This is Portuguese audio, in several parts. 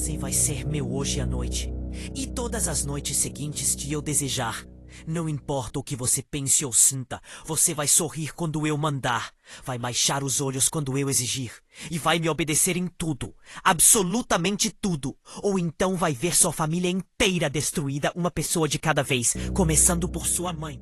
Você vai ser meu hoje à noite, e todas as noites seguintes que eu desejar. Não importa o que você pense ou sinta, você vai sorrir quando eu mandar, vai baixar os olhos quando eu exigir, e vai me obedecer em tudo, absolutamente tudo. Ou então vai ver sua família inteira destruída, uma pessoa de cada vez, começando por sua mãe.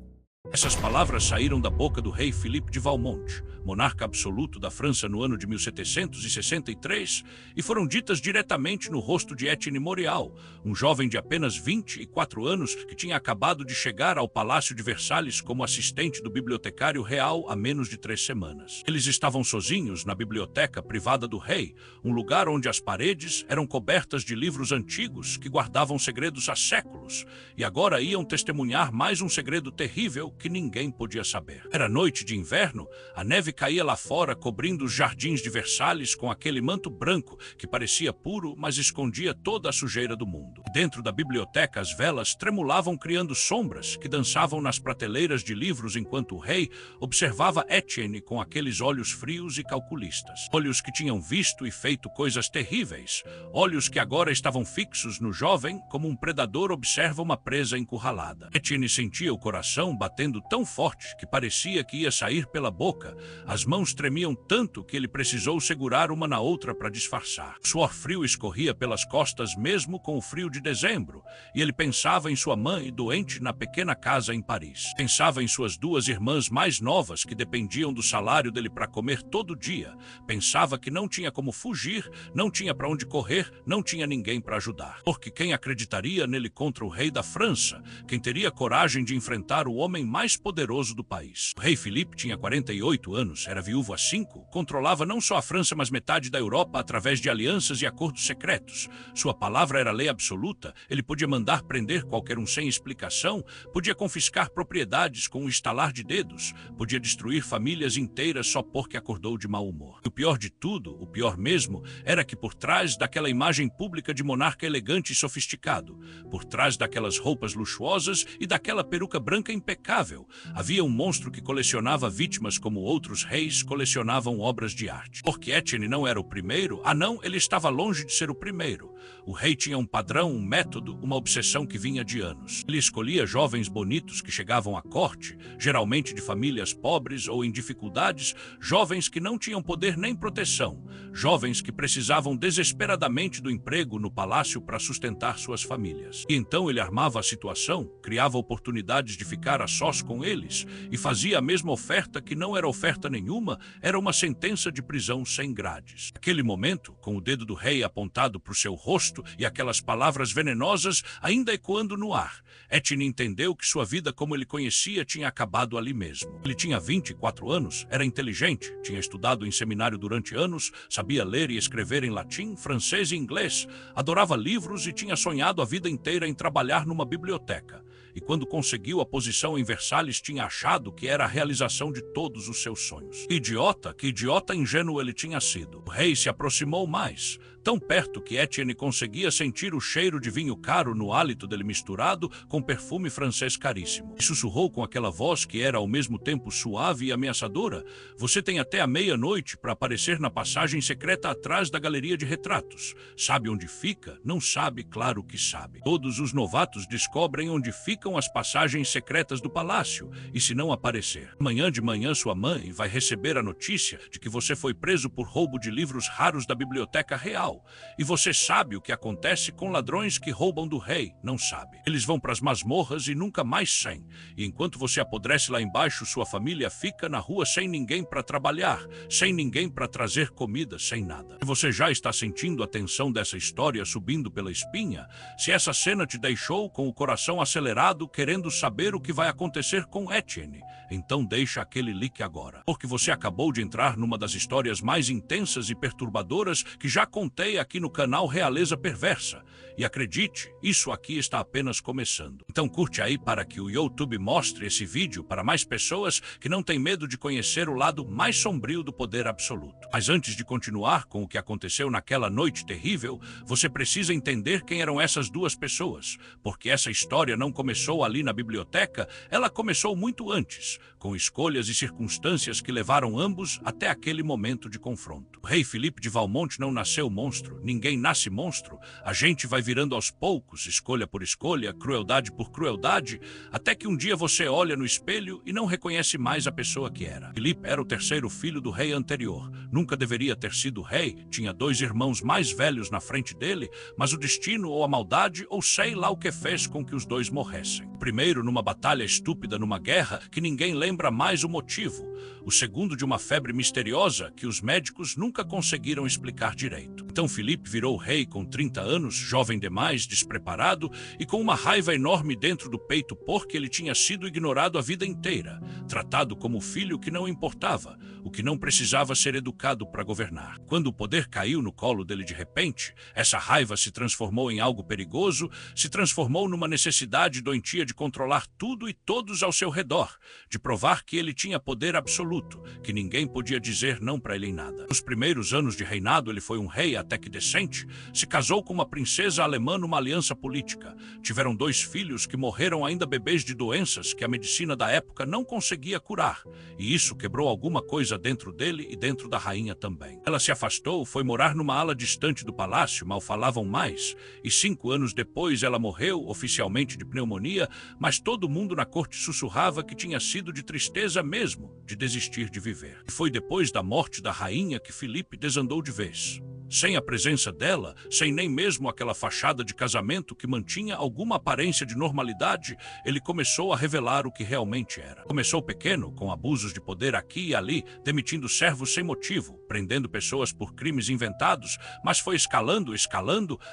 Essas palavras saíram da boca do rei Filipe de Valmont, monarca absoluto da França no ano de 1763, e foram ditas diretamente no rosto de Etienne Morial, um jovem de apenas 24 anos que tinha acabado de chegar ao Palácio de Versalhes como assistente do bibliotecário real há menos de 3 semanas. Eles estavam sozinhos na biblioteca privada do rei, um lugar onde as paredes eram cobertas de livros antigos que guardavam segredos há séculos, e agora iam testemunhar mais um segredo terrível que ninguém podia saber. Era noite de inverno, a neve caía lá fora, cobrindo os jardins de Versalhes com aquele manto branco que parecia puro, mas escondia toda a sujeira do mundo. Dentro da biblioteca, as velas tremulavam, criando sombras que dançavam nas prateleiras de livros enquanto o rei observava Etienne com aqueles olhos frios e calculistas. Olhos que tinham visto e feito coisas terríveis. Olhos que agora estavam fixos no jovem como um predador observa uma presa encurralada. Etienne sentia o coração batendo tão forte que parecia que ia sair pela boca. As mãos tremiam tanto que ele precisou segurar uma na outra para disfarçar. O suor frio escorria pelas costas mesmo com o frio de dezembro, e ele pensava em sua mãe doente na pequena casa em Paris. Pensava em suas 2 irmãs mais novas que dependiam do salário dele para comer todo dia. Pensava que não tinha como fugir, não tinha para onde correr, não tinha ninguém para ajudar. Porque quem acreditaria nele contra o rei da França? Quem teria coragem de enfrentar o homem mais poderoso do país? O rei Filipe tinha 48 anos, era viúvo há 5, controlava não só a França, mas metade da Europa através de alianças e acordos secretos. Sua palavra era lei absoluta, ele podia mandar prender qualquer um sem explicação, podia confiscar propriedades com um estalar de dedos, podia destruir famílias inteiras só porque acordou de mau humor. E o pior de tudo, o pior mesmo, era que por trás daquela imagem pública de monarca elegante e sofisticado, por trás daquelas roupas luxuosas e daquela peruca branca impecável, havia um monstro que colecionava vítimas como outros reis colecionavam obras de arte. Porque Etienne não era o primeiro? Ah não, ele estava longe de ser o primeiro. O rei tinha um padrão, um método, uma obsessão que vinha de anos. Ele escolhia jovens bonitos que chegavam à corte, geralmente de famílias pobres ou em dificuldades, jovens que não tinham poder nem proteção, jovens que precisavam desesperadamente do emprego no palácio para sustentar suas famílias. E então ele armava a situação, criava oportunidades de ficar a sós com eles e fazia a mesma oferta que não era oferta nenhuma, era uma sentença de prisão sem grades. Naquele momento, com o dedo do rei apontado para o seu rosto e aquelas palavras venenosas ainda ecoando no ar, Etienne entendeu que sua vida como ele conhecia tinha acabado ali mesmo. Ele tinha 24 anos, era inteligente, tinha estudado em seminário durante anos, sabia ler e escrever em latim, francês e inglês, adorava livros e tinha sonhado a vida inteira em trabalhar numa biblioteca. E quando conseguiu a posição em Versalhes, tinha achado que era a realização de todos os seus sonhos. Que idiota ingênuo ele tinha sido. O rei se aproximou mais, tão perto que Etienne conseguia sentir o cheiro de vinho caro no hálito dele misturado com perfume francês caríssimo. E sussurrou com aquela voz que era ao mesmo tempo suave e ameaçadora: "Você tem até a meia-noite para aparecer na passagem secreta atrás da galeria de retratos. Sabe onde fica? Não sabe, claro que sabe. Todos os novatos descobrem onde ficam as passagens secretas do palácio, e se não aparecer, amanhã de manhã sua mãe vai receber a notícia de que você foi preso por roubo de livros raros da biblioteca real. E você sabe o que acontece com ladrões que roubam do rei, não sabe. Eles vão para as masmorras e nunca mais saem. E enquanto você apodrece lá embaixo, sua família fica na rua sem ninguém para trabalhar, sem ninguém para trazer comida, sem nada. E você já está sentindo a tensão dessa história subindo pela espinha? Se essa cena te deixou com o coração acelerado, querendo saber o que vai acontecer com Etienne, então deixa aquele like agora. Porque você acabou de entrar numa das histórias mais intensas e perturbadoras que já contei aqui no canal Realeza Perversa. E acredite, isso aqui está apenas começando. Então curte aí para que o YouTube mostre esse vídeo para mais pessoas que não têm medo de conhecer o lado mais sombrio do poder absoluto. Mas antes de continuar com o que aconteceu naquela noite terrível, você precisa entender quem eram essas 2 pessoas, porque essa história não começou começou ali na biblioteca, ela começou muito antes, com escolhas e circunstâncias que levaram ambos até aquele momento de confronto. O rei Filipe de Valmont não nasceu monstro, ninguém nasce monstro, a gente vai virando aos poucos, escolha por escolha, crueldade por crueldade, até que um dia você olha no espelho e não reconhece mais a pessoa que era. Filipe era o terceiro filho do rei anterior, nunca deveria ter sido rei, tinha 2 irmãos mais velhos na frente dele, mas o destino ou a maldade ou sei lá o que fez com que os 2 morressem. O primeiro numa batalha estúpida numa guerra que ninguém lembra mais o motivo. O segundo de uma febre misteriosa que os médicos nunca conseguiram explicar direito. Então Filipe virou rei com 30 anos, jovem demais, despreparado e com uma raiva enorme dentro do peito porque ele tinha sido ignorado a vida inteira, tratado como filho que não importava, o que não precisava ser educado para governar. Quando o poder caiu no colo dele de repente, essa raiva se transformou em algo perigoso, se transformou numa necessidade doentia de controlar tudo e todos ao seu redor, de provar que ele tinha poder absoluto, que ninguém podia dizer não para ele em nada. Nos primeiros anos de reinado ele foi um rei até que decente, se casou com uma princesa alemã numa aliança política. Tiveram 2 filhos que morreram ainda bebês de doenças que a medicina da época não conseguia curar, e isso quebrou alguma coisa dentro dele e dentro da rainha também. Ela se afastou, foi morar numa ala distante do palácio, mal falavam mais, e 5 anos depois ela morreu, oficialmente de pneumonia, mas todo mundo na corte sussurrava que tinha sido de tristeza mesmo, de desistir de viver. E foi depois da morte da rainha que Filipe desandou de vez. Sem a presença dela, sem nem mesmo aquela fachada de casamento que mantinha alguma aparência de normalidade, ele começou a revelar o que realmente era. Começou pequeno, com abusos de poder aqui e ali, demitindo servos sem motivo, prendendo pessoas por crimes inventados, mas foi escalando,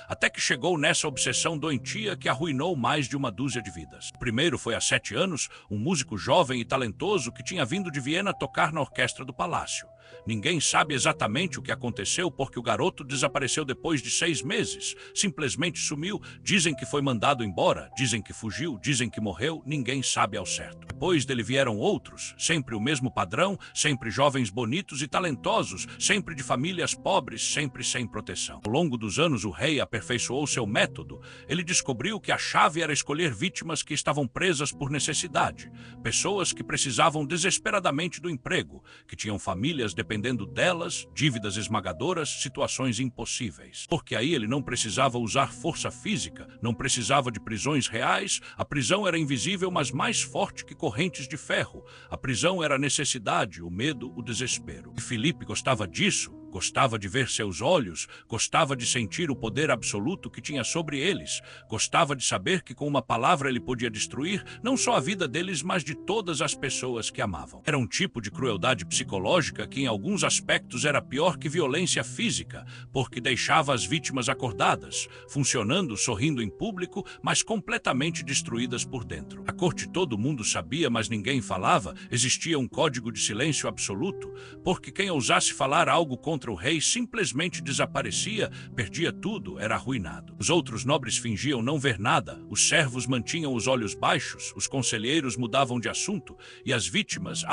até que chegou nessa obsessão doentia que arruinou mais de uma dúzia de vidas. O primeiro foi há 7 anos, um músico jovem e talentoso que tinha vindo de Viena tocar na orquestra do palácio. Ninguém sabe exatamente o que aconteceu porque o garoto desapareceu depois de 6 meses. Simplesmente sumiu. Dizem que foi mandado embora, dizem que fugiu, dizem que morreu, ninguém sabe ao certo. Depois dele vieram outros, sempre o mesmo padrão, sempre jovens bonitos e talentosos, sempre de famílias pobres, sempre sem proteção. Ao longo dos anos o rei aperfeiçoou seu método. Ele descobriu que a chave era escolher vítimas que estavam presas por necessidade, pessoas que precisavam desesperadamente do emprego, que tinham famílias dependendo delas, dívidas esmagadoras, situações impossíveis. Porque aí ele não precisava usar força física, não precisava de prisões reais, a prisão era invisível, mas mais forte que correntes de ferro. A prisão era a necessidade, o medo, o desespero. E Filipe gostava disso. Gostava de ver seus olhos, gostava de sentir o poder absoluto que tinha sobre eles, gostava de saber que com uma palavra ele podia destruir não só a vida deles, mas de todas as pessoas que amavam. Era um tipo de crueldade psicológica que em alguns aspectos era pior que violência física, porque deixava as vítimas acordadas, funcionando, sorrindo em público, mas completamente destruídas por dentro. A corte todo mundo sabia, mas ninguém falava, existia um código de silêncio absoluto, porque quem ousasse falar algo contra o rei simplesmente desaparecia, perdia tudo, era arruinado. Os outros nobres fingiam não ver nada, os servos mantinham os olhos baixos, os conselheiros mudavam de assunto, e as vítimas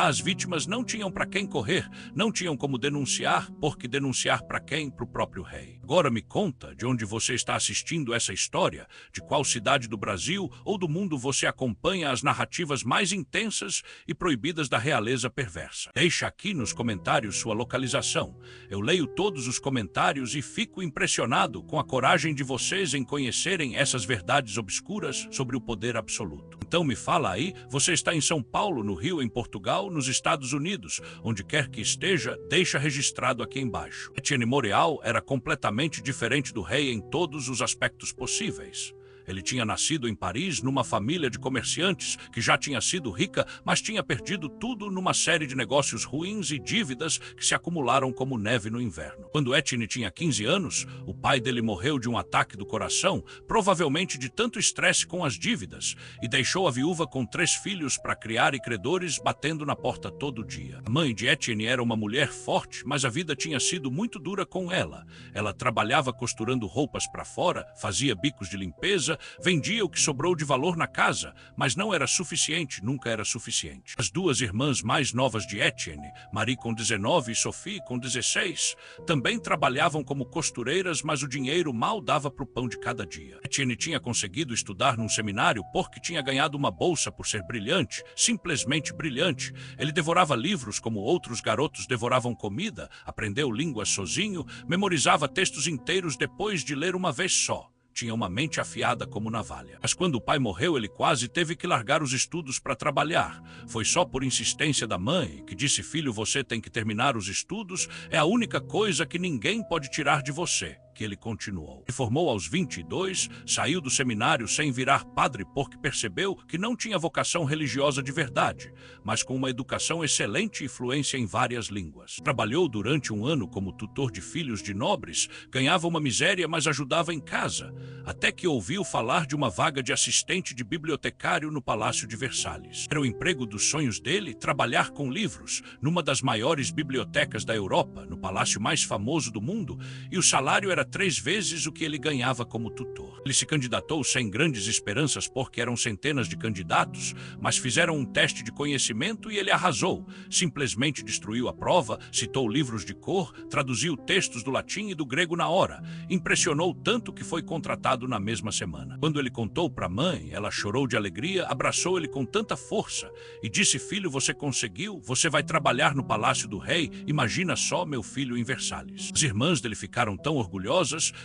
não tinham para quem correr, não tinham como denunciar, porque denunciar para quem? Para o próprio rei. Agora me conta de onde você está assistindo essa história, de qual cidade do Brasil ou do mundo você acompanha as narrativas mais intensas e proibidas da realeza perversa. Deixa aqui nos comentários sua localização. Eu leio todos os comentários e fico impressionado com a coragem de vocês em conhecerem essas verdades obscuras sobre o poder absoluto. Então me fala aí, você está em São Paulo, no Rio, em Portugal, nos Estados Unidos, onde quer que esteja, deixa registrado aqui embaixo. Etienne Moreau era completamente diferente do rei em todos os aspectos possíveis. Ele tinha nascido em Paris, numa família de comerciantes que já tinha sido rica, mas tinha perdido tudo numa série de negócios ruins e dívidas que se acumularam como neve no inverno. Quando Etienne tinha 15 anos, o pai dele morreu de um ataque do coração, provavelmente de tanto estresse com as dívidas, e deixou a viúva com 3 filhos para criar e credores batendo na porta todo dia. A mãe de Etienne era uma mulher forte, mas a vida tinha sido muito dura com ela. Ela trabalhava costurando roupas para fora, fazia bicos de limpeza, vendia o que sobrou de valor na casa, mas não era suficiente, nunca era suficiente. As duas irmãs mais novas de Etienne, Marie com 19 e Sophie com 16, também trabalhavam como costureiras, mas o dinheiro mal dava para o pão de cada dia. Etienne tinha conseguido estudar num seminário porque tinha ganhado uma bolsa por ser brilhante, simplesmente brilhante. Ele devorava livros como outros garotos devoravam comida, aprendeu línguas sozinho, memorizava textos inteiros depois de ler uma vez só. Tinha uma mente afiada como navalha. Mas quando o pai morreu, ele quase teve que largar os estudos para trabalhar. Foi só por insistência da mãe, que disse: filho, você tem que terminar os estudos, é a única coisa que ninguém pode tirar de você. Que ele continuou. Se formou aos 22, saiu do seminário sem virar padre porque percebeu que não tinha vocação religiosa de verdade, mas com uma educação excelente e fluência em várias línguas. Trabalhou durante um ano como tutor de filhos de nobres, ganhava uma miséria, mas ajudava em casa, até que ouviu falar de uma vaga de assistente de bibliotecário no Palácio de Versalhes. Era o emprego dos sonhos dele, trabalhar com livros, numa das maiores bibliotecas da Europa, no palácio mais famoso do mundo, e o salário era 3 vezes o que ele ganhava como tutor. Ele se candidatou sem grandes esperanças porque eram centenas de candidatos, mas fizeram um teste de conhecimento e ele arrasou. Simplesmente destruiu a prova, citou livros de cor, traduziu textos do latim e do grego na hora. Impressionou tanto que foi contratado na mesma semana. Quando ele contou para a mãe, ela chorou de alegria, abraçou ele com tanta força e disse: filho, você conseguiu, você vai trabalhar no palácio do rei, imagina só meu filho em Versalhes. As irmãs dele ficaram tão orgulhosas,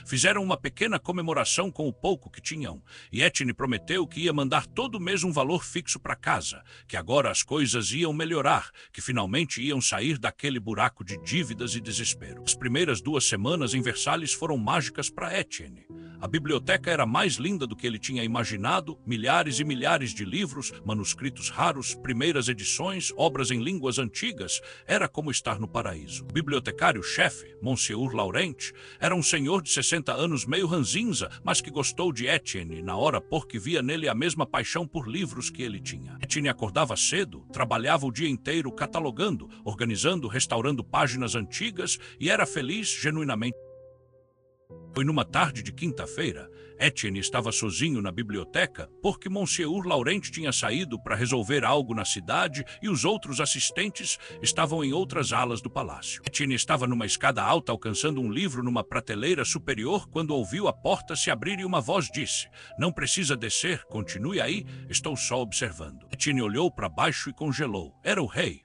fizeram uma pequena comemoração com o pouco que tinham, e Etienne prometeu que ia mandar todo mês um valor fixo para casa, que agora as coisas iam melhorar, que finalmente iam sair daquele buraco de dívidas e desespero. As primeiras 2 semanas em Versalhes foram mágicas para Etienne. A biblioteca era mais linda do que ele tinha imaginado, milhares e milhares de livros, manuscritos raros, primeiras edições, obras em línguas antigas. Era como estar no paraíso. O bibliotecário-chefe, Monsieur Laurent, era um senhor de 60 anos meio ranzinza, mas que gostou de Etienne na hora porque via nele a mesma paixão por livros que ele tinha. Etienne acordava cedo, trabalhava o dia inteiro catalogando, organizando, restaurando páginas antigas e era feliz genuinamente. Foi numa tarde de quinta-feira. Etienne estava sozinho na biblioteca porque Monsieur Laurent tinha saído para resolver algo na cidade e os outros assistentes estavam em outras alas do palácio. Etienne estava numa escada alta alcançando um livro numa prateleira superior quando ouviu a porta se abrir e uma voz disse: não precisa descer, continue aí, estou só observando. Etienne olhou para baixo e congelou. Era o rei,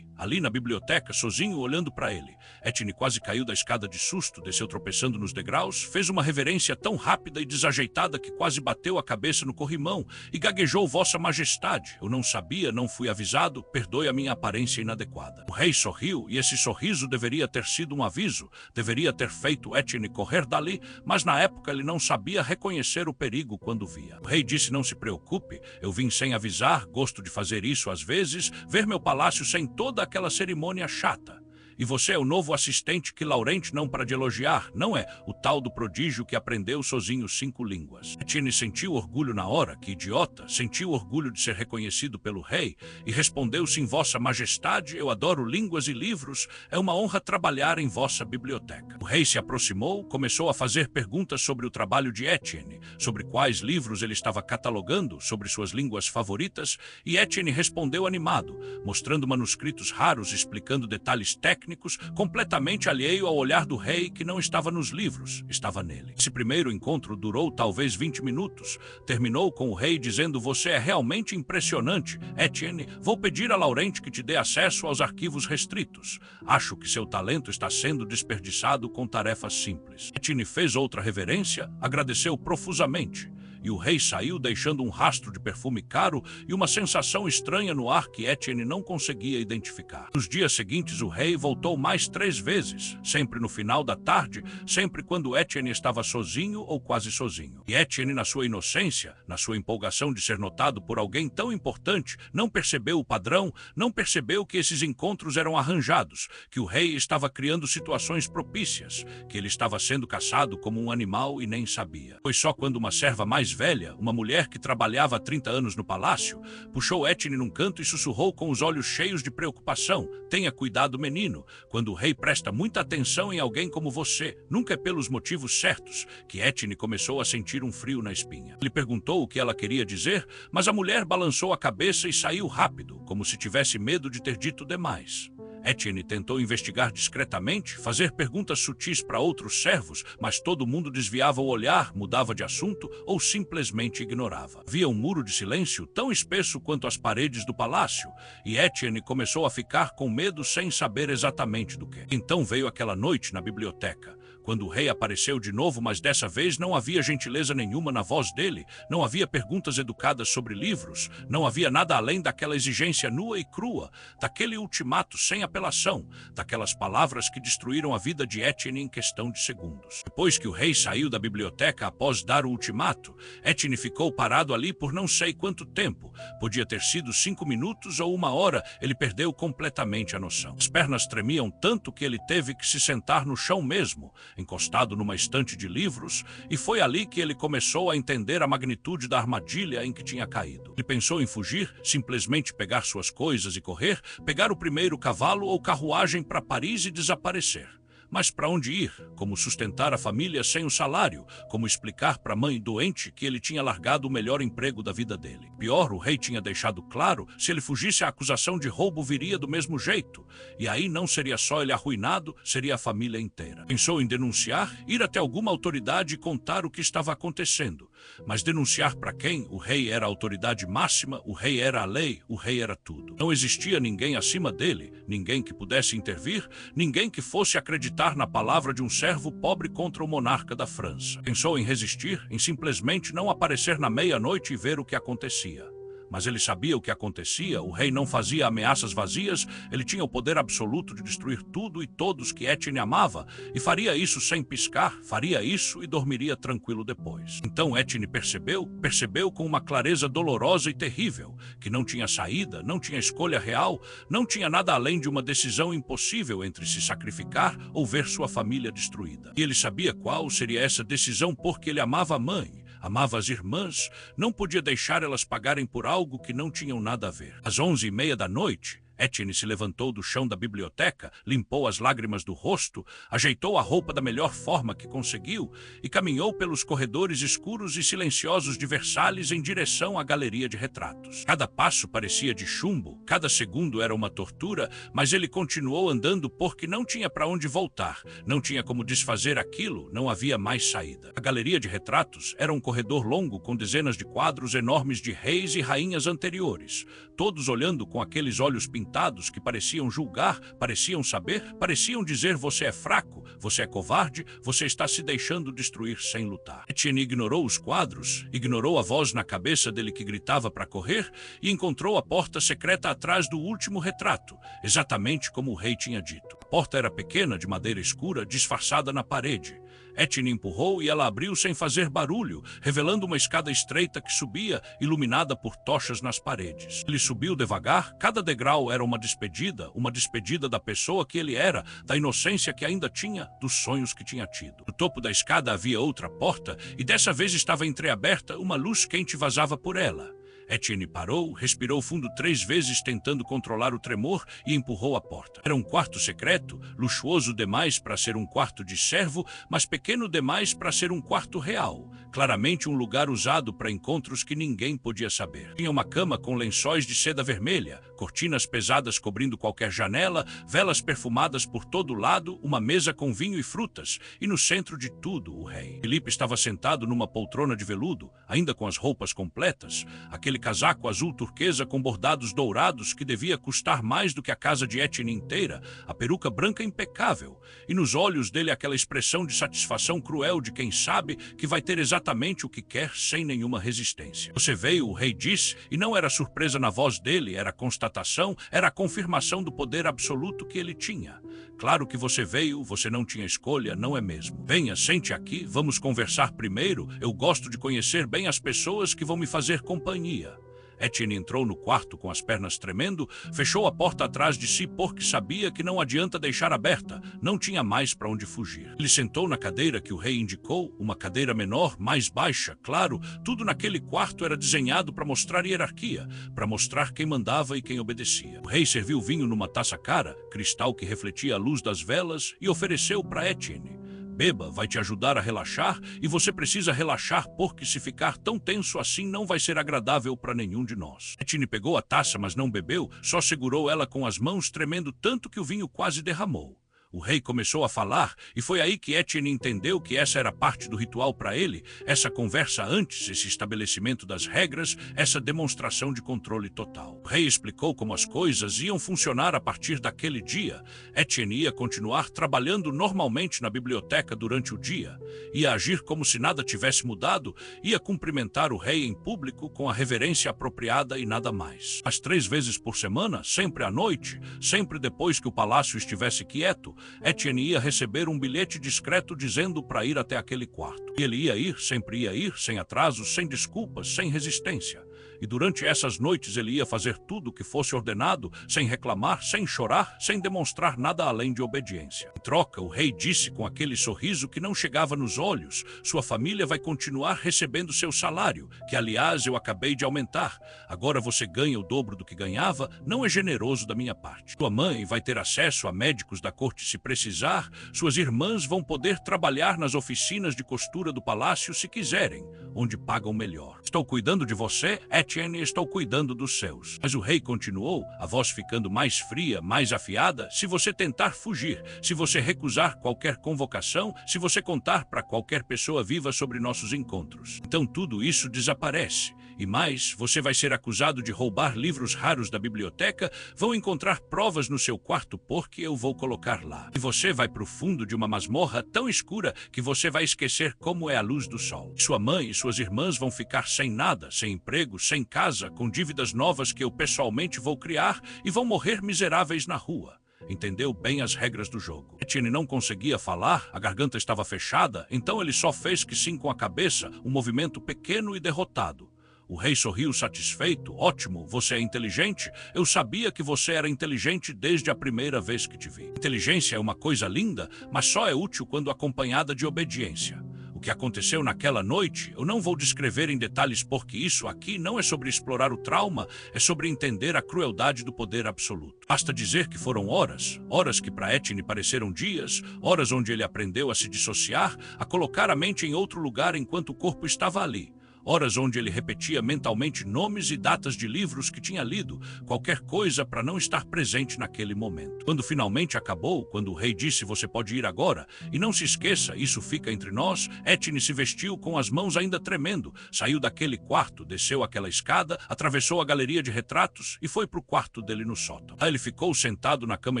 ali na biblioteca, sozinho olhando para ele. Etienne quase caiu da escada de susto, desceu tropeçando nos degraus, fez uma reverência tão rápida e desajeitada que quase bateu a cabeça no corrimão e gaguejou: Vossa Majestade, eu não sabia, não fui avisado, perdoe a minha aparência inadequada. O rei sorriu e esse sorriso deveria ter sido um aviso, deveria ter feito Etienne correr dali, mas na época ele não sabia reconhecer o perigo quando via. O rei disse: não se preocupe, eu vim sem avisar, gosto de fazer isso às vezes, ver meu palácio sem toda aquela cerimônia chata. E você é o novo assistente que Laurent não para de elogiar, não é? O tal do prodígio que aprendeu sozinho 5 línguas. Etienne sentiu orgulho na hora, que idiota, sentiu orgulho de ser reconhecido pelo rei e respondeu: sim, Vossa Majestade, eu adoro línguas e livros, é uma honra trabalhar em vossa biblioteca. O rei se aproximou, começou a fazer perguntas sobre o trabalho de Etienne, sobre quais livros ele estava catalogando, sobre suas línguas favoritas, e Etienne respondeu animado, mostrando manuscritos raros, explicando detalhes técnicos, completamente alheio ao olhar do rei que não estava nos livros, estava nele. Esse primeiro encontro durou talvez 20 minutos. Terminou com o rei dizendo: você é realmente impressionante. Etienne, vou pedir a Laurent que te dê acesso aos arquivos restritos. Acho que seu talento está sendo desperdiçado com tarefas simples. Etienne fez outra reverência, agradeceu profusamente. E o rei saiu deixando um rastro de perfume caro e uma sensação estranha no ar que Etienne não conseguia identificar. Nos dias seguintes o rei voltou mais 3 vezes, sempre no final da tarde, sempre quando Etienne estava sozinho ou quase sozinho. E Etienne, na sua inocência, na sua empolgação de ser notado por alguém tão importante, não percebeu o padrão, não percebeu que esses encontros eram arranjados, que o rei estava criando situações propícias, que ele estava sendo caçado como um animal e nem sabia. Foi só quando uma serva mais velha, uma mulher que trabalhava há 30 anos no palácio, puxou Etienne num canto e sussurrou com os olhos cheios de preocupação: "Tenha cuidado, menino. Quando o rei presta muita atenção em alguém como você, nunca é pelos motivos certos", que Etienne começou a sentir um frio na espinha. Ele perguntou o que ela queria dizer, mas a mulher balançou a cabeça e saiu rápido, como se tivesse medo de ter dito demais. Etienne tentou investigar discretamente, fazer perguntas sutis para outros servos, mas todo mundo desviava o olhar, mudava de assunto ou simplesmente ignorava. Havia um muro de silêncio tão espesso quanto as paredes do palácio, e Etienne começou a ficar com medo sem saber exatamente do que. Então veio aquela noite na biblioteca, quando o rei apareceu de novo, mas dessa vez não havia gentileza nenhuma na voz dele, não havia perguntas educadas sobre livros, não havia nada além daquela exigência nua e crua, daquele ultimato sem apelação, daquelas palavras que destruíram a vida de Etienne em questão de segundos. Depois que o rei saiu da biblioteca após dar o ultimato, Etienne ficou parado ali por não sei quanto tempo. Podia ter sido 5 minutos ou 1 hora, ele perdeu completamente a noção. As pernas tremiam tanto que ele teve que se sentar no chão mesmo, encostado numa estante de livros, e foi ali que ele começou a entender a magnitude da armadilha em que tinha caído. Ele pensou em fugir, simplesmente pegar suas coisas e correr, pegar o primeiro cavalo ou carruagem para Paris e desaparecer. Mas para onde ir? Como sustentar a família sem o salário? Como explicar para a mãe doente que ele tinha largado o melhor emprego da vida dele? Pior, o rei tinha deixado claro, se ele fugisse a acusação de roubo viria do mesmo jeito. E aí não seria só ele arruinado, seria a família inteira. Pensou em denunciar, ir até alguma autoridade e contar o que estava acontecendo. Mas denunciar para quem? O rei era a autoridade máxima, o rei era a lei, o rei era tudo. Não existia ninguém acima dele, ninguém que pudesse intervir, ninguém que fosse acreditar na palavra de um servo pobre contra o monarca da França. Pensou em resistir, em simplesmente não aparecer na meia-noite e ver o que acontecia. Mas ele sabia o que acontecia, o rei não fazia ameaças vazias, ele tinha o poder absoluto de destruir tudo e todos que Etienne amava, e faria isso sem piscar, faria isso e dormiria tranquilo depois. Então Etienne percebeu com uma clareza dolorosa e terrível, que não tinha saída, não tinha escolha real, não tinha nada além de uma decisão impossível entre se sacrificar ou ver sua família destruída. E ele sabia qual seria essa decisão porque ele amava a mãe, amava as irmãs, não podia deixar elas pagarem por algo que não tinham nada a ver. Às 11h30 da noite, Etienne se levantou do chão da biblioteca, limpou as lágrimas do rosto, ajeitou a roupa da melhor forma que conseguiu e caminhou pelos corredores escuros e silenciosos de Versalhes em direção à galeria de retratos. Cada passo parecia de chumbo, cada segundo era uma tortura, mas ele continuou andando porque não tinha para onde voltar, não tinha como desfazer aquilo, não havia mais saída. A galeria de retratos era um corredor longo com dezenas de quadros enormes de reis e rainhas anteriores, todos olhando com aqueles olhos pintados que pareciam julgar, pareciam saber, pareciam dizer: você é fraco, você é covarde, você está se deixando destruir sem lutar. Etienne ignorou os quadros, ignorou a voz na cabeça dele que gritava para correr e encontrou a porta secreta atrás do último retrato, exatamente como o rei tinha dito. A porta era pequena, de madeira escura, disfarçada na parede. Etienne empurrou e ela abriu sem fazer barulho, revelando uma escada estreita que subia, iluminada por tochas nas paredes. Ele subiu devagar, cada degrau era uma despedida da pessoa que ele era, da inocência que ainda tinha, dos sonhos que tinha tido. No topo da escada havia outra porta, e dessa vez estava entreaberta, uma luz quente vazava por ela. Etienne parou, respirou fundo 3 vezes tentando controlar o tremor e empurrou a porta. Era um quarto secreto, luxuoso demais para ser um quarto de servo, mas pequeno demais para ser um quarto real. Claramente um lugar usado para encontros que ninguém podia saber. Tinha uma cama com lençóis de seda vermelha, cortinas pesadas cobrindo qualquer janela, velas perfumadas por todo lado, uma mesa com vinho e frutas, e no centro de tudo o rei. Philippe estava sentado numa poltrona de veludo, ainda com as roupas completas, aquele casaco azul turquesa com bordados dourados que devia custar mais do que a casa de Etienne inteira, a peruca branca impecável, e nos olhos dele aquela expressão de satisfação cruel de quem sabe que vai ter exatamente o que quer sem nenhuma resistência. Você veio, o rei disse, e não era surpresa na voz dele, era constatação, era a confirmação do poder absoluto que ele tinha. Claro que você veio, você não tinha escolha, não é mesmo? Venha, sente aqui, vamos conversar primeiro, eu gosto de conhecer bem as pessoas que vão me fazer companhia. Etienne entrou no quarto com as pernas tremendo, fechou a porta atrás de si porque sabia que não adianta deixar aberta, não tinha mais para onde fugir. Ele sentou na cadeira que o rei indicou, uma cadeira menor, mais baixa, claro, tudo naquele quarto era desenhado para mostrar hierarquia, para mostrar quem mandava e quem obedecia. O rei serviu vinho numa taça cara, cristal que refletia a luz das velas, e ofereceu para Etienne. Beba, vai te ajudar a relaxar, e você precisa relaxar porque se ficar tão tenso assim não vai ser agradável para nenhum de nós. Etienne pegou a taça, mas não bebeu, só segurou ela com as mãos tremendo tanto que o vinho quase derramou. O rei começou a falar, e foi aí que Etienne entendeu que essa era parte do ritual para ele, essa conversa antes, esse estabelecimento das regras, essa demonstração de controle total. O rei explicou como as coisas iam funcionar a partir daquele dia. Etienne ia continuar trabalhando normalmente na biblioteca durante o dia, ia agir como se nada tivesse mudado, ia cumprimentar o rei em público com a reverência apropriada e nada mais. Mas 3 vezes por semana, sempre à noite, sempre depois que o palácio estivesse quieto, Etienne ia receber um bilhete discreto dizendo para ir até aquele quarto. E ele ia ir, sempre ia ir, sem atrasos, sem desculpas, sem resistência. E durante essas noites ele ia fazer tudo o que fosse ordenado, sem reclamar, sem chorar, sem demonstrar nada além de obediência. Em troca, o rei disse com aquele sorriso que não chegava nos olhos: sua família vai continuar recebendo seu salário, que aliás eu acabei de aumentar. Agora você ganha o dobro do que ganhava, não é generoso da minha parte. Sua mãe vai ter acesso a médicos da corte se precisar, suas irmãs vão poder trabalhar nas oficinas de costura do palácio se quiserem, onde pagam melhor. Estou cuidando de você, Etienne, estou cuidando dos seus. Mas o rei continuou, a voz ficando mais fria, mais afiada: se você tentar fugir, se você recusar qualquer convocação, se você contar para qualquer pessoa viva sobre nossos encontros, então tudo isso desaparece. E mais, você vai ser acusado de roubar livros raros da biblioteca, vão encontrar provas no seu quarto porque eu vou colocar lá. E você vai para o fundo de uma masmorra tão escura que você vai esquecer como é a luz do sol. Sua mãe e suas irmãs vão ficar sem nada, sem emprego, sem casa, com dívidas novas que eu pessoalmente vou criar e vão morrer miseráveis na rua. Entendeu bem as regras do jogo. Etienne não conseguia falar, a garganta estava fechada, então ele só fez que sim com a cabeça, um movimento pequeno e derrotado. O rei sorriu satisfeito. Ótimo, você é inteligente? Eu sabia que você era inteligente desde a primeira vez que te vi. Inteligência é uma coisa linda, mas só é útil quando acompanhada de obediência. O que aconteceu naquela noite, eu não vou descrever em detalhes porque isso aqui não é sobre explorar o trauma, é sobre entender a crueldade do poder absoluto. Basta dizer que foram horas, horas que para Etienne pareceram dias, horas onde ele aprendeu a se dissociar, a colocar a mente em outro lugar enquanto o corpo estava ali. Horas onde ele repetia mentalmente nomes e datas de livros que tinha lido, qualquer coisa para não estar presente naquele momento. Quando finalmente acabou, quando o rei disse você pode ir agora, e não se esqueça, isso fica entre nós, Etienne se vestiu com as mãos ainda tremendo, saiu daquele quarto, desceu aquela escada, atravessou a galeria de retratos e foi para o quarto dele no sótão. Lá ele ficou sentado na cama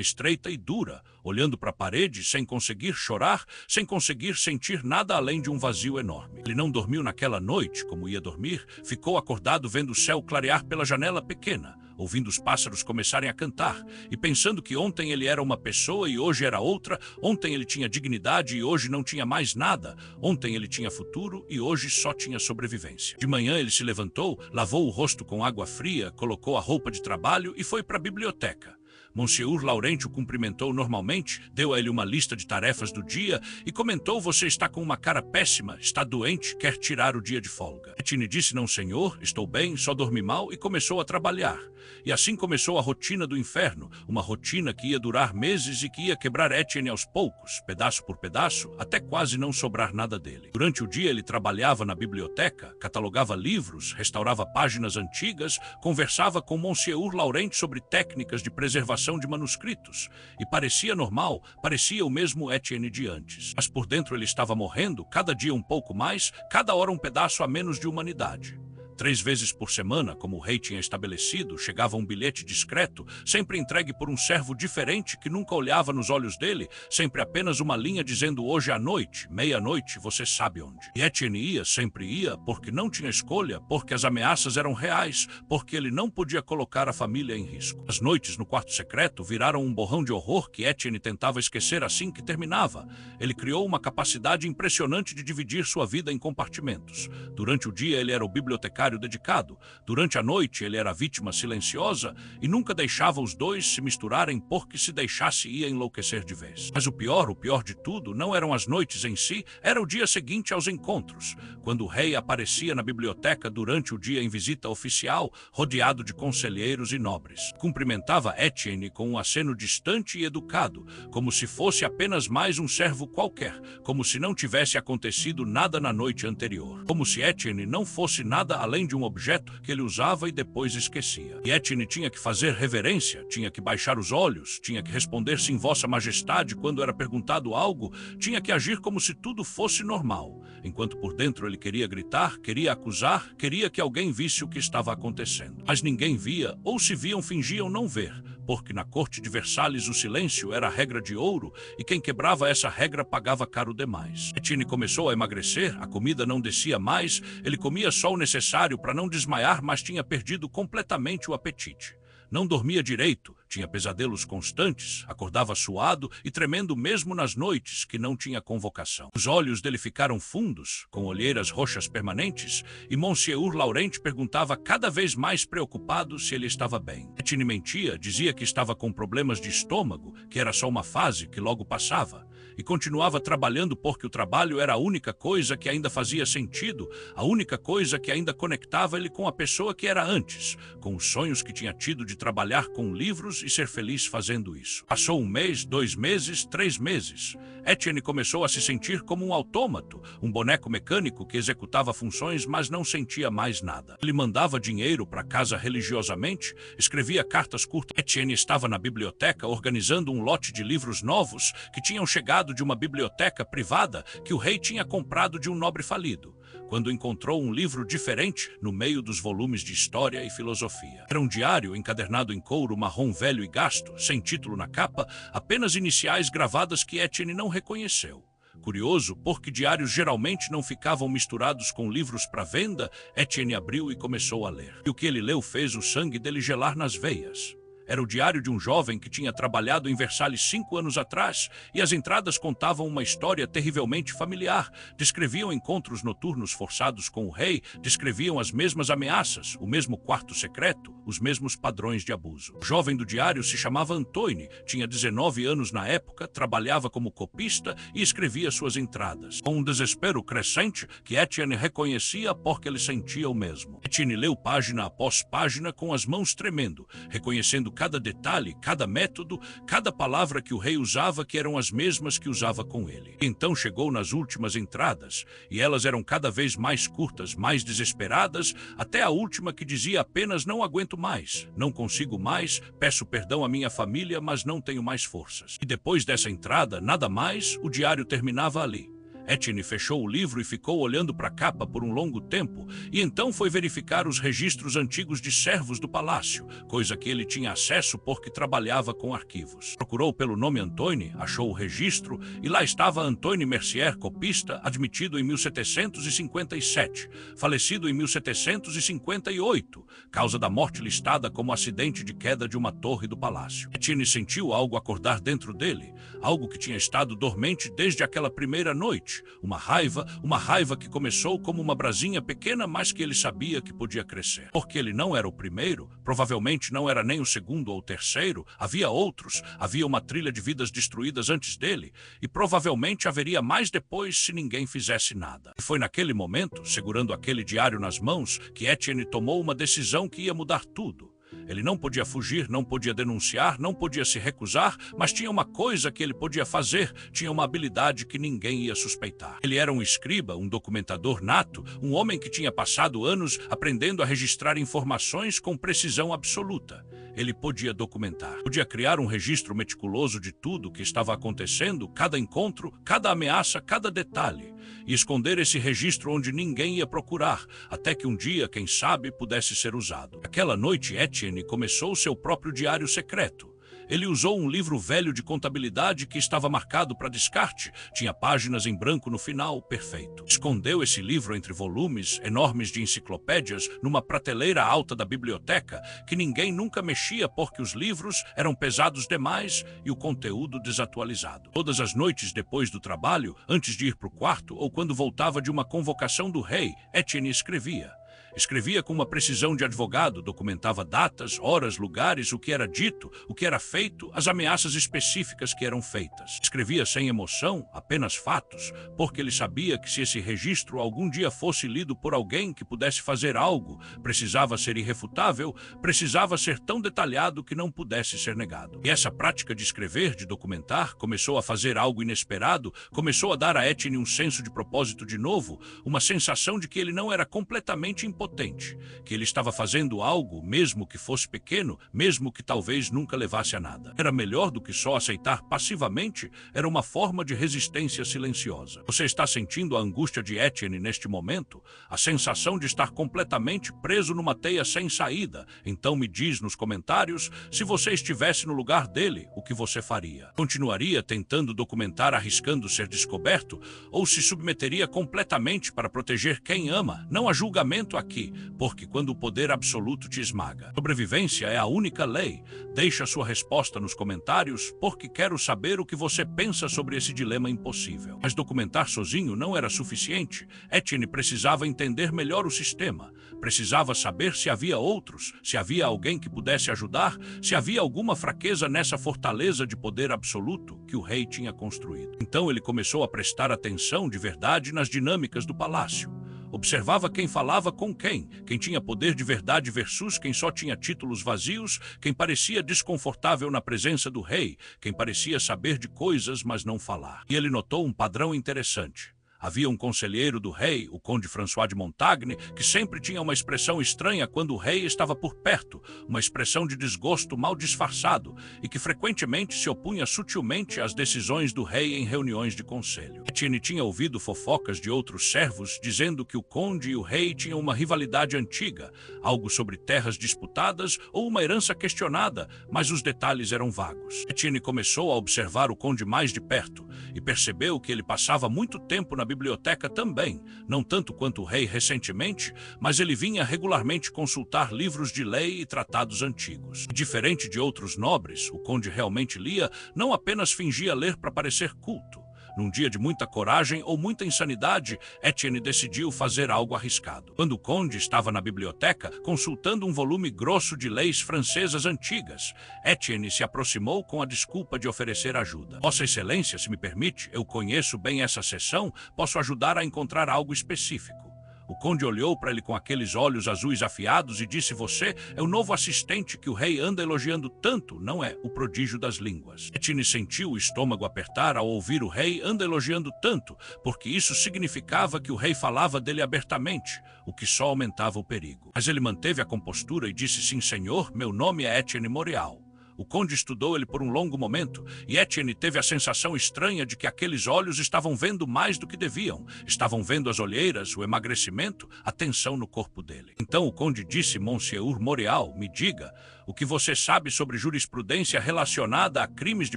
estreita e dura, olhando para a parede, sem conseguir chorar, sem conseguir sentir nada além de um vazio enorme. Ele não dormiu naquela noite, como ia dormir, ficou acordado vendo o céu clarear pela janela pequena, ouvindo os pássaros começarem a cantar, e pensando que ontem ele era uma pessoa e hoje era outra, ontem ele tinha dignidade e hoje não tinha mais nada, ontem ele tinha futuro e hoje só tinha sobrevivência. De manhã ele se levantou, lavou o rosto com água fria, colocou a roupa de trabalho e foi para a biblioteca. Monsieur Laurent o cumprimentou normalmente, deu a ele uma lista de tarefas do dia e comentou: você está com uma cara péssima, está doente, quer tirar o dia de folga. Etienne disse: não senhor, estou bem, só dormi mal, e começou a trabalhar. E assim começou a rotina do inferno, uma rotina que ia durar meses e que ia quebrar Etienne aos poucos, pedaço por pedaço, até quase não sobrar nada dele. Durante o dia ele trabalhava na biblioteca, catalogava livros, restaurava páginas antigas, conversava com Monsieur Laurent sobre técnicas de preservação de manuscritos, e parecia normal, parecia o mesmo Etienne de antes. Mas por dentro ele estava morrendo, cada dia um pouco mais, cada hora um pedaço a menos de humanidade. 3 vezes por semana, como o rei tinha estabelecido, chegava um bilhete discreto, sempre entregue por um servo diferente que nunca olhava nos olhos dele, sempre apenas uma linha dizendo: hoje à noite, meia-noite, você sabe onde. E Etienne ia, sempre ia, porque não tinha escolha, porque as ameaças eram reais, porque ele não podia colocar a família em risco. As noites no quarto secreto viraram um borrão de horror que Etienne tentava esquecer assim que terminava. Ele criou uma capacidade impressionante de dividir sua vida em compartimentos. Durante o dia ele era o bibliotecário bibliotecário dedicado. Durante a noite ele era vítima silenciosa e nunca deixava os dois se misturarem porque se deixasse ia enlouquecer de vez. Mas o pior de tudo, não eram as noites em si, era o dia seguinte aos encontros, quando o rei aparecia na biblioteca durante o dia em visita oficial, rodeado de conselheiros e nobres. Cumprimentava Etienne com um aceno distante e educado, como se fosse apenas mais um servo qualquer, como se não tivesse acontecido nada na noite anterior, como se Etienne não fosse nada além de um objeto que ele usava e depois esquecia. E Etienne tinha que fazer reverência, tinha que baixar os olhos, tinha que responder sim Vossa Majestade quando era perguntado algo, tinha que agir como se tudo fosse normal, enquanto por dentro ele queria gritar, queria acusar, queria que alguém visse o que estava acontecendo. Mas ninguém via, ou se viam fingiam não ver, porque na corte de Versalhes o silêncio era a regra de ouro e quem quebrava essa regra pagava caro demais. Etienne começou a emagrecer, a comida não descia mais, ele comia só o necessário para não desmaiar, mas tinha perdido completamente o apetite. Não dormia direito, tinha pesadelos constantes, acordava suado e tremendo mesmo nas noites que não tinha convocação. Os olhos dele ficaram fundos, com olheiras roxas permanentes, e Monsieur Laurent perguntava cada vez mais preocupado se ele estava bem. Etienne mentia, dizia que estava com problemas de estômago, que era só uma fase que logo passava, e continuava trabalhando porque o trabalho era a única coisa que ainda fazia sentido, a única coisa que ainda conectava ele com a pessoa que era antes, com os sonhos que tinha tido de trabalhar com livros e ser feliz fazendo isso. Passou 1 mês, 2 meses, 3 meses. Etienne começou a se sentir como um autômato, um boneco mecânico que executava funções, mas não sentia mais nada. Ele mandava dinheiro para casa religiosamente, escrevia cartas curtas. Etienne estava na biblioteca organizando um lote de livros novos que tinham chegado de uma biblioteca privada que o rei tinha comprado de um nobre falido, quando encontrou um livro diferente no meio dos volumes de história e filosofia. Era um diário encadernado em couro marrom velho e gasto, sem título na capa, apenas iniciais gravadas que Etienne não reconheceu. Curioso, porque diários geralmente não ficavam misturados com livros para venda, Etienne abriu e começou a ler. E o que ele leu fez o sangue dele gelar nas veias. Era o diário de um jovem que tinha trabalhado em Versalhes 5 anos atrás, e as entradas contavam uma história terrivelmente familiar, descreviam encontros noturnos forçados com o rei, descreviam as mesmas ameaças, o mesmo quarto secreto, os mesmos padrões de abuso. O jovem do diário se chamava Antoine, tinha 19 anos na época, trabalhava como copista e escrevia suas entradas, com um desespero crescente que Etienne reconhecia porque ele sentia o mesmo. Etienne leu página após página com as mãos tremendo, reconhecendo cada detalhe, cada método, cada palavra que o rei usava que eram as mesmas que usava com ele. Então chegou nas últimas entradas, e elas eram cada vez mais curtas, mais desesperadas, até a última que dizia apenas não aguento mais, não consigo mais, peço perdão à minha família, mas não tenho mais forças. E depois dessa entrada, nada mais, o diário terminava ali. Etienne fechou o livro e ficou olhando para a capa por um longo tempo, e então foi verificar os registros antigos de servos do palácio, coisa que ele tinha acesso porque trabalhava com arquivos. Procurou pelo nome Antoine, achou o registro, e lá estava Antoine Mercier, copista, admitido em 1757, falecido em 1758, causa da morte listada como acidente de queda de uma torre do palácio. Etienne sentiu algo acordar dentro dele, algo que tinha estado dormente desde aquela primeira noite. Uma raiva que começou como uma brasinha pequena, mas que ele sabia que podia crescer. Porque ele não era o primeiro, provavelmente não era nem o segundo ou terceiro, havia outros, havia uma trilha de vidas destruídas antes dele, e provavelmente haveria mais depois se ninguém fizesse nada. E foi naquele momento, segurando aquele diário nas mãos, que Etienne tomou uma decisão que ia mudar tudo. Ele não podia fugir, não podia denunciar, não podia se recusar, mas tinha uma coisa que ele podia fazer, tinha uma habilidade que ninguém ia suspeitar. Ele era um escriba, um documentador nato, um homem que tinha passado anos aprendendo a registrar informações com precisão absoluta. Ele podia documentar, podia criar um registro meticuloso de tudo o que estava acontecendo, cada encontro, cada ameaça, cada detalhe, e esconder esse registro onde ninguém ia procurar, até que um dia, quem sabe, pudesse ser usado. Aquela noite, Etienne começou seu próprio diário secreto. Ele usou um livro velho de contabilidade que estava marcado para descarte, tinha páginas em branco no final, perfeito. Escondeu esse livro entre volumes enormes de enciclopédias numa prateleira alta da biblioteca, que ninguém nunca mexia porque os livros eram pesados demais e o conteúdo desatualizado. Todas as noites depois do trabalho, antes de ir para o quarto ou quando voltava de uma convocação do rei, Etienne escrevia. Escrevia com uma precisão de advogado, documentava datas, horas, lugares, o que era dito, o que era feito, as ameaças específicas que eram feitas. Escrevia sem emoção, apenas fatos, porque ele sabia que se esse registro algum dia fosse lido por alguém que pudesse fazer algo, precisava ser irrefutável, precisava ser tão detalhado que não pudesse ser negado. E essa prática de escrever, de documentar, começou a fazer algo inesperado, começou a dar a Etienne um senso de propósito de novo, uma sensação de que ele não era completamente impotente, que ele estava fazendo algo, mesmo que fosse pequeno, mesmo que talvez nunca levasse a nada. Era melhor do que só aceitar passivamente, era uma forma de resistência silenciosa. Você está sentindo a angústia de Etienne neste momento? A sensação de estar completamente preso numa teia sem saída? Então me diz nos comentários, se você estivesse no lugar dele, o que você faria? Continuaria tentando documentar arriscando ser descoberto? Ou se submeteria completamente para proteger quem ama? Não há julgamento aqui, porque quando o poder absoluto te esmaga. Sobrevivência é a única lei. Deixa sua resposta nos comentários, porque quero saber o que você pensa sobre esse dilema impossível. Mas documentar sozinho não era suficiente. Etienne precisava entender melhor o sistema. Precisava saber se havia outros, se havia alguém que pudesse ajudar, se havia alguma fraqueza nessa fortaleza de poder absoluto que o rei tinha construído. Então ele começou a prestar atenção de verdade nas dinâmicas do palácio. Observava quem falava com quem tinha poder de verdade versus quem só tinha títulos vazios, quem parecia desconfortável na presença do rei, quem parecia saber de coisas, mas não falar. E ele notou um padrão interessante. Havia um conselheiro do rei, o conde François de Montagne, que sempre tinha uma expressão estranha quando o rei estava por perto, uma expressão de desgosto mal disfarçado, e que frequentemente se opunha sutilmente às decisões do rei em reuniões de conselho. Etienne tinha ouvido fofocas de outros servos dizendo que o conde e o rei tinham uma rivalidade antiga, algo sobre terras disputadas ou uma herança questionada, mas os detalhes eram vagos. Etienne começou a observar o conde mais de perto e percebeu que ele passava muito tempo na biblioteca também, não tanto quanto o rei recentemente, mas ele vinha regularmente consultar livros de lei e tratados antigos. Diferente de outros nobres, o conde realmente lia, não apenas fingia ler para parecer culto. Num dia de muita coragem ou muita insanidade, Etienne decidiu fazer algo arriscado. Quando o conde estava na biblioteca, consultando um volume grosso de leis francesas antigas, Etienne se aproximou com a desculpa de oferecer ajuda. Vossa Excelência, se me permite, eu conheço bem essa seção, posso ajudar a encontrar algo específico. O conde olhou para ele com aqueles olhos azuis afiados e disse: você é o novo assistente que o rei anda elogiando tanto, não é o prodígio das línguas. Etienne sentiu o estômago apertar ao ouvir o rei anda elogiando tanto, porque isso significava que o rei falava dele abertamente, o que só aumentava o perigo. Mas ele manteve a compostura e disse: sim, senhor, meu nome é Etienne Moreal. O conde estudou ele por um longo momento, e Etienne teve a sensação estranha de que aqueles olhos estavam vendo mais do que deviam. Estavam vendo as olheiras, o emagrecimento, a tensão no corpo dele. Então o conde disse: Monsieur Moreal, me diga, o que você sabe sobre jurisprudência relacionada a crimes de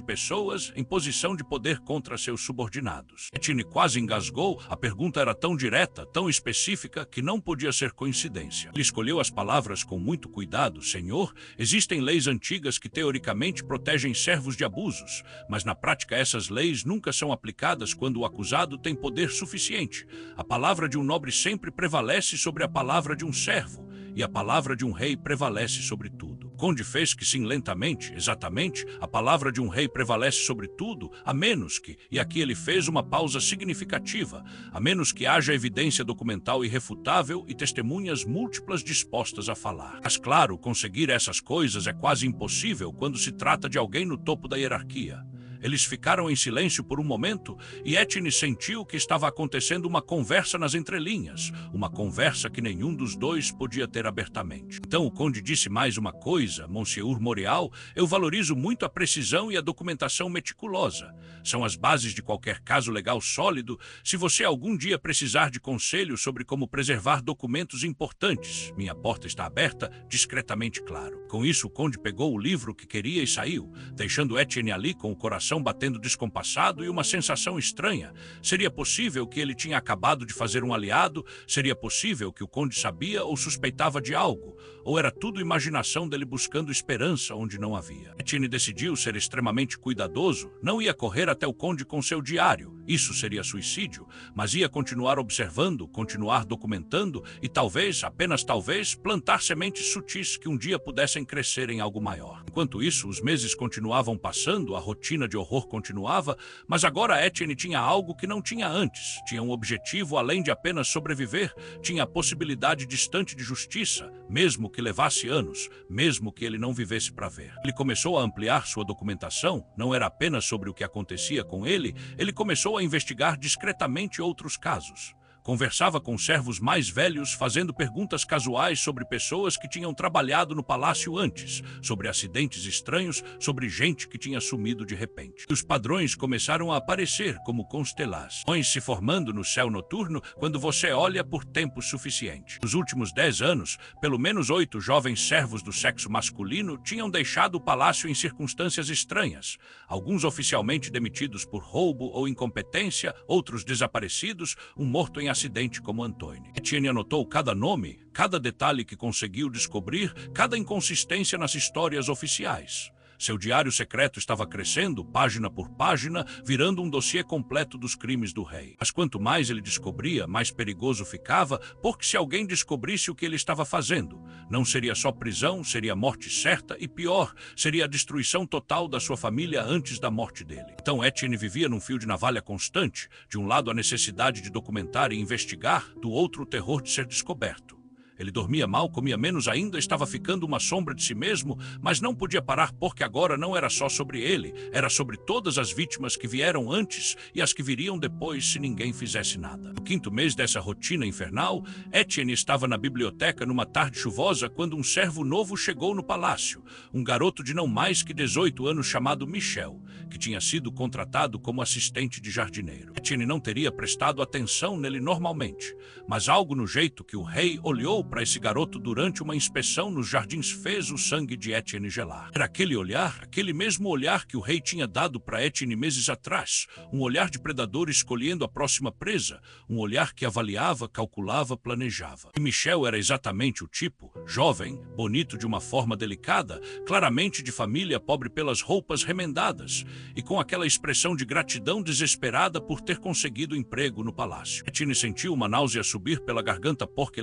pessoas em posição de poder contra seus subordinados? Etienne quase engasgou, a pergunta era tão direta, tão específica, que não podia ser coincidência. Ele escolheu as palavras com muito cuidado. Senhor, existem leis antigas que teoricamente protegem servos de abusos, mas na prática essas leis nunca são aplicadas quando o acusado tem poder suficiente. A palavra de um nobre sempre prevalece sobre a palavra de um servo, e a palavra de um rei prevalece sobre tudo. O conde fez que sim lentamente, exatamente, a palavra de um rei prevalece sobre tudo, a menos que, e aqui ele fez uma pausa significativa, a menos que haja evidência documental irrefutável e testemunhas múltiplas dispostas a falar. Mas claro, conseguir essas coisas é quase impossível quando se trata de alguém no topo da hierarquia. Eles ficaram em silêncio por um momento e Etienne sentiu que estava acontecendo uma conversa nas entrelinhas, uma conversa que nenhum dos dois podia ter abertamente. Então o conde disse mais uma coisa: Monsieur Moreal, eu valorizo muito a precisão e a documentação meticulosa. São as bases de qualquer caso legal sólido. Se você algum dia precisar de conselho sobre como preservar documentos importantes, minha porta está aberta, discretamente claro. Com isso, o conde pegou o livro que queria e saiu, deixando Etienne ali com o coração batendo descompassado e uma sensação estranha. Seria possível que ele tinha acabado de fazer um aliado? Seria possível que o conde sabia ou suspeitava de algo? Ou era tudo imaginação dele buscando esperança onde não havia? Etienne decidiu ser extremamente cuidadoso, não ia correr até o conde com seu diário, Isso seria suicídio, mas ia continuar observando, continuar documentando e talvez, apenas talvez, plantar sementes sutis que um dia pudessem crescer em algo maior. Enquanto isso, os meses continuavam passando, a rotina de horror continuava, mas agora Etienne tinha algo que não tinha antes. Tinha um objetivo além de apenas sobreviver, tinha a possibilidade distante de justiça, mesmo que levasse anos, mesmo que ele não vivesse para ver. Ele começou a ampliar sua documentação, não era apenas sobre o que acontecia com ele começou a investigar discretamente outros casos. Conversava com servos mais velhos, fazendo perguntas casuais sobre pessoas que tinham trabalhado no palácio antes, sobre acidentes estranhos, sobre gente que tinha sumido de repente. E os padrões começaram a aparecer como constelações se formando no céu noturno quando você olha por tempo suficiente. Nos últimos 10 anos, pelo menos 8 jovens servos do sexo masculino tinham deixado o palácio em circunstâncias estranhas, alguns oficialmente demitidos por roubo ou incompetência, outros desaparecidos, um morto em acidente como Antoine. Etienne anotou cada nome, cada detalhe que conseguiu descobrir, cada inconsistência nas histórias oficiais. Seu diário secreto estava crescendo, página por página, virando um dossiê completo dos crimes do rei. Mas quanto mais ele descobria, mais perigoso ficava, porque se alguém descobrisse o que ele estava fazendo, não seria só prisão, seria morte certa e pior, seria a destruição total da sua família antes da morte dele. Então Etienne vivia num fio de navalha constante, de um lado a necessidade de documentar e investigar, do outro o terror de ser descoberto. Ele dormia mal, comia menos ainda, estava ficando uma sombra de si mesmo, mas não podia parar porque agora não era só sobre ele, era sobre todas as vítimas que vieram antes e as que viriam depois se ninguém fizesse nada. No 5º mês dessa rotina infernal, Etienne estava na biblioteca numa tarde chuvosa quando um servo novo chegou no palácio, um garoto de não mais que 18 anos chamado Michel, que tinha sido contratado como assistente de jardineiro. Etienne não teria prestado atenção nele normalmente, mas algo no jeito que o rei olhou para esse garoto durante uma inspeção nos jardins fez o sangue de Etienne gelar. Era aquele olhar, aquele mesmo olhar que o rei tinha dado para Etienne meses atrás, um olhar de predador escolhendo a próxima presa, um olhar que avaliava, calculava, planejava. E Michel era exatamente o tipo, jovem, bonito de uma forma delicada, claramente de família pobre pelas roupas remendadas, e com aquela expressão de gratidão desesperada por ter conseguido emprego no palácio. Etienne sentiu uma náusea subir pela garganta porque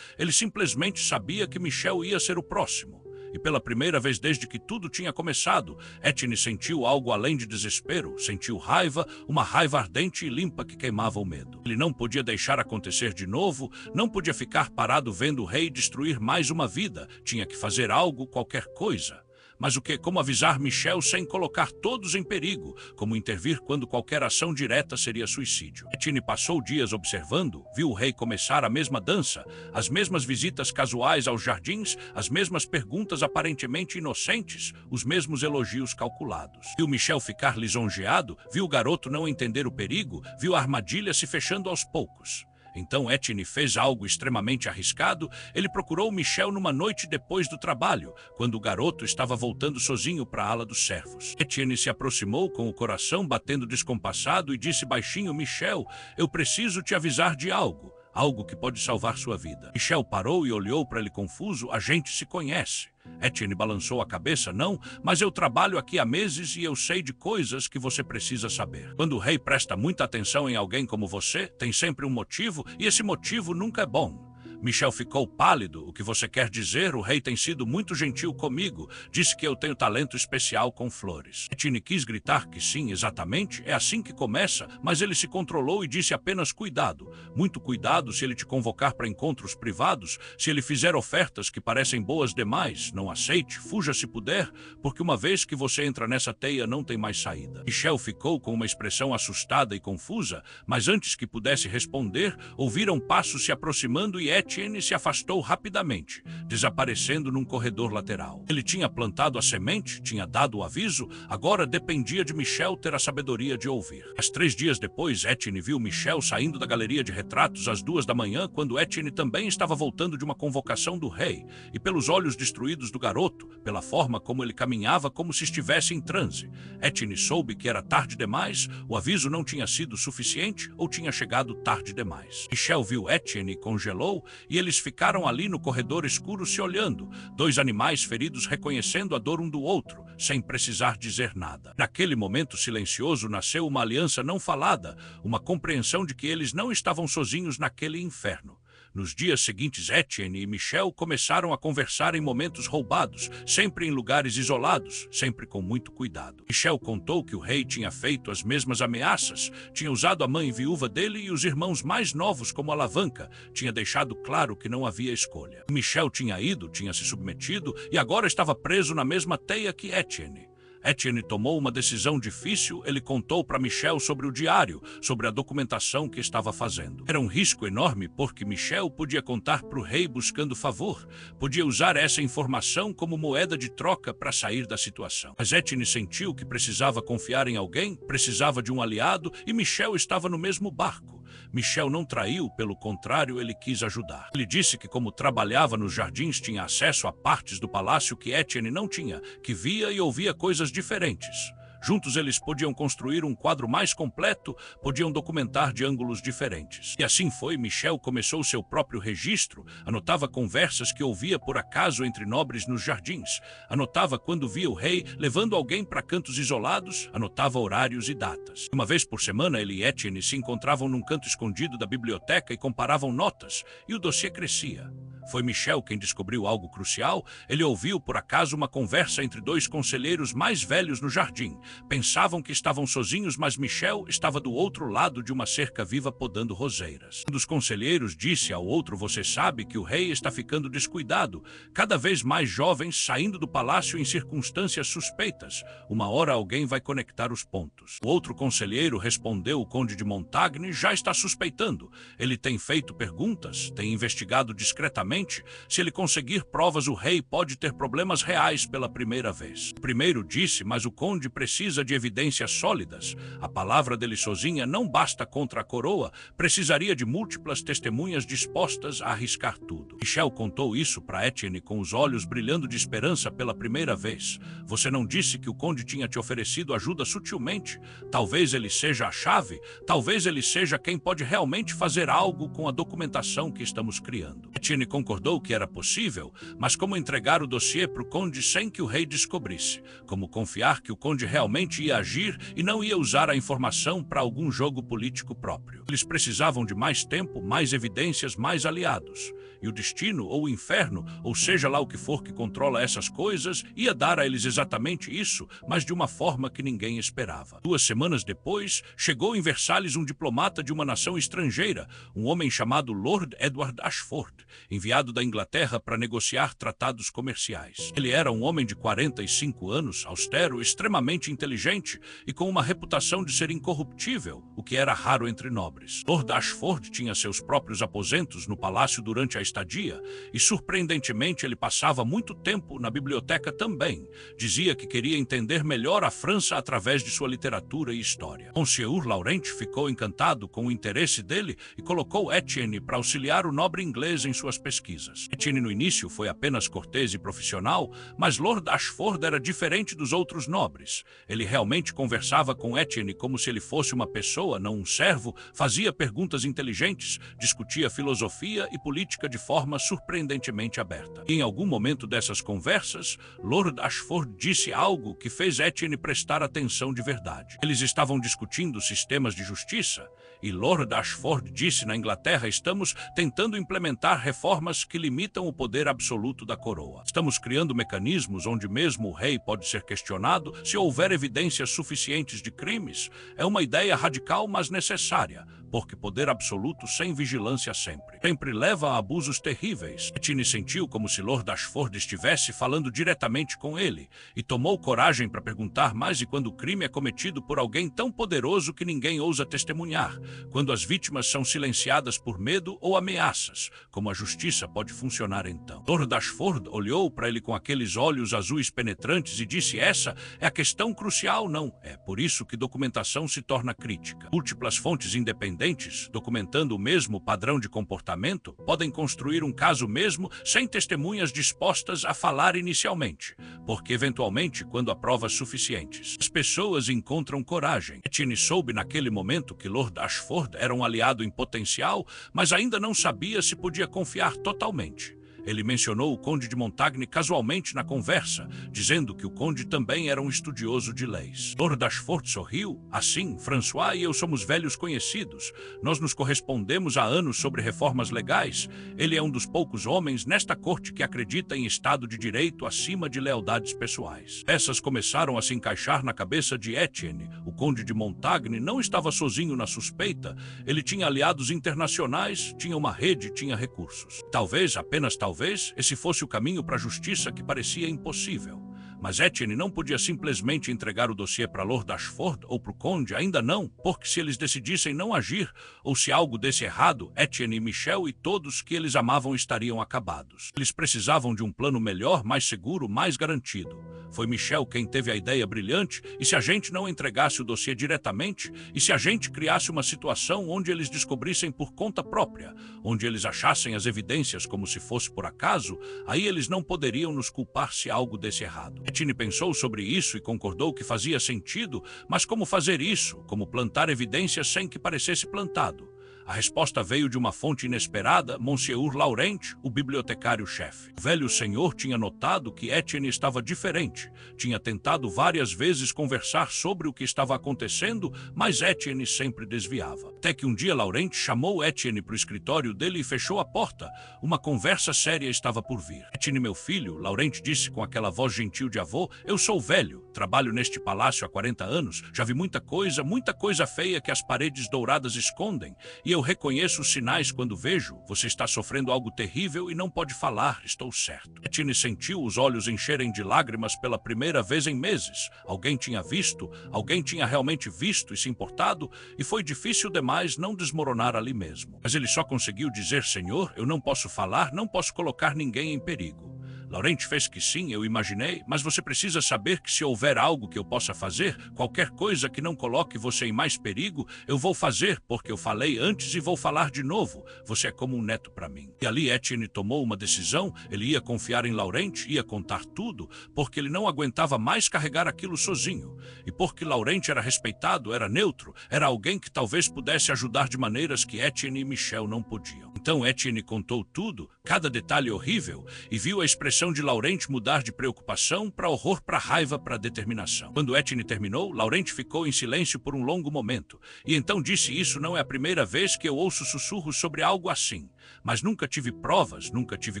ele simplesmente sabia que Michel ia ser o próximo. E pela primeira vez desde que tudo tinha começado, Etienne sentiu algo além de desespero, sentiu raiva, uma raiva ardente e limpa que queimava o medo. Ele não podia deixar acontecer de novo, não podia ficar parado vendo o rei destruir mais uma vida, tinha que fazer algo, qualquer coisa. Mas o que? Como avisar Michel sem colocar todos em perigo? Como intervir quando qualquer ação direta seria suicídio? Etienne passou dias observando, viu o rei começar a mesma dança, as mesmas visitas casuais aos jardins, as mesmas perguntas aparentemente inocentes, os mesmos elogios calculados. Viu Michel ficar lisonjeado, viu o garoto não entender o perigo, viu a armadilha se fechando aos poucos. Então Etienne fez algo extremamente arriscado. Ele procurou Michel numa noite depois do trabalho, quando o garoto estava voltando sozinho para a ala dos servos. Etienne se aproximou com o coração batendo descompassado e disse baixinho: Michel, eu preciso te avisar de algo. Algo que pode salvar sua vida. Michel parou e olhou para ele confuso. A gente se conhece. Etienne balançou a cabeça. Não, mas eu trabalho aqui há meses e eu sei de coisas que você precisa saber. Quando o rei presta muita atenção em alguém como você, tem sempre um motivo e esse motivo nunca é bom. Michel ficou pálido. O que você quer dizer? O rei tem sido muito gentil comigo. Disse que eu tenho talento especial com flores. Etienne quis gritar que sim, exatamente. É assim que começa, mas ele se controlou e disse apenas cuidado. Muito cuidado se ele te convocar para encontros privados, se ele fizer ofertas que parecem boas demais. Não aceite, fuja se puder, porque uma vez que você entra nessa teia não tem mais saída. Michel ficou com uma expressão assustada e confusa, mas antes que pudesse responder, ouviram passos se aproximando e Etienne se afastou rapidamente, desaparecendo num corredor lateral. Ele tinha plantado a semente, tinha dado o aviso, agora dependia de Michel ter a sabedoria de ouvir. Mas 3 dias depois, Etienne viu Michel saindo da galeria de retratos às 2 da manhã, quando Etienne também estava voltando de uma convocação do rei, e pelos olhos destruídos do garoto, pela forma como ele caminhava como se estivesse em transe, Etienne soube que era tarde demais, o aviso não tinha sido suficiente ou tinha chegado tarde demais. Michel viu Etienne e congelou. e eles ficaram ali no corredor escuro se olhando, dois animais feridos reconhecendo a dor um do outro, sem precisar dizer nada. Naquele momento silencioso nasceu uma aliança não falada, uma compreensão de que eles não estavam sozinhos naquele inferno. Nos dias seguintes, Etienne e Michel começaram a conversar em momentos roubados, sempre em lugares isolados, sempre com muito cuidado. Michel contou que o rei tinha feito as mesmas ameaças, tinha usado a mãe viúva dele e os irmãos mais novos como alavanca, tinha deixado claro que não havia escolha. Michel tinha ido, tinha se submetido e agora estava preso na mesma teia que Etienne. Etienne tomou uma decisão difícil. Ele contou para Michel sobre o diário, sobre a documentação que estava fazendo. Era um risco enorme porque Michel podia contar para o rei buscando favor, podia usar essa informação como moeda de troca para sair da situação. Mas Etienne sentiu que precisava confiar em alguém, precisava de um aliado e Michel estava no mesmo barco. Michel não traiu, pelo contrário, ele quis ajudar. Ele disse que, como trabalhava nos jardins, tinha acesso a partes do palácio que Etienne não tinha, que via e ouvia coisas diferentes. Juntos eles podiam construir um quadro mais completo, podiam documentar de ângulos diferentes. E assim foi, Michel começou seu próprio registro, anotava conversas que ouvia por acaso entre nobres nos jardins, anotava quando via o rei levando alguém para cantos isolados, anotava horários e datas. Uma vez por semana, ele e Etienne se encontravam num canto escondido da biblioteca e comparavam notas, e o dossiê crescia. Foi Michel quem descobriu algo crucial. Ele ouviu, por acaso, uma conversa entre dois conselheiros mais velhos no jardim. Pensavam que estavam sozinhos, mas Michel estava do outro lado de uma cerca viva podando roseiras. Um dos conselheiros disse ao outro: "Você sabe que o rei está ficando descuidado, cada vez mais jovens saindo do palácio em circunstâncias suspeitas. Uma hora alguém vai conectar os pontos." O outro conselheiro respondeu: "O conde de Montagne já está suspeitando. Ele tem feito perguntas, tem investigado discretamente. Se ele conseguir provas, o rei pode ter problemas reais pela primeira vez." O primeiro disse: "Mas o conde precisa de evidências sólidas. A palavra dele sozinha não basta contra a coroa, precisaria de múltiplas testemunhas dispostas a arriscar tudo." Michel contou isso para Etienne com os olhos brilhando de esperança pela primeira vez. "Você não disse que o conde tinha te oferecido ajuda sutilmente? Talvez ele seja a chave, talvez ele seja quem pode realmente fazer algo com a documentação que estamos criando." Etienne concordou que era possível, mas como entregar o dossiê para o conde sem que o rei descobrisse? Como confiar que o conde realmente ia agir e não ia usar a informação para algum jogo político próprio? Eles precisavam de mais tempo, mais evidências, mais aliados. E o destino, ou o inferno, ou seja lá o que for que controla essas coisas, ia dar a eles exatamente isso, mas de uma forma que ninguém esperava. 2 semanas depois, chegou em Versalhes um diplomata de uma nação estrangeira, um homem chamado Lord Edward Ashford, enviado da Inglaterra para negociar tratados comerciais. Ele era um homem de 45 anos, austero, extremamente inteligente e com uma reputação de ser incorruptível, o que era raro entre nobres. Lord Ashford tinha seus próprios aposentos no palácio durante a estadia e, surpreendentemente, ele passava muito tempo na biblioteca também. Dizia que queria entender melhor a França através de sua literatura e história. Monsieur Laurent ficou encantado com o interesse dele e colocou Etienne para auxiliar o nobre inglês em suas pesquisas. Etienne no início foi apenas cortês e profissional, mas Lord Ashford era diferente dos outros nobres. Ele realmente conversava com Etienne como se ele fosse uma pessoa, não um servo, fazia perguntas inteligentes, discutia filosofia e política de forma surpreendentemente aberta. E em algum momento dessas conversas, Lord Ashford disse algo que fez Etienne prestar atenção de verdade. Eles estavam discutindo sistemas de justiça e Lord Ashford disse: "Na Inglaterra estamos tentando implementar reformas que limitam o poder absoluto da coroa. Estamos criando mecanismos onde mesmo o rei pode ser questionado se houver evidências suficientes de crimes. É uma ideia radical, mas necessária, porque poder absoluto sem vigilância sempre leva a abusos terríveis." Etienne sentiu como se Lord Ashford estivesse falando diretamente com ele e tomou coragem para perguntar mais. "E quando o crime é cometido por alguém tão poderoso que ninguém ousa testemunhar? Quando as vítimas são silenciadas por medo ou ameaças? Como a justiça pode funcionar então?" Lord Ashford olhou para ele com aqueles olhos azuis penetrantes e disse: "Essa é a questão crucial, não? É por isso que documentação se torna crítica. Múltiplas fontes independentes independentes, documentando o mesmo padrão de comportamento, podem construir um caso mesmo sem testemunhas dispostas a falar inicialmente, porque eventualmente, quando há provas suficientes, as pessoas encontram coragem. Etienne soube naquele momento que Lord Ashford era um aliado em potencial, mas ainda não sabia se podia confiar totalmente. Ele mencionou o Conde de Montagne casualmente na conversa, dizendo que o Conde também era um estudioso de leis. Lord Ashford sorriu. Assim, François e eu somos velhos conhecidos. Nós nos correspondemos há anos sobre reformas legais. Ele é um dos poucos homens nesta corte que acredita em Estado de Direito acima de lealdades pessoais. Peças começaram a se encaixar na cabeça de Etienne. O Conde de Montagne não estava sozinho na suspeita. Ele tinha aliados internacionais, tinha uma rede, tinha recursos. Talvez, apenas talvez, esse fosse o caminho para a justiça que parecia impossível. Mas Etienne não podia simplesmente entregar o dossiê para Lord Ashford ou para o Conde, ainda não, porque se eles decidissem não agir, ou se algo desse errado, Etienne e Michel e todos que eles amavam estariam acabados. Eles precisavam de um plano melhor, mais seguro, mais garantido. Foi Michel quem teve a ideia brilhante, e se a gente não entregasse o dossiê diretamente, e se a gente criasse uma situação onde eles descobrissem por conta própria, onde eles achassem as evidências como se fosse por acaso, aí eles não poderiam nos culpar se algo desse errado. Etienne pensou sobre isso e concordou que fazia sentido, mas como fazer isso? Como plantar evidências sem que parecesse plantado? A resposta veio de uma fonte inesperada, Monsieur Laurent, o bibliotecário-chefe. O velho senhor tinha notado que Etienne estava diferente. Tinha tentado várias vezes conversar sobre o que estava acontecendo, mas Etienne sempre desviava. Até que um dia Laurent chamou Etienne para o escritório dele e fechou a porta. Uma conversa séria estava por vir. Etienne, meu filho, Laurent disse com aquela voz gentil de avô, eu sou velho, trabalho neste palácio há 40 anos, já vi muita coisa feia que as paredes douradas escondem, e eu reconheço os sinais quando vejo. Você está sofrendo algo terrível e não pode falar, estou certo. Etienne sentiu os olhos encherem de lágrimas pela primeira vez em meses. Alguém tinha visto, alguém tinha realmente visto e se importado, e foi difícil demais não desmoronar ali mesmo. Mas ele só conseguiu dizer, Senhor, eu não posso falar, não posso colocar ninguém em perigo. Laurent fez que sim, eu imaginei, mas você precisa saber que se houver algo que eu possa fazer, qualquer coisa que não coloque você em mais perigo, eu vou fazer, porque eu falei antes e vou falar de novo. Você é como um neto para mim. E ali Etienne tomou uma decisão, ele ia confiar em Laurent, ia contar tudo, porque ele não aguentava mais carregar aquilo sozinho. E porque Laurent era respeitado, era neutro, era alguém que talvez pudesse ajudar de maneiras que Etienne e Michel não podiam. Então Etienne contou tudo, cada detalhe horrível, e viu a expressão de Laurent mudar de preocupação para horror, para raiva, para determinação. Quando Etienne terminou, Laurent ficou em silêncio por um longo momento, e então disse, isso não é a primeira vez que eu ouço sussurros sobre algo assim. Mas nunca tive provas, nunca tive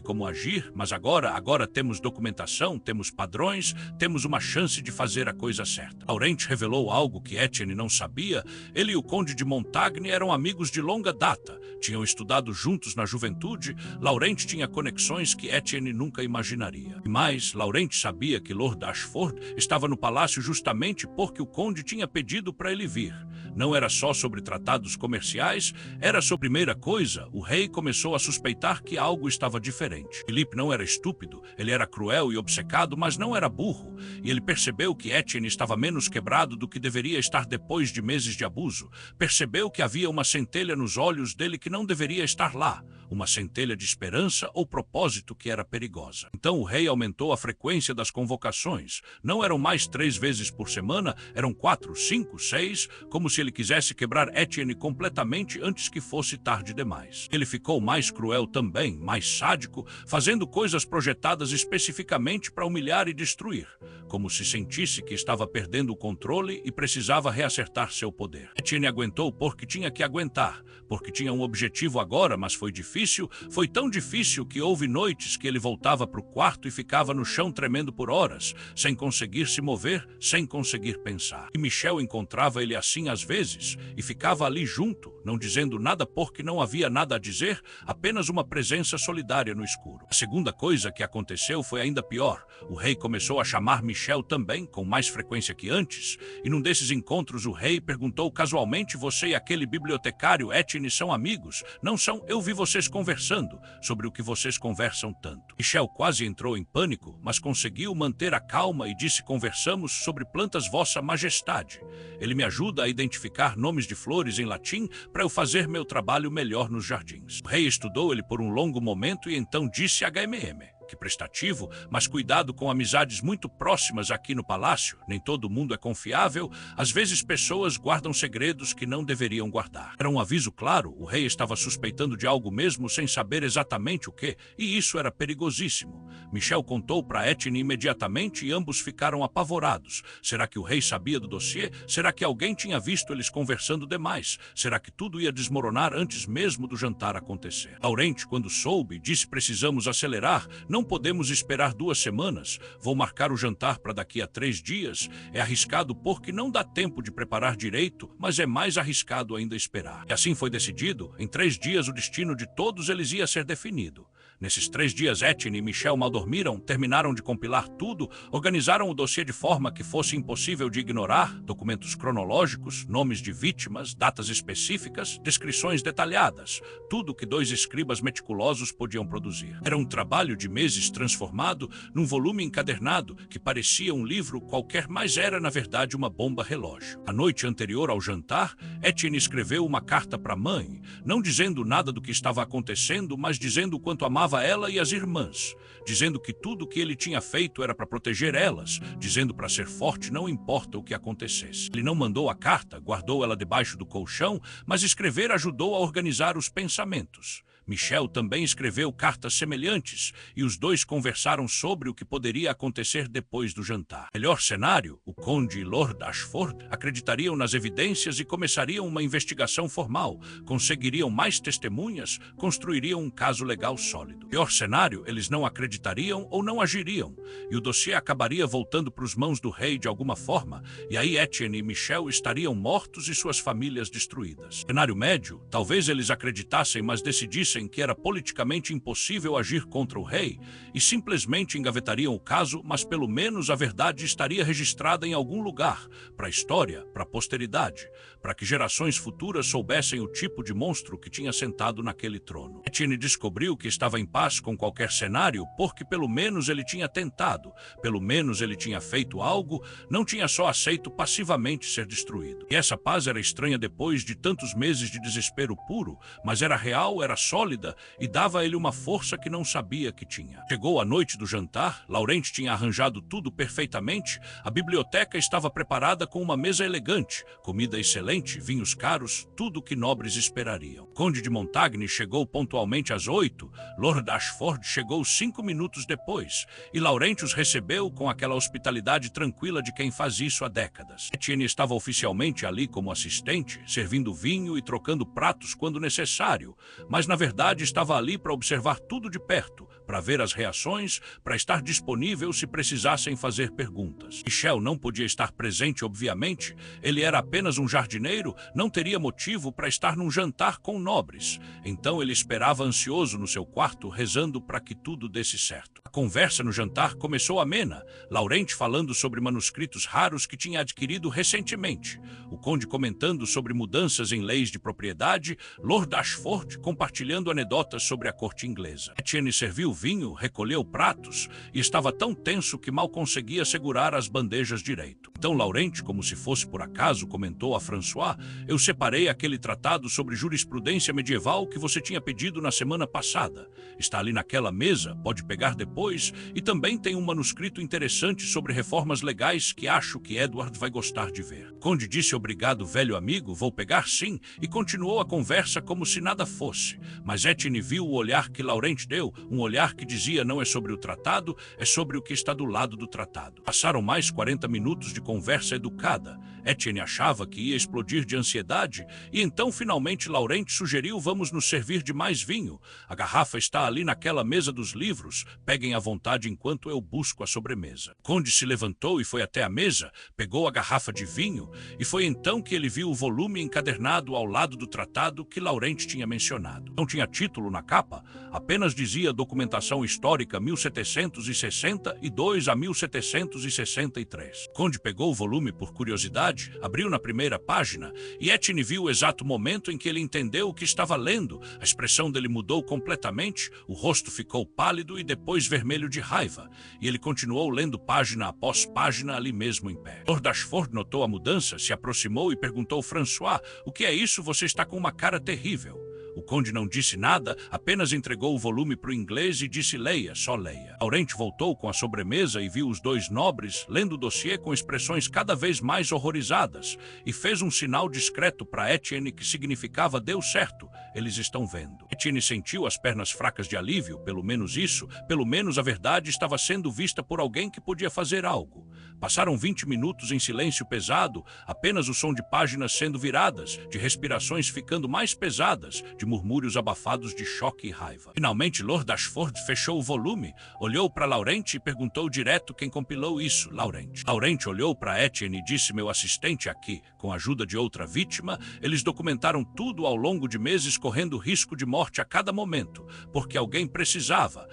como agir, mas agora temos documentação, temos padrões, temos uma chance de fazer a coisa certa. Laurent revelou algo que Etienne não sabia. Ele e o Conde de Montagne eram amigos de longa data, tinham estudado juntos na juventude. Laurent tinha conexões que Etienne nunca imaginaria. E mais, Laurent sabia que Lord Ashford estava no palácio justamente porque o Conde tinha pedido para ele vir. Não era só sobre tratados comerciais, era sobre a primeira coisa, o rei começou a suspeitar que algo estava diferente. Philippe não era estúpido, ele era cruel e obcecado, mas não era burro, e ele percebeu que Etienne estava menos quebrado do que deveria estar depois de meses de abuso. Percebeu que havia uma centelha nos olhos dele que não deveria estar lá, uma centelha de esperança ou propósito que era perigosa. Então o rei aumentou a frequência das convocações. Não eram mais 3 vezes por semana, eram 4, 5, 6, como se ele quisesse quebrar Etienne completamente antes que fosse tarde demais. Ele ficou mais cruel também, mais sádico, fazendo coisas projetadas especificamente para humilhar e destruir, como se sentisse que estava perdendo o controle e precisava reacertar seu poder. Etienne aguentou porque tinha que aguentar, porque tinha um objetivo agora, mas foi difícil, foi tão difícil que houve noites que ele voltava para o quarto e ficava no chão tremendo por horas, sem conseguir se mover, sem conseguir pensar. E Michel encontrava ele assim às vezes, e ficava ali junto, não dizendo nada porque não havia nada a dizer, apenas uma presença solidária no escuro. A segunda coisa que aconteceu foi ainda pior. O rei começou a chamar Michel também, com mais frequência que antes, e num desses encontros o rei perguntou casualmente, você e aquele bibliotecário Etienne são amigos? Não são? Eu vi vocês conversando sobre o que vocês conversam tanto. Michel quase entrou em pânico, mas conseguiu manter a calma e disse: conversamos sobre plantas, vossa majestade. Ele me ajuda a identificar nomes de flores em latim para eu fazer meu trabalho melhor nos jardins. O rei estudou ele por um longo momento e então disse a HMM: que prestativo, mas cuidado com amizades muito próximas aqui no palácio. Nem todo mundo é confiável. Às vezes pessoas guardam segredos que não deveriam guardar. Era um aviso claro. O rei estava suspeitando de algo mesmo sem saber exatamente o que, e isso era perigosíssimo. Michel contou para Etienne imediatamente e ambos ficaram apavorados. Será que o rei sabia do dossiê? Será que alguém tinha visto eles conversando demais? Será que tudo ia desmoronar antes mesmo do jantar acontecer? Laurent, quando soube, disse: precisamos acelerar. Não podemos esperar 2 semanas. Vou marcar o jantar para daqui a 3 dias. É arriscado porque não dá tempo de preparar direito, mas é mais arriscado ainda esperar. E assim foi decidido. Em 3 dias o destino de todos eles ia ser definido. Nesses 3 dias, Etienne e Michel mal dormiram, terminaram de compilar tudo, organizaram o dossiê de forma que fosse impossível de ignorar: documentos cronológicos, nomes de vítimas, datas específicas, descrições detalhadas, tudo que 2 escribas meticulosos podiam produzir. Era um trabalho de meses transformado num volume encadernado que parecia um livro qualquer, mas era, na verdade, uma bomba relógio. A noite anterior ao jantar, Etienne escreveu uma carta para a mãe, não dizendo nada do que estava acontecendo, mas dizendo o quanto amava ela e as irmãs, dizendo que tudo o que ele tinha feito era para proteger elas, dizendo para ser forte não importa o que acontecesse. Ele não mandou a carta, guardou ela debaixo do colchão, mas escrever ajudou a organizar os pensamentos. Michel também escreveu cartas semelhantes e os 2 conversaram sobre o que poderia acontecer depois do jantar. Melhor cenário: o conde e Lord Ashford acreditariam nas evidências e começariam uma investigação formal, conseguiriam mais testemunhas, construiriam um caso legal sólido. Pior cenário: eles não acreditariam ou não agiriam, e o dossiê acabaria voltando para as mãos do rei de alguma forma, e aí Etienne e Michel estariam mortos e suas famílias destruídas. Cenário médio: talvez eles acreditassem, mas decidissem que era politicamente impossível agir contra o rei e simplesmente engavetariam o caso, mas pelo menos a verdade estaria registrada em algum lugar, para a história, para a posteridade, para que gerações futuras soubessem o tipo de monstro que tinha sentado naquele trono. Etienne descobriu que estava em paz com qualquer cenário porque pelo menos ele tinha tentado, pelo menos ele tinha feito algo, não tinha só aceito passivamente ser destruído. E essa paz era estranha depois de tantos meses de desespero puro, mas era real, era sólida e dava a ele uma força que não sabia que tinha. Chegou a noite do jantar, Laurent tinha arranjado tudo perfeitamente, a biblioteca estava preparada com uma mesa elegante, comida excelente, vinhos caros, tudo o que nobres esperariam. Conde de Montagne chegou pontualmente às 8, Lord Ashford chegou 5 minutos depois, e Laurent os recebeu com aquela hospitalidade tranquila de quem faz isso há décadas. Etienne estava oficialmente ali como assistente, servindo vinho e trocando pratos quando necessário, mas na verdade estava ali para observar tudo de perto, para ver as reações, para estar disponível se precisassem fazer perguntas. Michel não podia estar presente, obviamente. Ele era apenas um jardineiro, não teria motivo para estar num jantar com nobres. Então ele esperava ansioso no seu quarto, rezando para que tudo desse certo. A conversa no jantar começou amena, Laurent falando sobre manuscritos raros que tinha adquirido recentemente, o conde comentando sobre mudanças em leis de propriedade, Lord Ashford compartilhando anedotas sobre a corte inglesa. Etienne serviu vinho, recolheu pratos e estava tão tenso que mal conseguia segurar as bandejas direito. Então Laurent, como se fosse por acaso, comentou a François: eu separei aquele tratado sobre jurisprudência medieval que você tinha pedido na semana passada. Está ali naquela mesa, pode pegar depois, e também tem um manuscrito interessante sobre reformas legais que acho que Edward vai gostar de ver. Conde disse: obrigado, velho amigo, vou pegar sim, e continuou a conversa como se nada fosse. Mas Etienne viu o olhar que Laurent deu, um olhar que dizia: não é sobre o tratado, é sobre o que está do lado do tratado. Passaram mais 40 minutos de conversa educada. Etienne achava que ia explodir de ansiedade, e então finalmente Laurent sugeriu: vamos nos servir de mais vinho. A garrafa está ali naquela mesa dos livros, peguem à vontade enquanto eu busco a sobremesa. Conde se levantou e foi até a mesa, pegou a garrafa de vinho, e foi então que ele viu o volume encadernado ao lado do tratado que Laurent tinha mencionado. Não tinha título na capa, apenas dizia Documentação Histórica 1762 a 1763. Conde pegou o volume por curiosidade curiosidade, abriu na primeira página e Etienne viu o exato momento em que ele entendeu o que estava lendo. A expressão dele mudou completamente, o rosto ficou pálido e depois vermelho de raiva, e ele continuou lendo página após página ali mesmo em pé. Lord Ashford notou a mudança, se aproximou e perguntou: François, o que é isso? Você está com uma cara terrível. O conde não disse nada, apenas entregou o volume para o inglês e disse: leia, só leia. Laurent voltou com a sobremesa e viu os dois nobres lendo o dossiê com expressões cada vez mais horrorizadas e fez um sinal discreto para Etienne que significava: deu certo, eles estão vendo. Etienne sentiu as pernas fracas de alívio, pelo menos isso, pelo menos a verdade estava sendo vista por alguém que podia fazer algo. Passaram 20 minutos em silêncio pesado, apenas o som de páginas sendo viradas, de respirações ficando mais pesadas, de murmúrios abafados de choque e raiva. Finalmente, Lord Ashford fechou o volume, olhou para Laurent e perguntou direto quem compilou isso: Laurent. Laurent olhou para Etienne e disse: meu assistente aqui, com a ajuda de outra vítima, eles documentaram tudo ao longo de meses, correndo risco de morte a cada momento, porque alguém precisava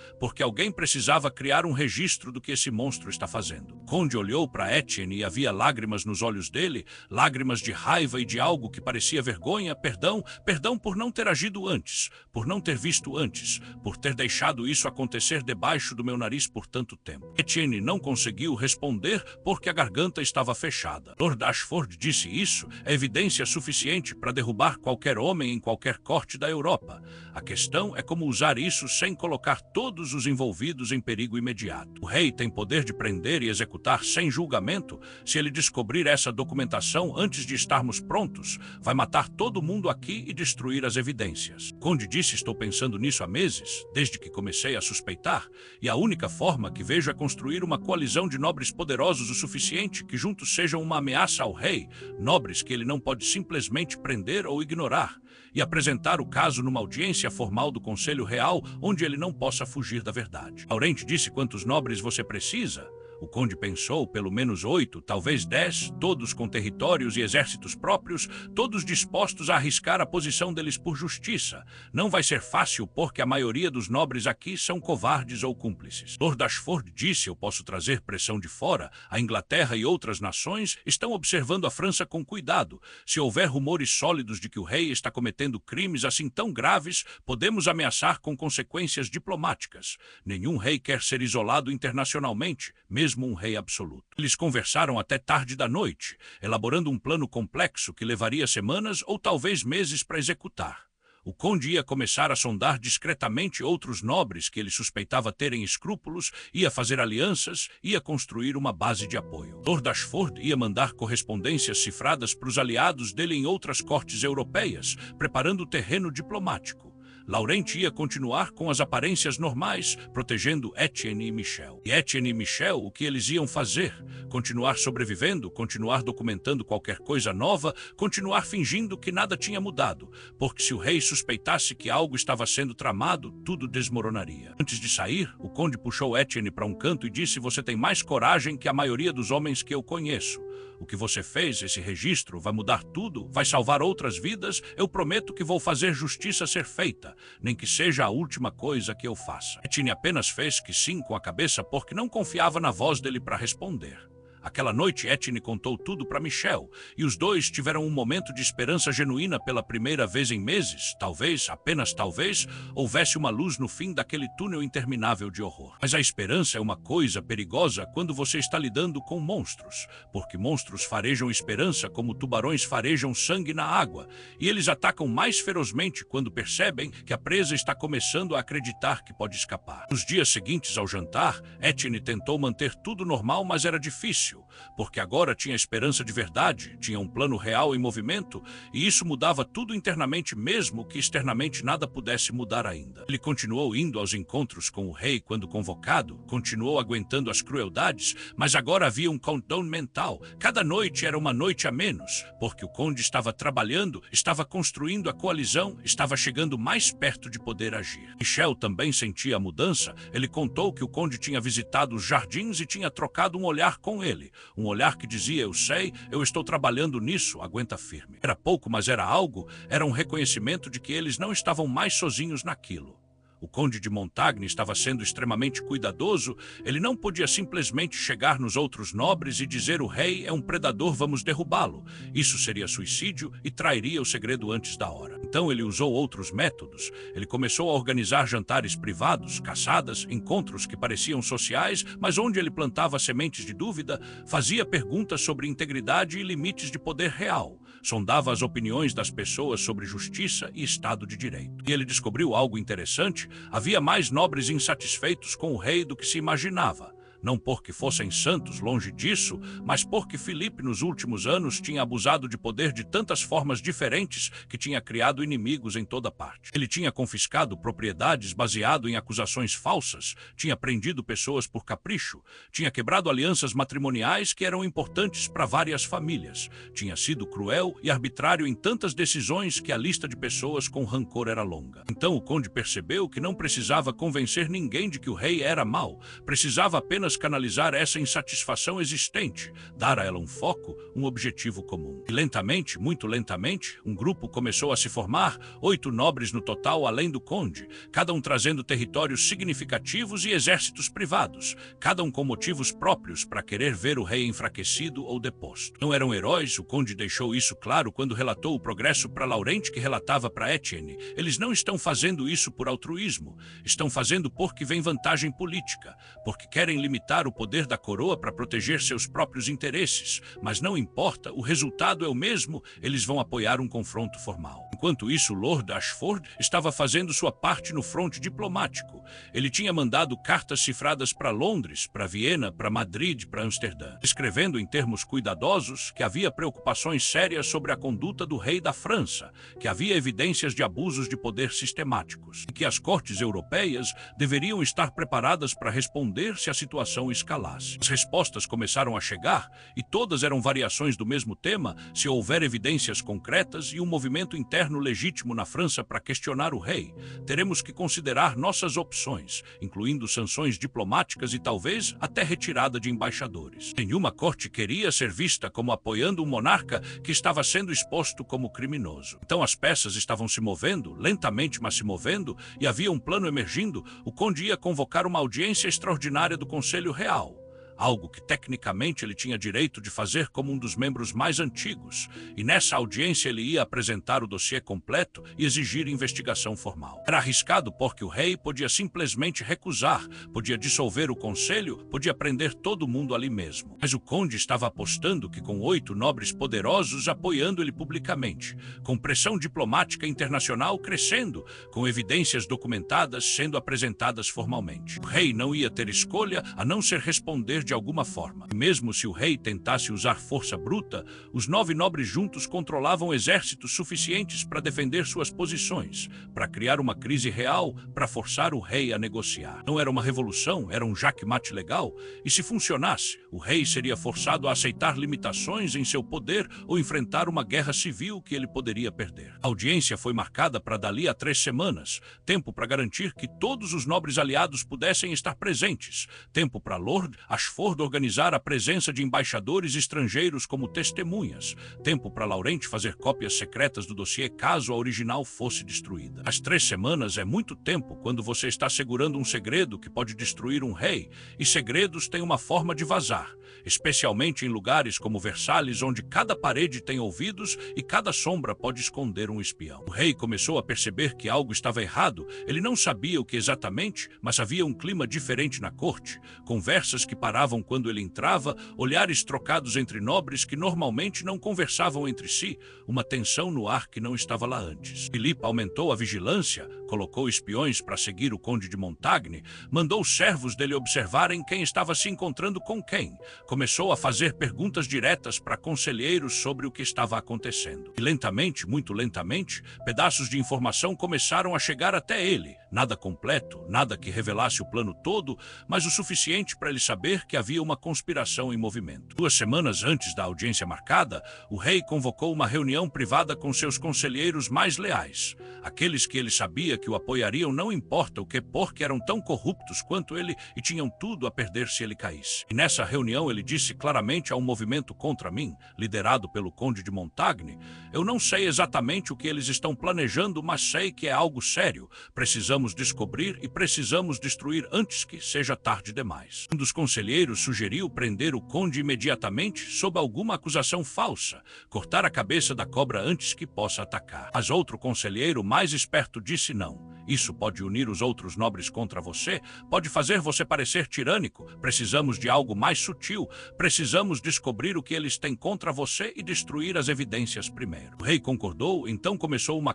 criar um registro do que esse monstro está fazendo. O conde olhou para Etienne e havia lágrimas nos olhos dele, lágrimas de raiva e de algo que parecia vergonha, perdão por não ter agido antes, por não ter visto antes, por ter deixado isso acontecer debaixo do meu nariz por tanto tempo. Etienne não conseguiu responder porque a garganta estava fechada. Lord Ashford disse: isso é evidência suficiente para derrubar qualquer homem em qualquer corte da Europa. A questão é como usar isso sem colocar todos os envolvidos em perigo imediato. O rei tem poder de prender e executar sem julgamento. Se ele descobrir essa documentação antes de estarmos prontos, vai matar todo mundo aqui e destruir as evidências. O conde disse: estou pensando nisso há meses, desde que comecei a suspeitar, e a única forma que vejo é construir uma coalizão de nobres poderosos o suficiente que juntos sejam uma ameaça ao rei, nobres que ele não pode simplesmente prender ou ignorar, e apresentar o caso numa audiência formal do Conselho Real, onde ele não possa fugir da verdade. Laurent disse: quantos nobres você precisa? O conde pensou: pelo menos 8, talvez 10, todos com territórios e exércitos próprios, todos dispostos a arriscar a posição deles por justiça. Não vai ser fácil porque a maioria dos nobres aqui são covardes ou cúmplices. Lord Ashford disse: eu posso trazer pressão de fora. A Inglaterra e outras nações estão observando a França com cuidado. Se houver rumores sólidos de que o rei está cometendo crimes assim tão graves, podemos ameaçar com consequências diplomáticas. Nenhum rei quer ser isolado internacionalmente, mesmo um rei absoluto. Eles conversaram até tarde da noite, elaborando um plano complexo que levaria semanas ou talvez meses para executar. O conde ia começar a sondar discretamente outros nobres que ele suspeitava terem escrúpulos, ia fazer alianças, ia construir uma base de apoio. Lord Ashford ia mandar correspondências cifradas para os aliados dele em outras cortes europeias, preparando o terreno diplomático. Laurent ia continuar com as aparências normais, protegendo Etienne e Michel. E Etienne e Michel, o que eles iam fazer? Continuar sobrevivendo, continuar documentando qualquer coisa nova, continuar fingindo que nada tinha mudado, porque se o rei suspeitasse que algo estava sendo tramado, tudo desmoronaria. Antes de sair, o conde puxou Etienne para um canto e disse: você tem mais coragem que a maioria dos homens que eu conheço. O que você fez, esse registro, vai mudar tudo, vai salvar outras vidas. Eu prometo que vou fazer justiça ser feita, nem que seja a última coisa que eu faça. Etienne apenas fez que sim com a cabeça porque não confiava na voz dele para responder. Aquela noite, Etienne contou tudo para Michel, e os dois tiveram um momento de esperança genuína pela primeira vez em meses. Talvez, apenas talvez, houvesse uma luz no fim daquele túnel interminável de horror. Mas a esperança é uma coisa perigosa quando você está lidando com monstros, porque monstros farejam esperança como tubarões farejam sangue na água, e eles atacam mais ferozmente quando percebem que a presa está começando a acreditar que pode escapar. Nos dias seguintes ao jantar, Etienne tentou manter tudo normal, mas era difícil, porque agora tinha esperança de verdade, tinha um plano real em movimento, e isso mudava tudo internamente mesmo que externamente nada pudesse mudar ainda. Ele continuou indo aos encontros com o rei quando convocado, continuou aguentando as crueldades, mas agora havia um countdown mental. Cada noite era uma noite a menos, porque o conde estava trabalhando, estava construindo a coalizão, estava chegando mais perto de poder agir. Michel também sentia a mudança. Ele contou que o conde tinha visitado os jardins e tinha trocado um olhar com ele. Um olhar que dizia: eu sei, eu estou trabalhando nisso, aguenta firme. Era pouco, mas era algo, era um reconhecimento de que eles não estavam mais sozinhos naquilo. O conde de Montagne estava sendo extremamente cuidadoso. Ele não podia simplesmente chegar nos outros nobres e dizer: o rei é um predador, vamos derrubá-lo. Isso seria suicídio e trairia o segredo antes da hora. Então ele usou outros métodos. Ele começou a organizar jantares privados, caçadas, encontros que pareciam sociais, mas onde ele plantava sementes de dúvida, fazia perguntas sobre integridade e limites de poder real. Sondava as opiniões das pessoas sobre justiça e Estado de Direito. E ele descobriu algo interessante: havia mais nobres insatisfeitos com o rei do que se imaginava. Não porque fossem santos, longe disso, mas porque Filipe nos últimos anos tinha abusado de poder de tantas formas diferentes que tinha criado inimigos em toda parte. Ele tinha confiscado propriedades baseado em acusações falsas, tinha prendido pessoas por capricho, tinha quebrado alianças matrimoniais que eram importantes para várias famílias, tinha sido cruel e arbitrário em tantas decisões que a lista de pessoas com rancor era longa. Então o conde percebeu que não precisava convencer ninguém de que o rei era mau, precisava apenas canalizar essa insatisfação existente, dar a ela um foco, um objetivo comum. E lentamente, muito lentamente, um grupo começou a se formar, 8 nobres no total além do conde, cada um trazendo territórios significativos e exércitos privados, cada um com motivos próprios para querer ver o rei enfraquecido ou deposto. Não eram heróis, o conde deixou isso claro quando relatou o progresso para Laurent, que relatava para Etienne. Eles não estão fazendo isso por altruísmo, estão fazendo porque vem vantagem política, porque querem limitar o poder da coroa para proteger seus próprios interesses, mas não importa, o resultado é o mesmo, eles vão apoiar um confronto formal. Enquanto isso, Lord Ashford estava fazendo sua parte no fronte diplomático. Ele tinha mandado cartas cifradas para Londres, para Viena, para Madrid, para Amsterdã, escrevendo em termos cuidadosos que havia preocupações sérias sobre a conduta do rei da França, que havia evidências de abusos de poder sistemáticos, e que as cortes europeias deveriam estar preparadas para responder se a situação escalasse. As respostas começaram a chegar e todas eram variações do mesmo tema: se houver evidências concretas e um movimento interno legítimo na França para questionar o rei, teremos que considerar nossas opções, incluindo sanções diplomáticas e talvez até retirada de embaixadores. Nenhuma corte queria ser vista como apoiando um monarca que estava sendo exposto como criminoso. Então as peças estavam se movendo, lentamente mas se movendo, e havia um plano emergindo. O conde ia convocar uma audiência extraordinária do Conselho Real, algo que tecnicamente ele tinha direito de fazer como um dos membros mais antigos, e nessa audiência ele ia apresentar o dossiê completo e exigir investigação formal. Era arriscado porque o rei podia simplesmente recusar, podia dissolver o conselho, podia prender todo mundo ali mesmo. Mas o conde estava apostando que com 8 nobres poderosos apoiando ele publicamente, com pressão diplomática internacional crescendo, com evidências documentadas sendo apresentadas formalmente, o rei não ia ter escolha a não ser responder de alguma forma. E mesmo se o rei tentasse usar força bruta, os 9 nobres juntos controlavam exércitos suficientes para defender suas posições, para criar uma crise real, para forçar o rei a negociar. Não era uma revolução, era um jaque-mate legal, e se funcionasse, o rei seria forçado a aceitar limitações em seu poder ou enfrentar uma guerra civil que ele poderia perder. A audiência foi marcada para dali a 3 semanas, tempo para garantir que todos os nobres aliados pudessem estar presentes, tempo para Lord Ashford organizar a presença de embaixadores estrangeiros como testemunhas, tempo para Laurent fazer cópias secretas do dossiê caso a original fosse destruída. As 3 semanas é muito tempo quando você está segurando um segredo que pode destruir um rei, e segredos têm uma forma de vazar, especialmente em lugares como Versalhes, onde cada parede tem ouvidos e cada sombra pode esconder um espião. O rei começou a perceber que algo estava errado. Ele não sabia o que exatamente, mas havia um clima diferente na corte, conversas que paravam quando ele entrava, olhares trocados entre nobres que normalmente não conversavam entre si, uma tensão no ar que não estava lá antes. Filipe aumentou a vigilância, colocou espiões para seguir o conde de Montagne, mandou os servos dele observarem quem estava se encontrando com quem, começou a fazer perguntas diretas para conselheiros sobre o que estava acontecendo. E lentamente, muito lentamente, pedaços de informação começaram a chegar até ele, nada completo, nada que revelasse o plano todo, mas o suficiente para ele saber que que havia uma conspiração em movimento. 2 semanas antes da audiência marcada, o rei convocou uma reunião privada com seus conselheiros mais leais, aqueles que ele sabia que o apoiariam não importa o que, porque eram tão corruptos quanto ele e tinham tudo a perder se ele caísse. E nessa reunião ele disse claramente a um movimento contra mim, liderado pelo conde de Montagne: eu não sei exatamente o que eles estão planejando, mas sei que é algo sério. Precisamos descobrir e precisamos destruir antes que seja tarde demais. Um dos conselheiros sugeriu prender o conde imediatamente sob alguma acusação falsa, cortar a cabeça da cobra antes que possa atacar. Mas outro conselheiro mais esperto disse não. Isso pode unir os outros nobres contra você, pode fazer você parecer tirânico. Precisamos de algo mais sutil. Precisamos descobrir o que eles têm contra você e destruir as evidências primeiro. O rei concordou, então começou uma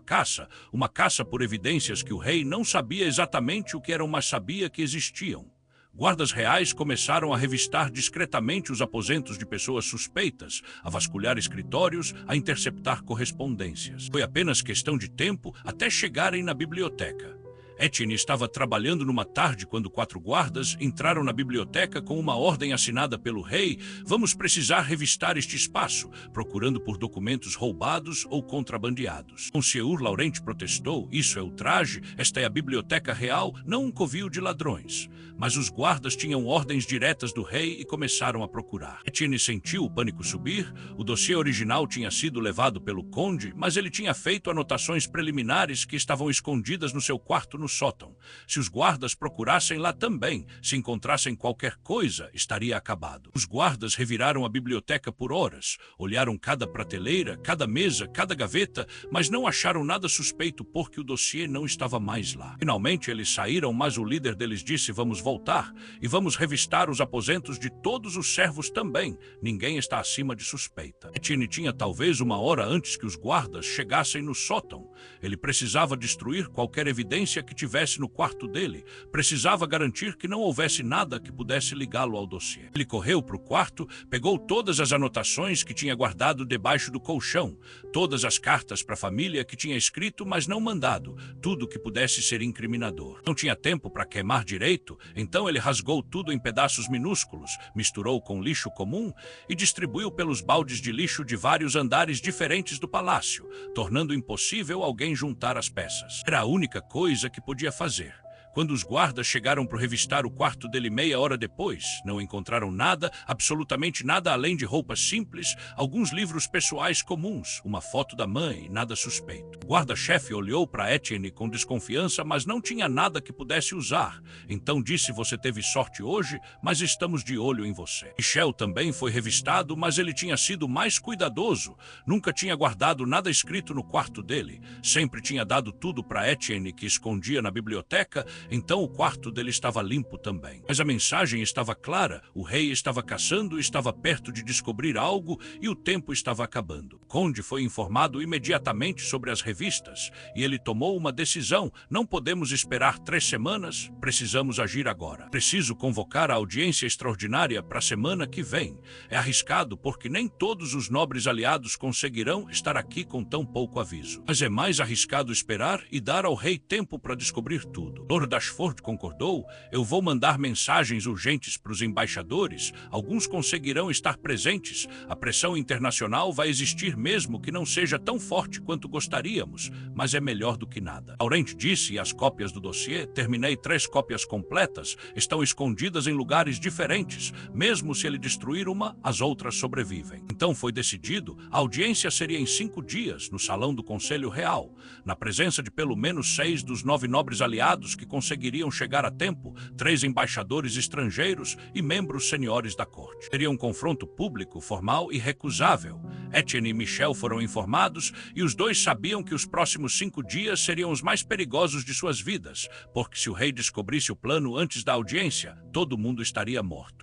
caça por evidências que o rei não sabia exatamente o que eram, mas sabia que existiam. Guardas reais começaram a revistar discretamente os aposentos de pessoas suspeitas, a vasculhar escritórios, a interceptar correspondências. Foi apenas questão de tempo até chegarem na biblioteca. Etienne estava trabalhando numa tarde quando 4 guardas entraram na biblioteca com uma ordem assinada pelo rei: vamos precisar revistar este espaço, procurando por documentos roubados ou contrabandeados. Monsieur Laurent protestou: isso é ultraje, esta é a biblioteca real, não um covil de ladrões. Mas os guardas tinham ordens diretas do rei e começaram a procurar. Etienne sentiu o pânico subir. O dossiê original tinha sido levado pelo conde, mas ele tinha feito anotações preliminares que estavam escondidas no seu quarto no sótão. Se os guardas procurassem lá também, se encontrassem qualquer coisa, estaria acabado. Os guardas reviraram a biblioteca por horas, olharam cada prateleira, cada mesa, cada gaveta, mas não acharam nada suspeito porque o dossiê não estava mais lá. Finalmente eles saíram, mas o líder deles disse: vamos voltar e vamos revistar os aposentos de todos os servos também. Ninguém está acima de suspeita. Etienne tinha talvez 1 hora antes que os guardas chegassem no sótão. Ele precisava destruir qualquer evidência que tivesse no quarto dele. Precisava garantir que não houvesse nada que pudesse ligá-lo ao dossiê. Ele correu para o quarto, pegou todas as anotações que tinha guardado debaixo do colchão, todas as cartas para a família que tinha escrito, mas não mandado, tudo que pudesse ser incriminador. Não tinha tempo para queimar direito, então ele rasgou tudo em pedaços minúsculos, misturou com lixo comum e distribuiu pelos baldes de lixo de vários andares diferentes do palácio, tornando impossível alguém juntar as peças. Era a única coisa que podia fazer. Quando os guardas chegaram para revistar o quarto dele 30 minutos depois, não encontraram nada, absolutamente nada além de roupas simples, alguns livros pessoais comuns, uma foto da mãe, nada suspeito. O guarda-chefe olhou para Etienne com desconfiança, mas não tinha nada que pudesse usar. Então disse: você teve sorte hoje, mas estamos de olho em você. Michel também foi revistado, mas ele tinha sido mais cuidadoso. Nunca tinha guardado nada escrito no quarto dele. Sempre tinha dado tudo para Etienne, que escondia na biblioteca. Então o quarto dele estava limpo também. Mas a mensagem estava clara: o rei estava caçando, estava perto de descobrir algo e o tempo estava acabando. O conde foi informado imediatamente sobre as revistas e ele tomou uma decisão: não podemos esperar 3 semanas, precisamos agir agora. Preciso convocar a audiência extraordinária para a semana que vem. É arriscado porque nem todos os nobres aliados conseguirão estar aqui com tão pouco aviso. Mas é mais arriscado esperar e dar ao rei tempo para descobrir tudo. Lord Ashford concordou: eu vou mandar mensagens urgentes para os embaixadores, alguns conseguirão estar presentes, a pressão internacional vai existir mesmo que não seja tão forte quanto gostaríamos, mas é melhor do que nada. Laurent disse: e as cópias do dossiê, terminei 3 cópias completas, estão escondidas em lugares diferentes, mesmo se ele destruir uma, as outras sobrevivem. Então foi decidido: a audiência seria em 5 dias, no salão do Conselho Real, na presença de pelo menos 6 dos 9 nobres aliados que conseguiriam chegar a tempo, 3 embaixadores estrangeiros e membros seniores da corte. Seria um confronto público, formal e recusável. Etienne e Michel foram informados e os dois sabiam que os próximos 5 dias seriam os mais perigosos de suas vidas, porque se o rei descobrisse o plano antes da audiência, todo mundo estaria morto.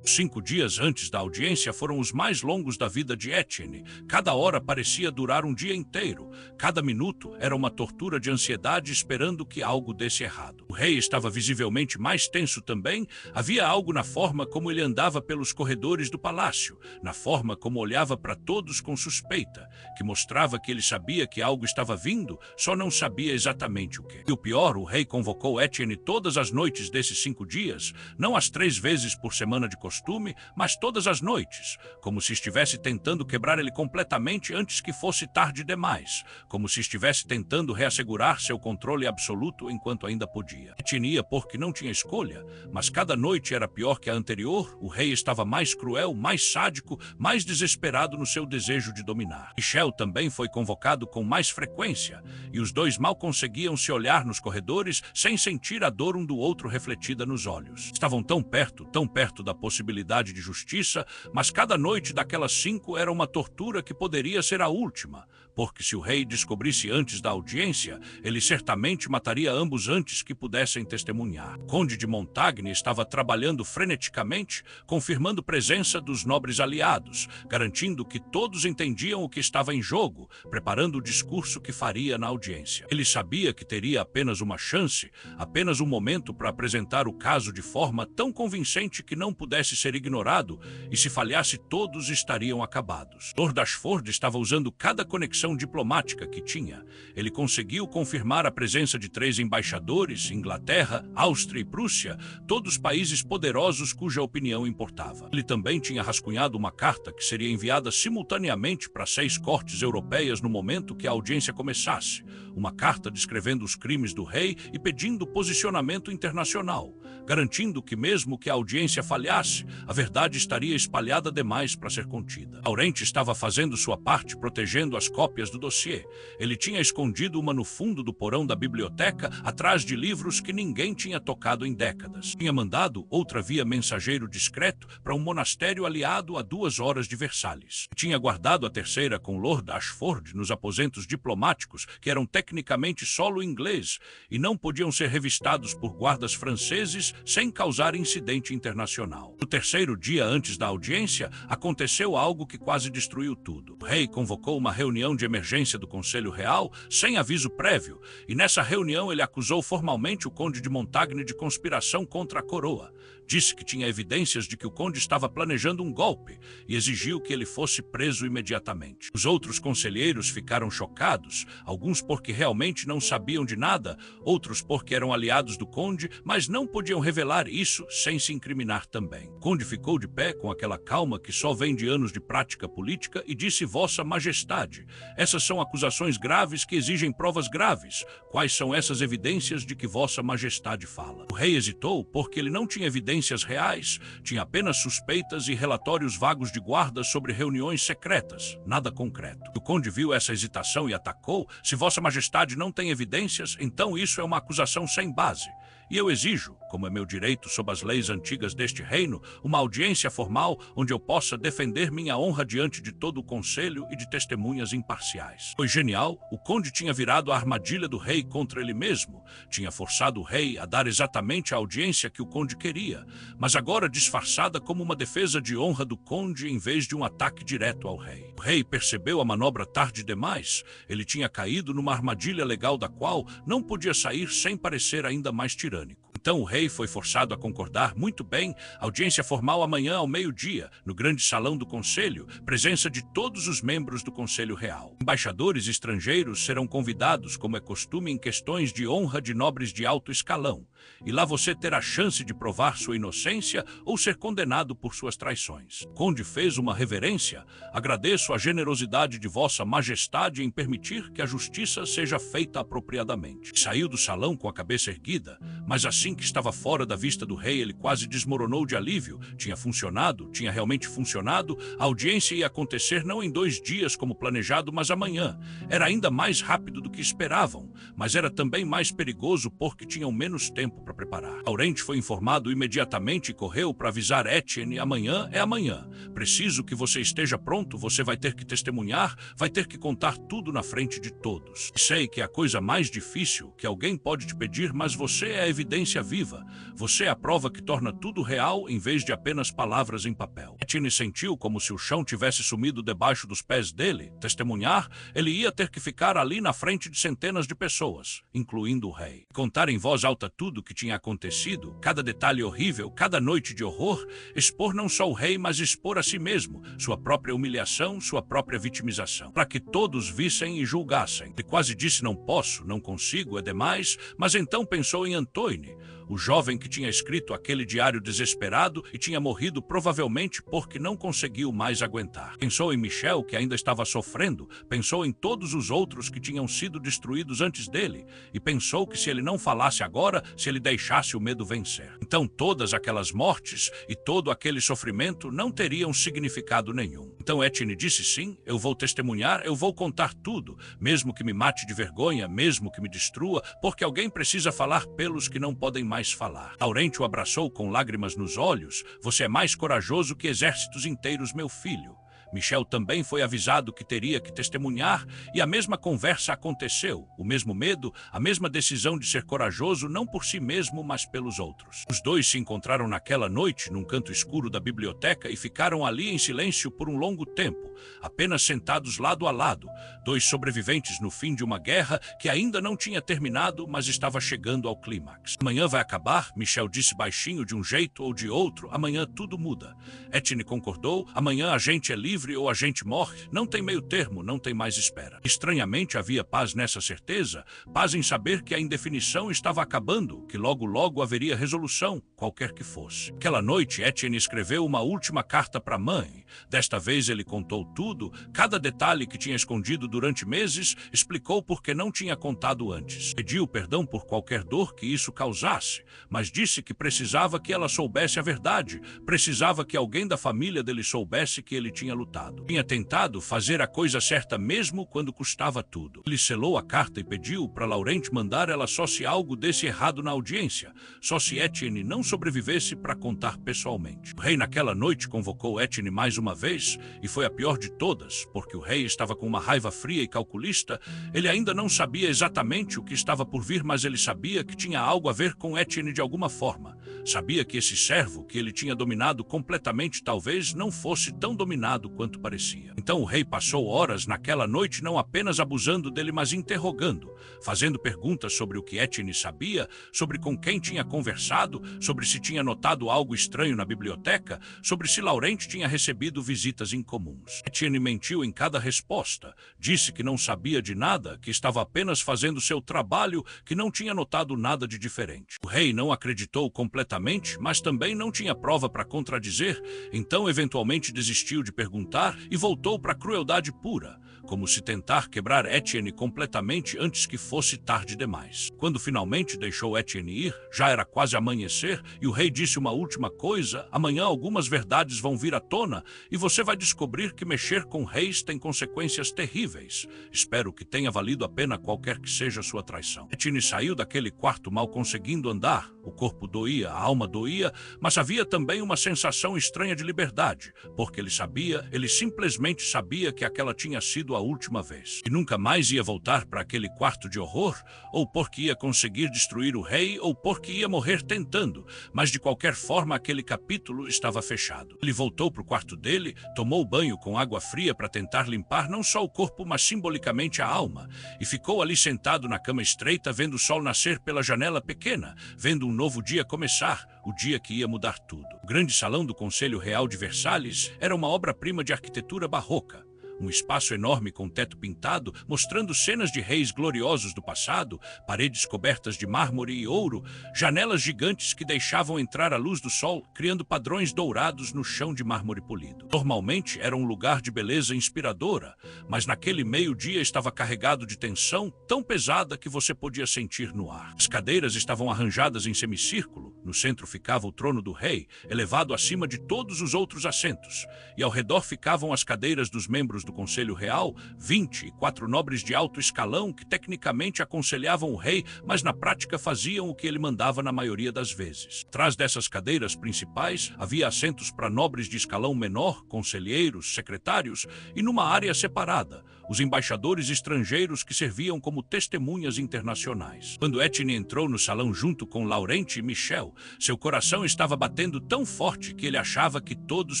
5 dias antes da audiência foram os mais longos da vida de Etienne. Cada hora parecia durar um dia inteiro. Cada minuto era uma tortura de ansiedade esperando que algo desse errado. O rei estava visivelmente mais tenso também. Havia algo na forma como ele andava pelos corredores do palácio, na forma como olhava para todos com suspeita, que mostrava que ele sabia que algo estava vindo, só não sabia exatamente o que. E o pior, o rei convocou Etienne todas as noites desses 5 dias, não as 3 vezes por semana de costume, mas todas as noites, como se estivesse tentando quebrar ele completamente antes que fosse tarde demais, como se estivesse tentando reassegurar seu controle absoluto enquanto ainda podia. Etienne ia porque não tinha escolha, mas cada noite era pior que a anterior. O rei estava mais cruel, mais sádico, mais desesperado no seu desejo de dominar. Michel também foi convocado com mais frequência, e os dois mal conseguiam se olhar nos corredores sem sentir a dor um do outro refletida nos olhos. Estavam tão perto da possibilidade de justiça, mas cada noite daquelas 5 era uma tortura que poderia ser a última, porque se o rei descobrisse antes da audiência, ele certamente mataria ambos antes que pudessem testemunhar. O conde de Montagne estava trabalhando freneticamente, confirmando presença dos nobres aliados, garantindo que todos entendiam o que estava em jogo, preparando o discurso que faria na audiência. Ele sabia que teria apenas uma chance, apenas um momento para apresentar o caso de forma tão convincente que não pudesse ser ignorado, e se falhasse todos estariam acabados. Lord Ashford estava usando cada conexão diplomática que tinha. Ele conseguiu confirmar a presença de 3 embaixadores, Inglaterra, Áustria e Prússia, todos países poderosos cuja opinião importava. Ele também tinha rascunhado uma carta que seria enviada simultaneamente para 6 cortes europeias no momento que a audiência começasse. Uma carta descrevendo os crimes do rei e pedindo posicionamento internacional, garantindo que mesmo que a audiência falhasse, a verdade estaria espalhada demais para ser contida. Laurent estava fazendo sua parte protegendo as cópias do dossiê. Ele tinha escondido uma no fundo do porão da biblioteca, atrás de livros que ninguém tinha tocado em décadas. Tinha mandado outra via mensageiro discreto para um monastério aliado a 2 horas de Versalhes. Tinha guardado a terceira com Lord Ashford nos aposentos diplomáticos, que eram tecnicamente solo inglês e não podiam ser revistados por guardas franceses sem causar incidente internacional. No terceiro dia antes da audiência, aconteceu algo que quase destruiu tudo. O rei convocou uma reunião de emergência do Conselho Real sem aviso prévio, e nessa reunião ele acusou formalmente o conde de Montagne de conspiração contra a coroa. Disse que tinha evidências de que o conde estava planejando um golpe e exigiu que ele fosse preso imediatamente. Os outros conselheiros ficaram chocados, alguns porque realmente não sabiam de nada, outros porque eram aliados do conde, mas não podiam revelar isso sem se incriminar também. O conde ficou de pé com aquela calma que só vem de anos de prática política e disse: Vossa Majestade, essas são acusações graves que exigem provas graves. Quais são essas evidências de que Vossa Majestade fala? O rei hesitou porque ele não tinha evidências reais, tinha apenas suspeitas e relatórios vagos de guardas sobre reuniões secretas, nada concreto. O conde viu essa hesitação e atacou: se Vossa Majestade não tem evidências, então isso é uma acusação sem base. E eu exijo, como é meu direito sob as leis antigas deste reino, uma audiência formal onde eu possa defender minha honra diante de todo o conselho e de testemunhas imparciais. Foi genial. O conde tinha virado a armadilha do rei contra ele mesmo. Tinha forçado o rei a dar exatamente a audiência que o conde queria, mas agora disfarçada como uma defesa de honra do conde em vez de um ataque direto ao rei. O rei percebeu a manobra tarde demais. Ele tinha caído numa armadilha legal da qual não podia sair sem parecer ainda mais tirânico. Então o rei foi forçado a concordar. Muito bem, audiência formal amanhã ao meio-dia, no grande salão do conselho, presença de todos os membros do Conselho Real. Embaixadores estrangeiros serão convidados, como é costume em questões de honra de nobres de alto escalão. E lá você terá chance de provar sua inocência ou ser condenado por suas traições. O conde fez uma reverência. Agradeço a generosidade de Vossa Majestade em permitir que a justiça seja feita apropriadamente. Saiu do salão com a cabeça erguida, mas assim que estava fora da vista do rei, ele quase desmoronou de alívio. Tinha funcionado, tinha realmente funcionado. A audiência ia acontecer não em 2 dias como planejado, mas amanhã. Era ainda mais rápido do que esperavam, mas era também mais perigoso porque tinham menos tempo para preparar. Laurent foi informado imediatamente e correu para avisar Etienne: amanhã é amanhã. Preciso que você esteja pronto, você vai ter que testemunhar, vai ter que contar tudo na frente de todos. Sei que é a coisa mais difícil que alguém pode te pedir, mas você é a evidência viva. Você é a prova que torna tudo real em vez de apenas palavras em papel. Etienne sentiu como se o chão tivesse sumido debaixo dos pés dele. Testemunhar, ele ia ter que ficar ali na frente de centenas de pessoas, incluindo o rei. Contar em voz alta tudo o que tinha acontecido, cada detalhe horrível, cada noite de horror, expor não só o rei, mas expor a si mesmo, sua própria humilhação, sua própria vitimização, para que todos vissem e julgassem. Ele quase disse: não posso, não consigo, é demais, mas então pensou em Antoine, o jovem que tinha escrito aquele diário desesperado e tinha morrido provavelmente porque não conseguiu mais aguentar. Pensou em Michel, que ainda estava sofrendo, pensou em todos os outros que tinham sido destruídos antes dele, e pensou que se ele não falasse agora, se ele deixasse o medo vencer, então todas aquelas mortes e todo aquele sofrimento não teriam significado nenhum. Então Etienne disse: sim, eu vou testemunhar, eu vou contar tudo, mesmo que me mate de vergonha, mesmo que me destrua, porque alguém precisa falar pelos que não podem mais falar. Laurente o abraçou com lágrimas nos olhos. Você é mais corajoso que exércitos inteiros, meu filho. Michel também foi avisado que teria que testemunhar, e a mesma conversa aconteceu. O mesmo medo, a mesma decisão de ser corajoso, não por si mesmo, mas pelos outros. Os dois se encontraram naquela noite, num canto escuro da biblioteca, e ficaram ali em silêncio por um longo tempo, apenas sentados lado a lado, dois sobreviventes no fim de uma guerra que ainda não tinha terminado, mas estava chegando ao clímax. Amanhã vai acabar, Michel disse baixinho, de um jeito ou de outro, amanhã tudo muda. Etienne concordou: amanhã a gente é livre ou a gente morre, não tem meio termo, não tem mais espera. Estranhamente havia paz nessa certeza, paz em saber que a indefinição estava acabando, que logo logo haveria resolução, qualquer que fosse. Aquela noite, Etienne escreveu uma última carta para a mãe. Desta vez ele contou tudo, cada detalhe que tinha escondido durante meses, explicou por que não tinha contado antes. Pediu perdão por qualquer dor que isso causasse, mas disse que precisava que ela soubesse a verdade, precisava que alguém da família dele soubesse que ele tinha lutado. Tinha tentado fazer a coisa certa mesmo quando custava tudo. Ele selou a carta e pediu para Laurente mandar ela só se algo desse errado na audiência, só se Etienne não sobrevivesse para contar pessoalmente. O rei naquela noite convocou Etienne mais uma vez, e foi a pior de todas, porque o rei estava com uma raiva fria e calculista. Ele ainda não sabia exatamente o que estava por vir, mas ele sabia que tinha algo a ver com Etienne de alguma forma. Sabia que esse servo, que ele tinha dominado completamente, talvez não fosse tão dominado quanto parecia. Então o rei passou horas naquela noite não apenas abusando dele, mas interrogando, fazendo perguntas sobre o que Etienne sabia, sobre com quem tinha conversado, sobre se tinha notado algo estranho na biblioteca, sobre se Laurente tinha recebido visitas incomuns. Etienne mentiu em cada resposta, disse que não sabia de nada, que estava apenas fazendo seu trabalho, que não tinha notado nada de diferente. O rei não acreditou completamente, mas também não tinha prova para contradizer, então eventualmente desistiu de perguntar e voltou para a crueldade pura, como se tentar quebrar Etienne completamente antes que fosse tarde demais. Quando finalmente deixou Etienne ir, já era quase amanhecer, e o rei disse uma última coisa: amanhã algumas verdades vão vir à tona, e você vai descobrir que mexer com reis tem consequências terríveis. Espero que tenha valido a pena qualquer que seja a sua traição. Etienne saiu daquele quarto mal conseguindo andar. O corpo doía, a alma doía, mas havia também uma sensação estranha de liberdade, porque ele simplesmente sabia que aquela tinha sido a última vez. E nunca mais ia voltar para aquele quarto de horror, ou porque ia conseguir destruir o rei, ou porque ia morrer tentando, mas de qualquer forma aquele capítulo estava fechado. Ele voltou para o quarto dele, tomou banho com água fria para tentar limpar não só o corpo, mas simbolicamente a alma, e ficou ali sentado na cama estreita, vendo o sol nascer pela janela pequena, vendo um novo dia começar, o dia que ia mudar tudo. O grande salão do Conselho Real de Versalhes era uma obra-prima de arquitetura barroca. Um espaço enorme com teto pintado, mostrando cenas de reis gloriosos do passado, paredes cobertas de mármore e ouro, janelas gigantes que deixavam entrar a luz do sol, criando padrões dourados no chão de mármore polido. Normalmente era um lugar de beleza inspiradora, mas naquele meio-dia estava carregado de tensão tão pesada que você podia sentir no ar. As cadeiras estavam arranjadas em semicírculo, no centro ficava o trono do rei, elevado acima de todos os outros assentos, e ao redor ficavam as cadeiras dos membros do Conselho Real, 24 nobres de alto escalão que tecnicamente aconselhavam o rei, mas na prática faziam o que ele mandava na maioria das vezes. Atrás dessas cadeiras principais havia assentos para nobres de escalão menor, conselheiros, secretários, e numa área separada, os embaixadores estrangeiros que serviam como testemunhas internacionais. Quando Etienne entrou no salão junto com Laurent e Michel, seu coração estava batendo tão forte que ele achava que todos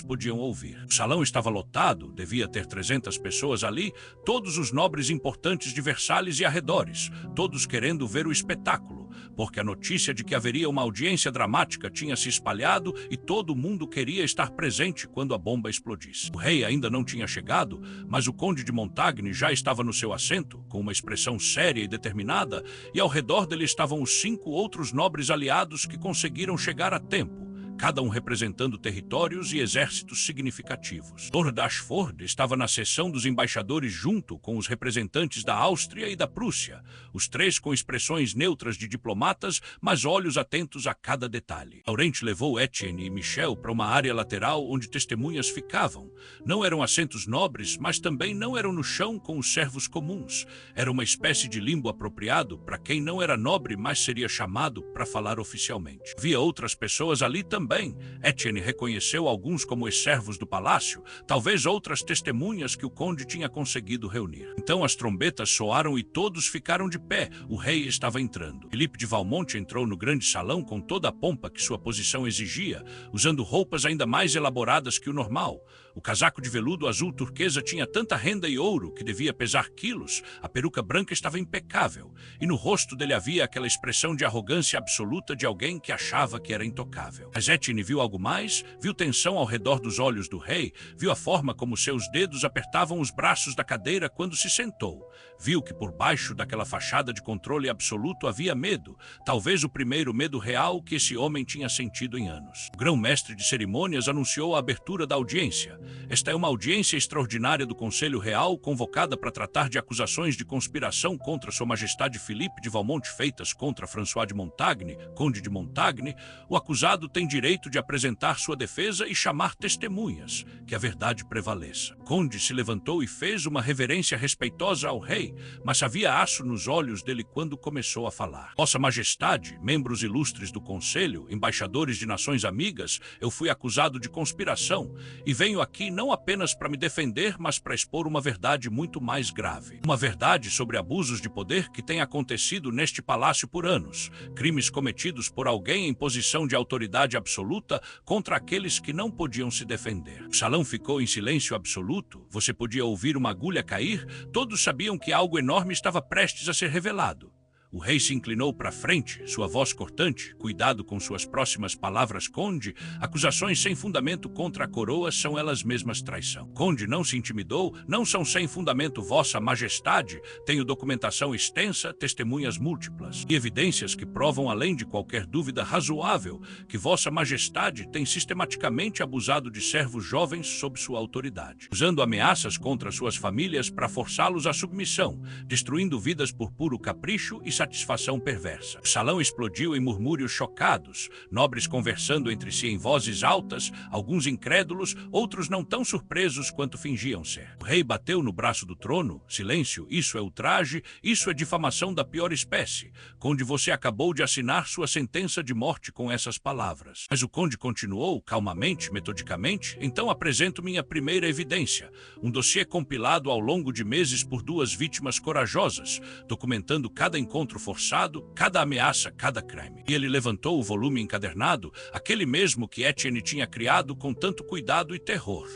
podiam ouvir. O salão estava lotado, devia ter 300 pessoas ali, todos os nobres importantes de Versalhes e arredores, todos querendo ver o espetáculo, porque a notícia de que haveria uma audiência dramática tinha se espalhado e todo mundo queria estar presente quando a bomba explodisse. O rei ainda não tinha chegado, mas o conde de Montagne já estava no seu assento, com uma expressão séria e determinada, e ao redor dele estavam os 5 outros nobres aliados que conseguiram chegar a tempo, cada um representando territórios e exércitos significativos. Lord Ashford estava na seção dos embaixadores junto com os representantes da Áustria e da Prússia, os 3 com expressões neutras de diplomatas, mas olhos atentos a cada detalhe. Laurent levou Etienne e Michel para uma área lateral onde testemunhas ficavam. Não eram assentos nobres, mas também não eram no chão com os servos comuns. Era uma espécie de limbo apropriado para quem não era nobre, mas seria chamado para falar oficialmente. Havia outras pessoas ali também. Etienne reconheceu alguns como ex-servos do palácio, talvez outras testemunhas que o conde tinha conseguido reunir. Então as trombetas soaram e todos ficaram de pé. O rei estava entrando. Philippe de Valmont entrou no grande salão com toda a pompa que sua posição exigia, usando roupas ainda mais elaboradas que o normal. O casaco de veludo azul turquesa tinha tanta renda e ouro que devia pesar quilos, a peruca branca estava impecável, e no rosto dele havia aquela expressão de arrogância absoluta de alguém que achava que era intocável. Mas Etienne viu algo mais, viu tensão ao redor dos olhos do rei, viu a forma como seus dedos apertavam os braços da cadeira quando se sentou. Viu que por baixo daquela fachada de controle absoluto havia medo, talvez o primeiro medo real que esse homem tinha sentido em anos. O grão-mestre de cerimônias anunciou a abertura da audiência. Esta é uma audiência extraordinária do Conselho Real, convocada para tratar de acusações de conspiração contra Sua Majestade Philippe de Valmont feitas contra François de Montagne, conde de Montagne. O acusado tem direito de apresentar sua defesa e chamar testemunhas, que a verdade prevaleça. O conde se levantou e fez uma reverência respeitosa ao rei, mas havia aço nos olhos dele quando começou a falar. Vossa Majestade, membros ilustres do Conselho, embaixadores de nações amigas, eu fui acusado de conspiração e venho aqui não apenas para me defender, mas para expor uma verdade muito mais grave. Uma verdade sobre abusos de poder que tem acontecido neste palácio por anos, crimes cometidos por alguém em posição de autoridade absoluta contra aqueles que não podiam se defender. O salão ficou em silêncio absoluto, você podia ouvir uma agulha cair, todos sabiam que algo enorme estava prestes a ser revelado. O rei se inclinou para frente, sua voz cortante. Cuidado com suas próximas palavras, conde. Acusações sem fundamento contra a coroa são elas mesmas traição. Conde não se intimidou, não são sem fundamento, vossa majestade. Tenho documentação extensa, testemunhas múltiplas e evidências que provam, além de qualquer dúvida razoável, que vossa majestade tem sistematicamente abusado de servos jovens sob sua autoridade, usando ameaças contra suas famílias para forçá-los à submissão, destruindo vidas por puro capricho e satisfação perversa. O salão explodiu em murmúrios chocados, nobres conversando entre si em vozes altas, alguns incrédulos, outros não tão surpresos quanto fingiam ser. O rei bateu no braço do trono. Silêncio, isso é ultraje, isso é difamação da pior espécie. Conde, você acabou de assinar sua sentença de morte com essas palavras. Mas o conde continuou, calmamente, metodicamente. Então apresento minha primeira evidência. Um dossiê compilado ao longo de meses por 2 vítimas corajosas, documentando cada encontro forçado, cada ameaça, cada crime. E ele levantou o volume encadernado, aquele mesmo que Etienne tinha criado com tanto cuidado e terror.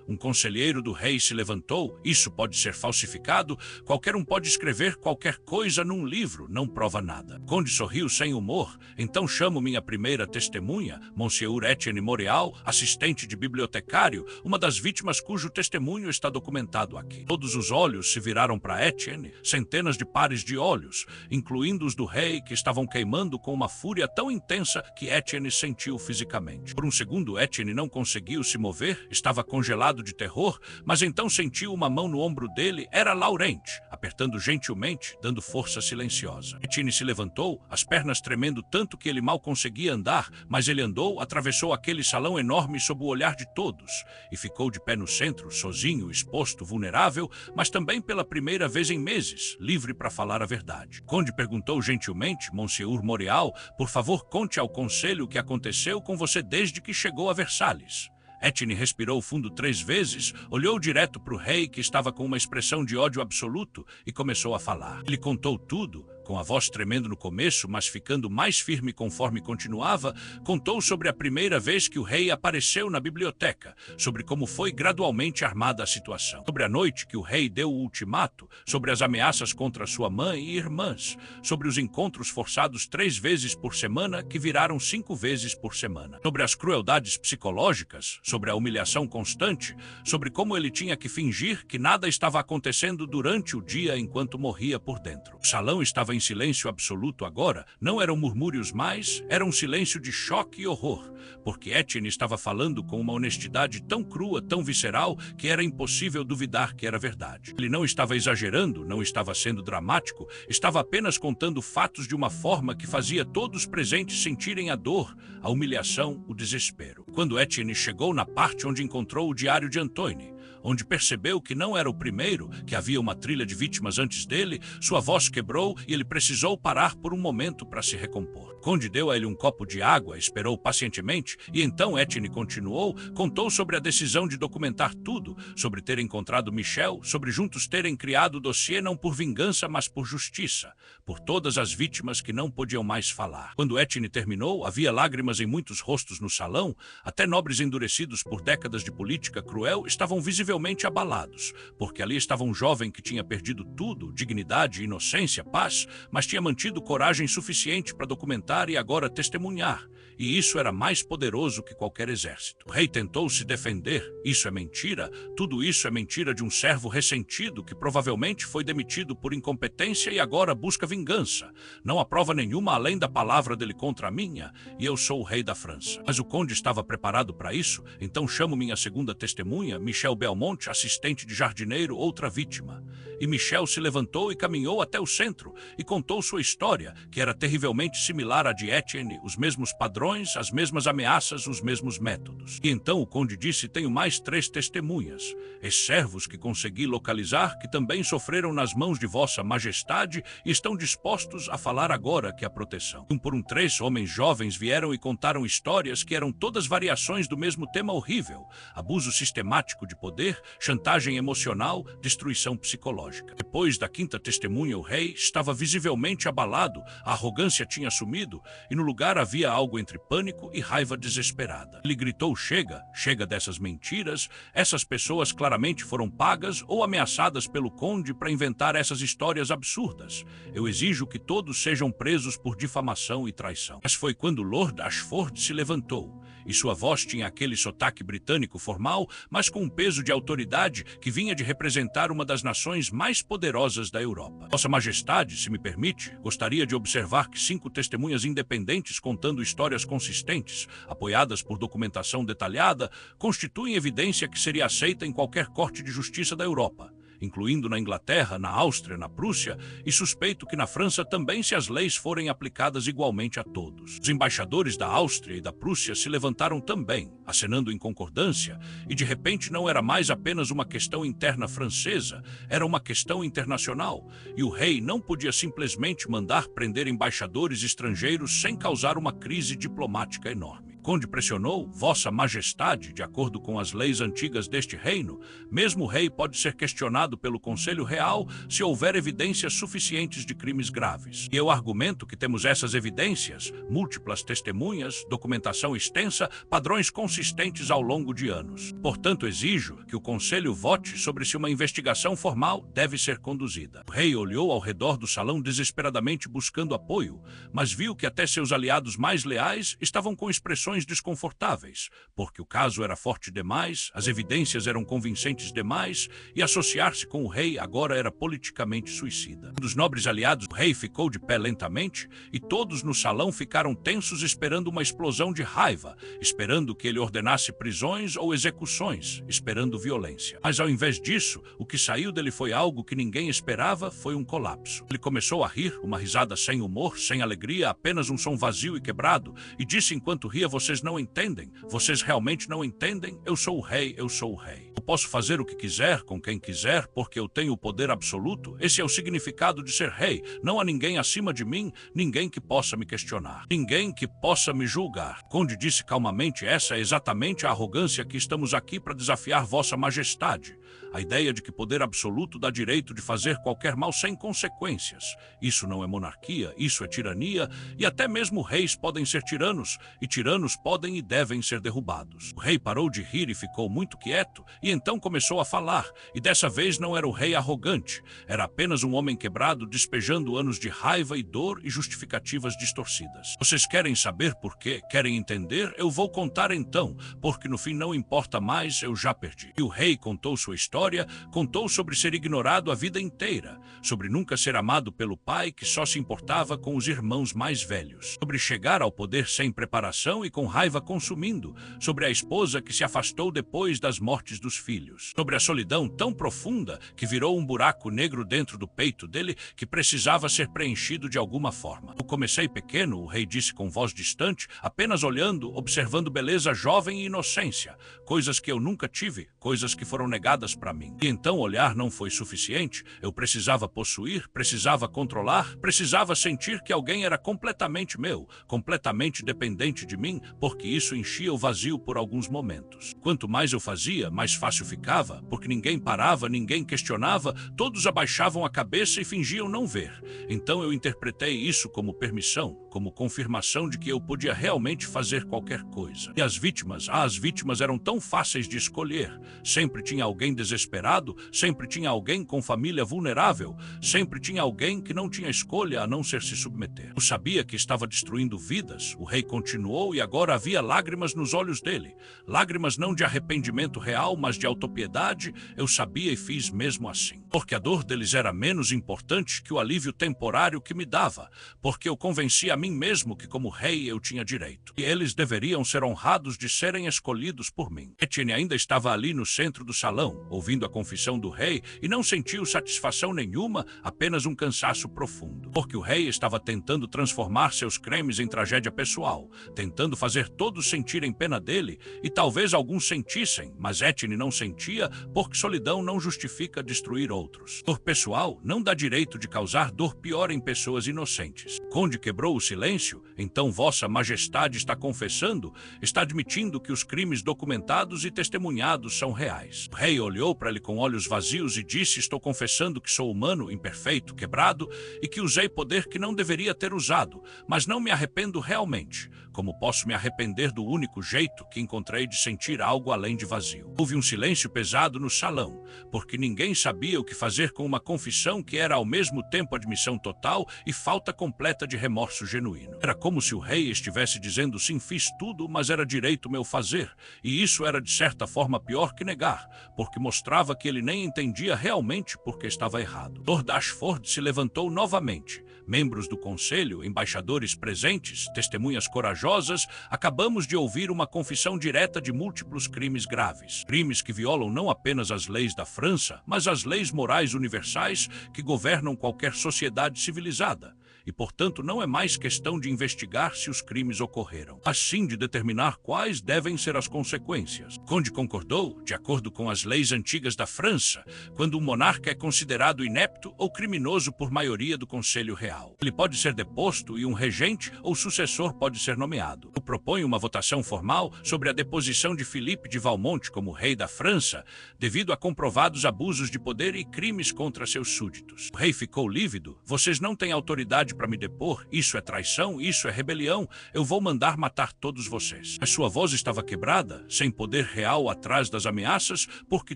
Um conselheiro do rei se levantou. Isso pode ser falsificado. Qualquer um pode escrever qualquer coisa num livro. Não prova nada. Conde sorriu sem humor. Então chamo minha primeira testemunha, Monsieur Etienne Moreau, assistente de bibliotecário, uma das vítimas cujo testemunho está documentado aqui. Todos os olhos se viraram para Etienne, centenas de pares de olhos, incluindo os do rei, que estavam queimando com uma fúria tão intensa que Etienne sentiu fisicamente. Por um segundo, Etienne não conseguiu se mover, estava congelado de terror, mas então sentiu uma mão no ombro dele. Era Laurent, apertando gentilmente, dando força silenciosa. Etienne se levantou, as pernas tremendo tanto que ele mal conseguia andar, mas ele andou, atravessou aquele salão enorme sob o olhar de todos e ficou de pé no centro, sozinho, exposto, vulnerável, mas também pela primeira vez em meses, livre para falar a verdade. Conde perguntou gentilmente, Monsieur Moreau, por favor, conte ao conselho o que aconteceu com você desde que chegou a Versalhes. Etienne respirou fundo 3 vezes, olhou direto para o rei, que estava com uma expressão de ódio absoluto, e começou a falar. Ele contou tudo, com a voz tremendo no começo, mas ficando mais firme conforme continuava. Contou sobre a primeira vez que o rei apareceu na biblioteca, sobre como foi gradualmente armada a situação, sobre a noite que o rei deu o ultimato, sobre as ameaças contra sua mãe e irmãs, sobre os encontros forçados 3 vezes por semana que viraram 5 vezes por semana, sobre as crueldades psicológicas, sobre a humilhação constante, sobre como ele tinha que fingir que nada estava acontecendo durante o dia enquanto morria por dentro. O salão estava em silêncio absoluto agora. Não eram murmúrios mais, era um silêncio de choque e horror, porque Etienne estava falando com uma honestidade tão crua, tão visceral, que era impossível duvidar que era verdade. Ele não estava exagerando, não estava sendo dramático, estava apenas contando fatos de uma forma que fazia todos presentes sentirem a dor, a humilhação, o desespero. Quando Etienne chegou na parte onde encontrou o diário de Antoine, onde percebeu que não era o primeiro, que havia uma trilha de vítimas antes dele, sua voz quebrou e ele precisou parar por um momento para se recompor. Conde deu a ele um copo de água, esperou pacientemente, e então Etienne continuou, contou sobre a decisão de documentar tudo, sobre ter encontrado Michel, sobre juntos terem criado o dossiê não por vingança, mas por justiça, por todas as vítimas que não podiam mais falar. Quando Etienne terminou, havia lágrimas em muitos rostos no salão, até nobres endurecidos por décadas de política cruel estavam visivelmente abalados, porque ali estava um jovem que tinha perdido tudo, dignidade, inocência, paz, mas tinha mantido coragem suficiente para documentar e agora testemunhar, e isso era mais poderoso que qualquer exército. O rei tentou se defender. Isso é mentira, tudo isso é mentira de um servo ressentido que provavelmente foi demitido por incompetência e agora busca vingança. Não há prova nenhuma além da palavra dele contra a minha, e eu sou o rei da França. Mas o conde estava preparado para isso, então chamo minha segunda testemunha, Michel Belmont, assistente de jardineiro, outra vítima. E Michel se levantou e caminhou até o centro e contou sua história, que era terrivelmente similar à de Etienne, os mesmos padrões, as mesmas ameaças, os mesmos métodos. E então o conde disse: tenho mais 3 testemunhas, ex-servos que consegui localizar, que também sofreram nas mãos de vossa majestade e estão dispostos a falar agora que a proteção. Por 3 homens jovens vieram e contaram histórias que eram todas variações do mesmo tema horrível: abuso sistemático de poder, chantagem emocional, destruição psicológica. Depois da 5ª testemunha, o rei estava visivelmente abalado, a arrogância tinha sumido e no lugar havia algo entre pânico e raiva desesperada. Ele gritou: chega, chega dessas mentiras, essas pessoas claramente foram pagas ou ameaçadas pelo conde para inventar essas histórias absurdas. Eu exijo que todos sejam presos por difamação e traição. Mas foi quando Lord Ashford se levantou, e sua voz tinha aquele sotaque britânico formal, mas com um peso de autoridade que vinha de representar uma das nações mais poderosas da Europa. Vossa Majestade, se me permite, gostaria de observar que 5 testemunhas independentes contando histórias consistentes, apoiadas por documentação detalhada, constituem evidência que seria aceita em qualquer corte de justiça da Europa, incluindo na Inglaterra, na Áustria, na Prússia, e suspeito que na França também, se as leis forem aplicadas igualmente a todos. Os embaixadores da Áustria e da Prússia se levantaram também, acenando em concordância, e de repente não era mais apenas uma questão interna francesa, era uma questão internacional, e o rei não podia simplesmente mandar prender embaixadores estrangeiros sem causar uma crise diplomática enorme. O conde pressionou: Vossa Majestade, de acordo com as leis antigas deste reino, mesmo o rei pode ser questionado pelo Conselho Real se houver evidências suficientes de crimes graves. E eu argumento que temos essas evidências, múltiplas testemunhas, documentação extensa, padrões consistentes ao longo de anos. Portanto, exijo que o Conselho vote sobre se uma investigação formal deve ser conduzida. O rei olhou ao redor do salão desesperadamente buscando apoio, mas viu que até seus aliados mais leais estavam com expressões desconfortáveis, porque o caso era forte demais, as evidências eram convincentes demais, e associar-se com o rei agora era politicamente suicida. Um dos nobres aliados, o rei ficou de pé lentamente, e todos no salão ficaram tensos esperando uma explosão de raiva, esperando que ele ordenasse prisões ou execuções, esperando violência. Mas ao invés disso, o que saiu dele foi algo que ninguém esperava, foi um colapso. Ele começou a rir, uma risada sem humor, sem alegria, apenas um som vazio e quebrado, e disse enquanto ria: Vossa vocês não entendem. Vocês realmente não entendem? Eu sou o rei, eu sou o rei. Eu posso fazer o que quiser, com quem quiser, porque eu tenho o poder absoluto. Esse é o significado de ser rei. Não há ninguém acima de mim, ninguém que possa me questionar, ninguém que possa me julgar. Conde disse calmamente, essa é exatamente a arrogância que estamos aqui para desafiar Vossa Majestade. A ideia de que poder absoluto dá direito de fazer qualquer mal sem consequências. Isso não é monarquia, isso é tirania, e até mesmo reis podem ser tiranos, e tiranos podem e devem ser derrubados. O rei parou de rir e ficou muito quieto, e então começou a falar, e dessa vez não era o rei arrogante, era apenas um homem quebrado despejando anos de raiva e dor e justificativas distorcidas. Vocês querem saber por quê? Querem entender? Eu vou contar então, porque no fim não importa mais, eu já perdi. E o rei contou sua história, contou sobre ser ignorado a vida inteira, sobre nunca ser amado pelo pai que só se importava com os irmãos mais velhos, sobre chegar ao poder sem preparação e com raiva consumindo, sobre a esposa que se afastou depois das mortes dos filhos, sobre a solidão tão profunda que virou um buraco negro dentro do peito dele que precisava ser preenchido de alguma forma. Eu comecei pequeno, o rei disse com voz distante, apenas olhando, observando beleza jovem e inocência, coisas que eu nunca tive, coisas que foram negadas para mim. E então olhar não foi suficiente, eu precisava possuir, precisava controlar, precisava sentir que alguém era completamente meu, completamente dependente de mim, porque isso enchia o vazio por alguns momentos. Quanto mais eu fazia, mais fácil ficava, porque ninguém parava, ninguém questionava, todos abaixavam a cabeça e fingiam não ver. Então eu interpretei isso como permissão, como confirmação de que eu podia realmente fazer qualquer coisa. E as vítimas eram tão fáceis de escolher. Sempre tinha alguém desesperado, sempre tinha alguém com família vulnerável, sempre tinha alguém que não tinha escolha a não ser se submeter. Eu sabia que estava destruindo vidas, o rei continuou e agora havia lágrimas nos olhos dele. Lágrimas não de arrependimento real, mas de autopiedade. Eu sabia e fiz mesmo assim. Porque a dor deles era menos importante que o alívio temporário que me dava, porque eu convenci a mim mesmo que como rei eu tinha direito. E eles deveriam ser honrados de serem escolhidos por mim. Etienne ainda estava ali no centro do salão, ouvindo a confissão do rei, e não sentiu satisfação nenhuma, apenas um cansaço profundo. Porque o rei estava tentando transformar seus cremes em tragédia pessoal, tentando fazer todos sentirem pena dele, e talvez alguns sentissem, mas Etienne não sentia, porque solidão não justifica destruir outros. Dor pessoal não dá direito de causar dor pior em pessoas inocentes. Conde quebrou o silêncio, então Vossa Majestade está confessando, está admitindo que os crimes documentados e testemunhados são reais. O rei olhou para ele com olhos vazios e disse, estou confessando que sou humano, imperfeito, quebrado, e que usei poder que não deveria ter usado, mas não me arrependo realmente. Como posso me arrepender do único jeito que encontrei de sentir algo além de vazio? Houve um silêncio pesado no salão, porque ninguém sabia o que fazer com uma confissão que era ao mesmo tempo admissão total e falta completa de remorso genuíno. Era como se o rei estivesse dizendo, sim, fiz tudo, mas era direito meu fazer, e isso era de certa forma pior que negar, porque mostrava que ele nem entendia realmente porque estava errado. Lord Ashford se levantou novamente. Membros do conselho, embaixadores presentes, testemunhas corajosas, acabamos de ouvir uma confissão direta de múltiplos crimes graves. Crimes que violam não apenas as leis da França, mas as leis morais universais que governam qualquer sociedade civilizada. E, portanto, não é mais questão de investigar se os crimes ocorreram, mas sim de determinar quais devem ser as consequências. Conde concordou, de acordo com as leis antigas da França, quando um monarca é considerado inepto ou criminoso por maioria do Conselho Real. Ele pode ser deposto e um regente ou sucessor pode ser nomeado. Eu proponho uma votação formal sobre a deposição de Philippe de Valmont como rei da França, devido a comprovados abusos de poder e crimes contra seus súditos. O rei ficou lívido. Vocês não têm autoridade para me depor, isso é traição, isso é rebelião, eu vou mandar matar todos vocês. A sua voz estava quebrada, sem poder real atrás das ameaças, porque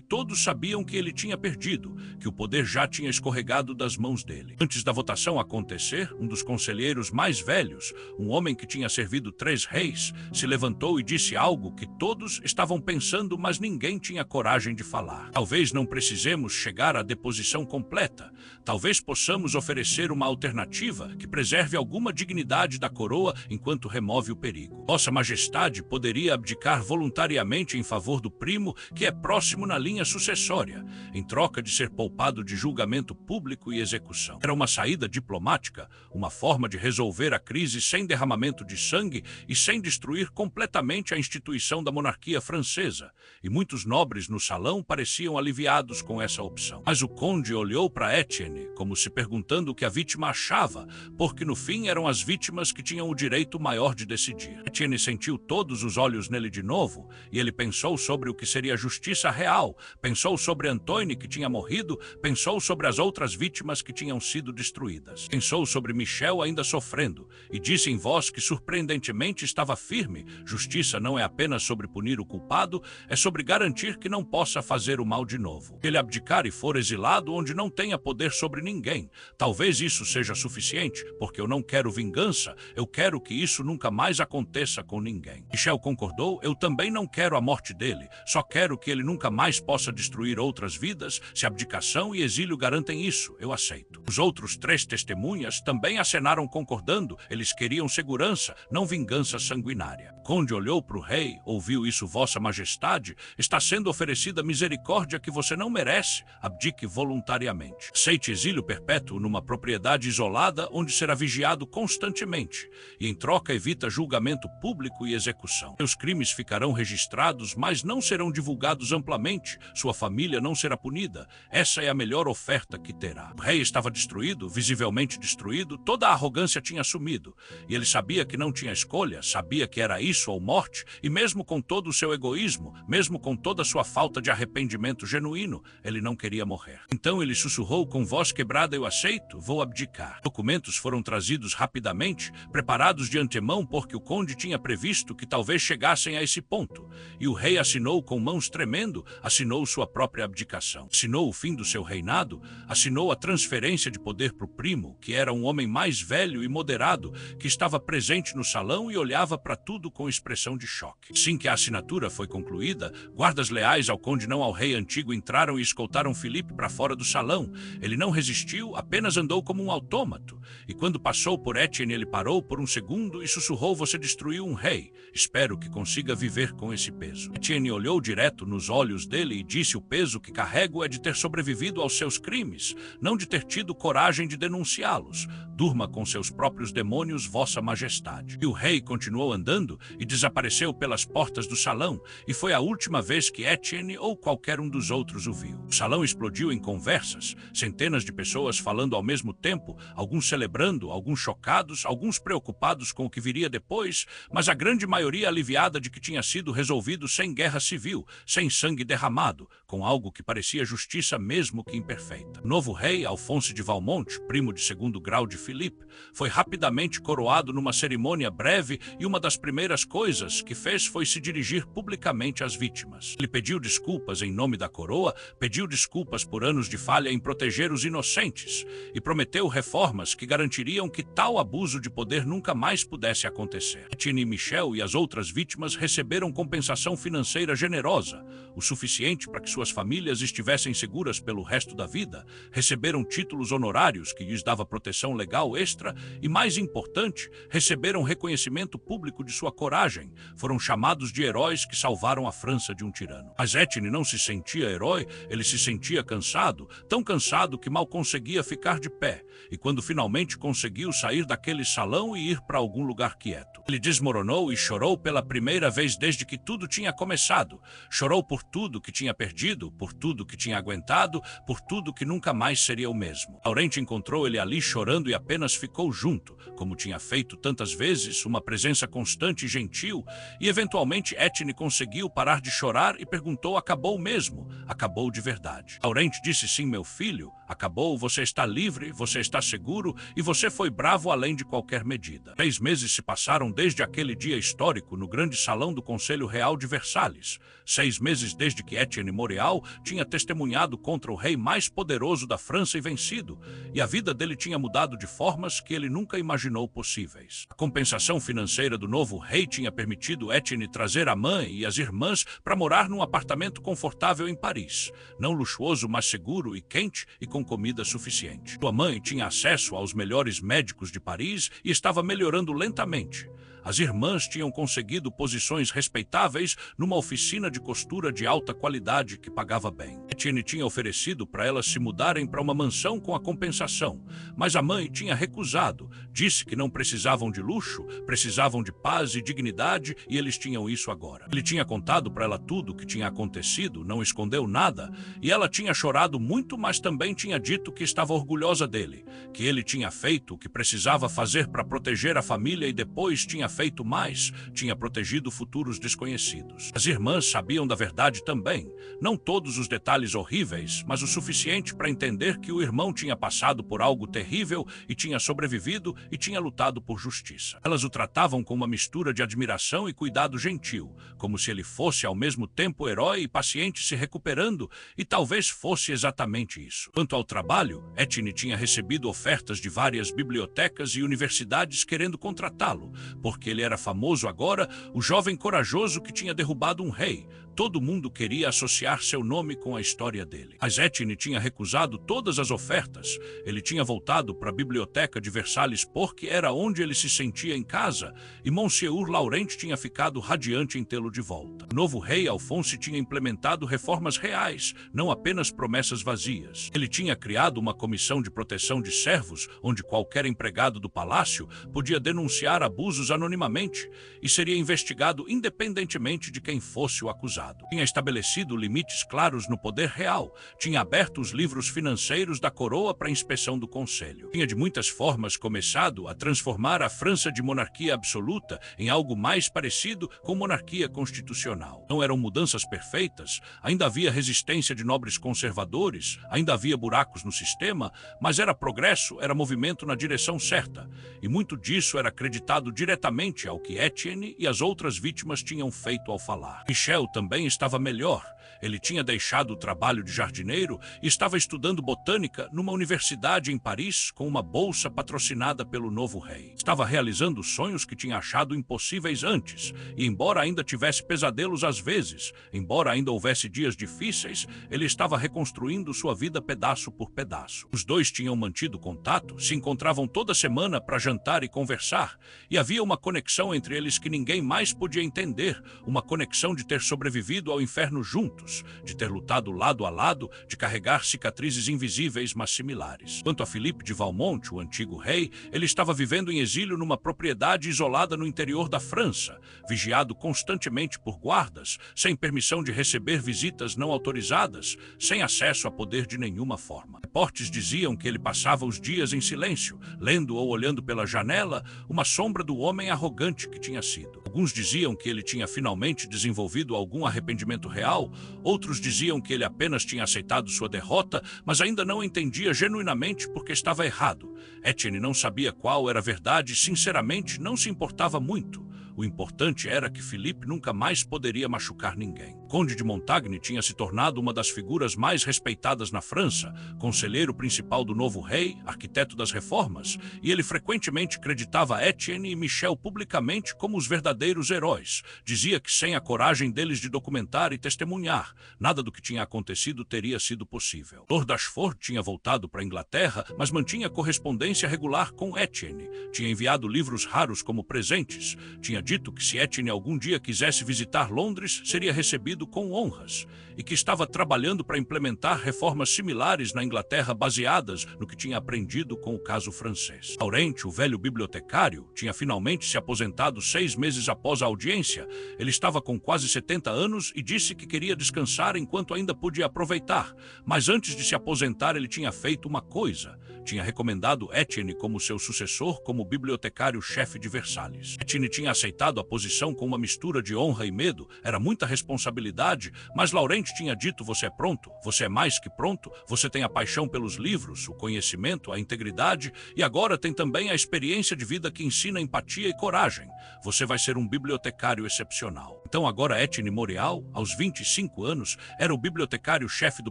todos sabiam que ele tinha perdido, que o poder já tinha escorregado das mãos dele. Antes da votação acontecer, um dos conselheiros mais velhos, um homem que tinha servido 3 reis, se levantou e disse algo que todos estavam pensando, mas ninguém tinha coragem de falar. Talvez não precisemos chegar à deposição completa, talvez possamos oferecer uma alternativa que preserve alguma dignidade da coroa enquanto remove o perigo. Vossa Majestade poderia abdicar voluntariamente em favor do primo que é próximo na linha sucessória, em troca de ser poupado de julgamento público e execução. Era uma saída diplomática, uma forma de resolver a crise sem derramamento de sangue e sem destruir completamente a instituição da monarquia francesa, e muitos nobres no salão pareciam aliviados com essa opção. Mas o conde olhou para Etienne, como se perguntando o que a vítima achava, porque no fim eram as vítimas que tinham o direito maior de decidir. Etienne sentiu todos os olhos nele de novo, e ele pensou sobre o que seria justiça real, pensou sobre Antoine que tinha morrido, pensou sobre as outras vítimas que tinham sido destruídas. Pensou sobre Michel ainda sofrendo, e disse em voz que surpreendentemente estava firme: justiça não é apenas sobre punir o culpado, é sobre garantir que não possa fazer o mal de novo. Ele abdicar e for exilado onde não tenha poder sobre ninguém. Talvez isso seja suficiente, porque eu não quero vingança, eu quero que isso nunca mais aconteça com ninguém. Michel concordou: eu também não quero a morte dele, só quero que ele nunca mais possa destruir outras vidas. Se abdicação e exílio garantem isso, eu aceito. Os outros 3 testemunhas também acenaram concordando, eles queriam segurança, não vingança sanguinária. O conde olhou para o rei: ouviu isso, Vossa Majestade? Está sendo oferecida misericórdia que você não merece, abdique voluntariamente. Aceite exílio perpétuo numa propriedade isolada onde será vigiado constantemente, e em troca evita julgamento público e execução. Seus crimes ficarão registrados, mas não serão divulgados amplamente, sua família não será punida. Essa é a melhor oferta que terá. O rei estava destruído, visivelmente destruído, toda a arrogância tinha sumido, e ele sabia que não tinha escolha, sabia que era isso ou morte, e mesmo com todo o seu egoísmo, mesmo com toda a sua falta de arrependimento genuíno, ele não queria morrer. Então ele sussurrou com voz quebrada: eu aceito, vou abdicar. Documentos foram trazidos rapidamente, preparados de antemão porque o conde tinha previsto que talvez chegassem a esse ponto, e o rei assinou com mãos tremendo, assinou sua própria abdicação. Assinou o fim do seu reinado, assinou a transferência de poder para o primo, que era um homem mais velho e moderado, que estava presente no salão e olhava para tudo com expressão de choque. Assim que a assinatura foi concluída, guardas leais ao conde, não ao rei antigo, entraram e escoltaram Philippe para fora do salão. Ele não resistiu, apenas andou como um autômato. E quando passou por Etienne, ele parou por um segundo e sussurrou: você destruiu um rei. Espero que consiga viver com esse peso. Etienne olhou direto nos olhos dele e disse: o peso que carrego é de ter sobrevivido aos seus crimes, não de ter tido coragem de denunciá-los. Durma com seus próprios demônios, Vossa Majestade. E o rei continuou andando e desapareceu pelas portas do salão, e foi a última vez que Etienne ou qualquer um dos outros o viu. O salão explodiu em conversas, centenas de pessoas falando ao mesmo tempo, alguns celebrando, alguns chocados, alguns preocupados com o que viria depois, mas a grande maioria aliviada de que tinha sido resolvido sem guerra civil, sem sangue derramado, com algo que parecia justiça mesmo que imperfeita. O novo rei, Alphonse de Valmont, primo de 2º grau de Philippe, foi rapidamente coroado numa cerimônia breve, e uma das primeiras coisas que fez foi se dirigir publicamente às vítimas. Ele pediu desculpas em nome da coroa, pediu desculpas por anos de falha em proteger os inocentes, e prometeu reformas que garantiriam que tal abuso de poder nunca mais pudesse acontecer. Etienne e Michel e as outras vítimas receberam compensação financeira generosa, o suficiente para que suas famílias estivessem seguras pelo resto da vida, receberam títulos honorários que lhes dava proteção legal extra e, mais importante, receberam reconhecimento público de sua coragem, foram chamados de heróis que salvaram a França de um tirano. Mas Etienne não se sentia herói, ele se sentia cansado, tão cansado que mal conseguia ficar de pé, e quando finalmente conseguiu sair daquele salão e ir para algum lugar quieto, ele desmoronou e chorou pela primeira vez desde que tudo tinha começado. Chorou por tudo que tinha perdido, por tudo que tinha aguentado, por tudo que nunca mais seria o mesmo. Laurent encontrou ele ali chorando e apenas ficou junto, como tinha feito tantas vezes, uma presença constante e gentil, e eventualmente Etienne conseguiu parar de chorar e perguntou: acabou mesmo? Acabou de verdade? Laurent disse: sim, meu filho, acabou, você está livre, você está seguro, e você foi bravo além de qualquer medida. 3 meses se passaram desde aquele dia histórico no grande salão do Conselho Real de Versalhes. 6 meses desde que Etienne Moreau tinha testemunhado contra o rei mais poderoso da França e vencido, e a vida dele tinha mudado de formas que ele nunca imaginou possíveis. A compensação financeira do novo rei tinha permitido Etienne trazer a mãe e as irmãs para morar num apartamento confortável em Paris, não luxuoso, mas seguro e quente, e com tinham comida suficiente. Sua mãe tinha acesso aos melhores médicos de Paris e estava melhorando lentamente. As irmãs tinham conseguido posições respeitáveis numa oficina de costura de alta qualidade que pagava bem. Etienne tinha oferecido para elas se mudarem para uma mansão com a compensação, mas a mãe tinha recusado. Disse que não precisavam de luxo, precisavam de paz e dignidade, e eles tinham isso agora. Ele tinha contado para ela tudo o que tinha acontecido, não escondeu nada, e ela tinha chorado muito, mas também tinha dito que estava orgulhosa dele, que ele tinha feito o que precisava fazer para proteger a família e depois tinha feito mais, tinha protegido futuros desconhecidos. As irmãs sabiam da verdade também, não todos os detalhes horríveis, mas o suficiente para entender que o irmão tinha passado por algo terrível e tinha sobrevivido e tinha lutado por justiça. Elas o tratavam com uma mistura de admiração e cuidado gentil, como se ele fosse ao mesmo tempo herói e paciente se recuperando, e talvez fosse exatamente isso. Quanto ao trabalho, Etienne tinha recebido ofertas de várias bibliotecas e universidades querendo contratá-lo, porque ele era famoso agora, o jovem corajoso que tinha derrubado um rei. Todo mundo queria associar seu nome com a história dele. Mas Etienne tinha recusado todas as ofertas. Ele tinha voltado para a biblioteca de Versalhes porque era onde ele se sentia em casa, e Monsieur Laurent tinha ficado radiante em tê-lo de volta. O novo rei Alphonse tinha implementado reformas reais, não apenas promessas vazias. Ele tinha criado uma comissão de proteção de servos, onde qualquer empregado do palácio podia denunciar abusos anonimamente e seria investigado independentemente de quem fosse o acusado. Tinha estabelecido limites claros no poder real, tinha aberto os livros financeiros da coroa para inspeção do conselho. Tinha de muitas formas começado a transformar a França de monarquia absoluta em algo mais parecido com monarquia constitucional. Não eram mudanças perfeitas, ainda havia resistência de nobres conservadores, ainda havia buracos no sistema, mas era progresso, era movimento na direção certa, e muito disso era acreditado diretamente ao que Etienne e as outras vítimas tinham feito ao falar. Michel também estava melhor. Ele tinha deixado o trabalho de jardineiro e estava estudando botânica numa universidade em Paris com uma bolsa patrocinada pelo novo rei. Estava realizando sonhos que tinha achado impossíveis antes, e embora ainda tivesse pesadelos às vezes, embora ainda houvesse dias difíceis, ele estava reconstruindo sua vida pedaço por pedaço. Os dois tinham mantido contato, se encontravam toda semana para jantar e conversar, e havia uma conexão entre eles que ninguém mais podia entender, uma conexão de ter sobrevivido ao inferno juntos, de ter lutado lado a lado, de carregar cicatrizes invisíveis, mas similares. Quanto a Philippe de Valmont, o antigo rei, ele estava vivendo em exílio numa propriedade isolada no interior da França, vigiado constantemente por guardas, sem permissão de receber visitas não autorizadas, sem acesso a poder de nenhuma forma. Reportes diziam que ele passava os dias em silêncio, lendo ou olhando pela janela, uma sombra do homem arrogante que tinha sido. Alguns diziam que ele tinha finalmente desenvolvido algum arrependimento real, outros diziam que ele apenas tinha aceitado sua derrota, mas ainda não entendia genuinamente porque estava errado. Etienne não sabia qual era a verdade e, sinceramente, não se importava muito. O importante era que Philippe nunca mais poderia machucar ninguém. O Conde de Montagne tinha se tornado uma das figuras mais respeitadas na França, conselheiro principal do novo rei, arquiteto das reformas, e ele frequentemente acreditava Etienne e Michel publicamente como os verdadeiros heróis. Dizia que sem a coragem deles de documentar e testemunhar, nada do que tinha acontecido teria sido possível. Lord Ashford tinha voltado para a Inglaterra, mas mantinha correspondência regular com Etienne. Tinha enviado livros raros como presentes. Tinha dito que se Etienne algum dia quisesse visitar Londres, seria recebido com honras, e que estava trabalhando para implementar reformas similares na Inglaterra baseadas no que tinha aprendido com o caso francês. Laurent, o velho bibliotecário, tinha finalmente se aposentado 6 meses após a audiência. Ele estava com quase 70 anos e disse que queria descansar enquanto ainda podia aproveitar, mas antes de se aposentar ele tinha feito uma coisa. Tinha recomendado Etienne como seu sucessor como bibliotecário-chefe de Versalhes. Etienne tinha aceitado a posição com uma mistura de honra e medo, era muita responsabilidade, mas Laurent tinha dito: você é pronto, você é mais que pronto, você tem a paixão pelos livros, o conhecimento, a integridade e agora tem também a experiência de vida que ensina empatia e coragem. Você vai ser um bibliotecário excepcional. Então agora Etienne Morial, aos 25 anos, era o bibliotecário-chefe do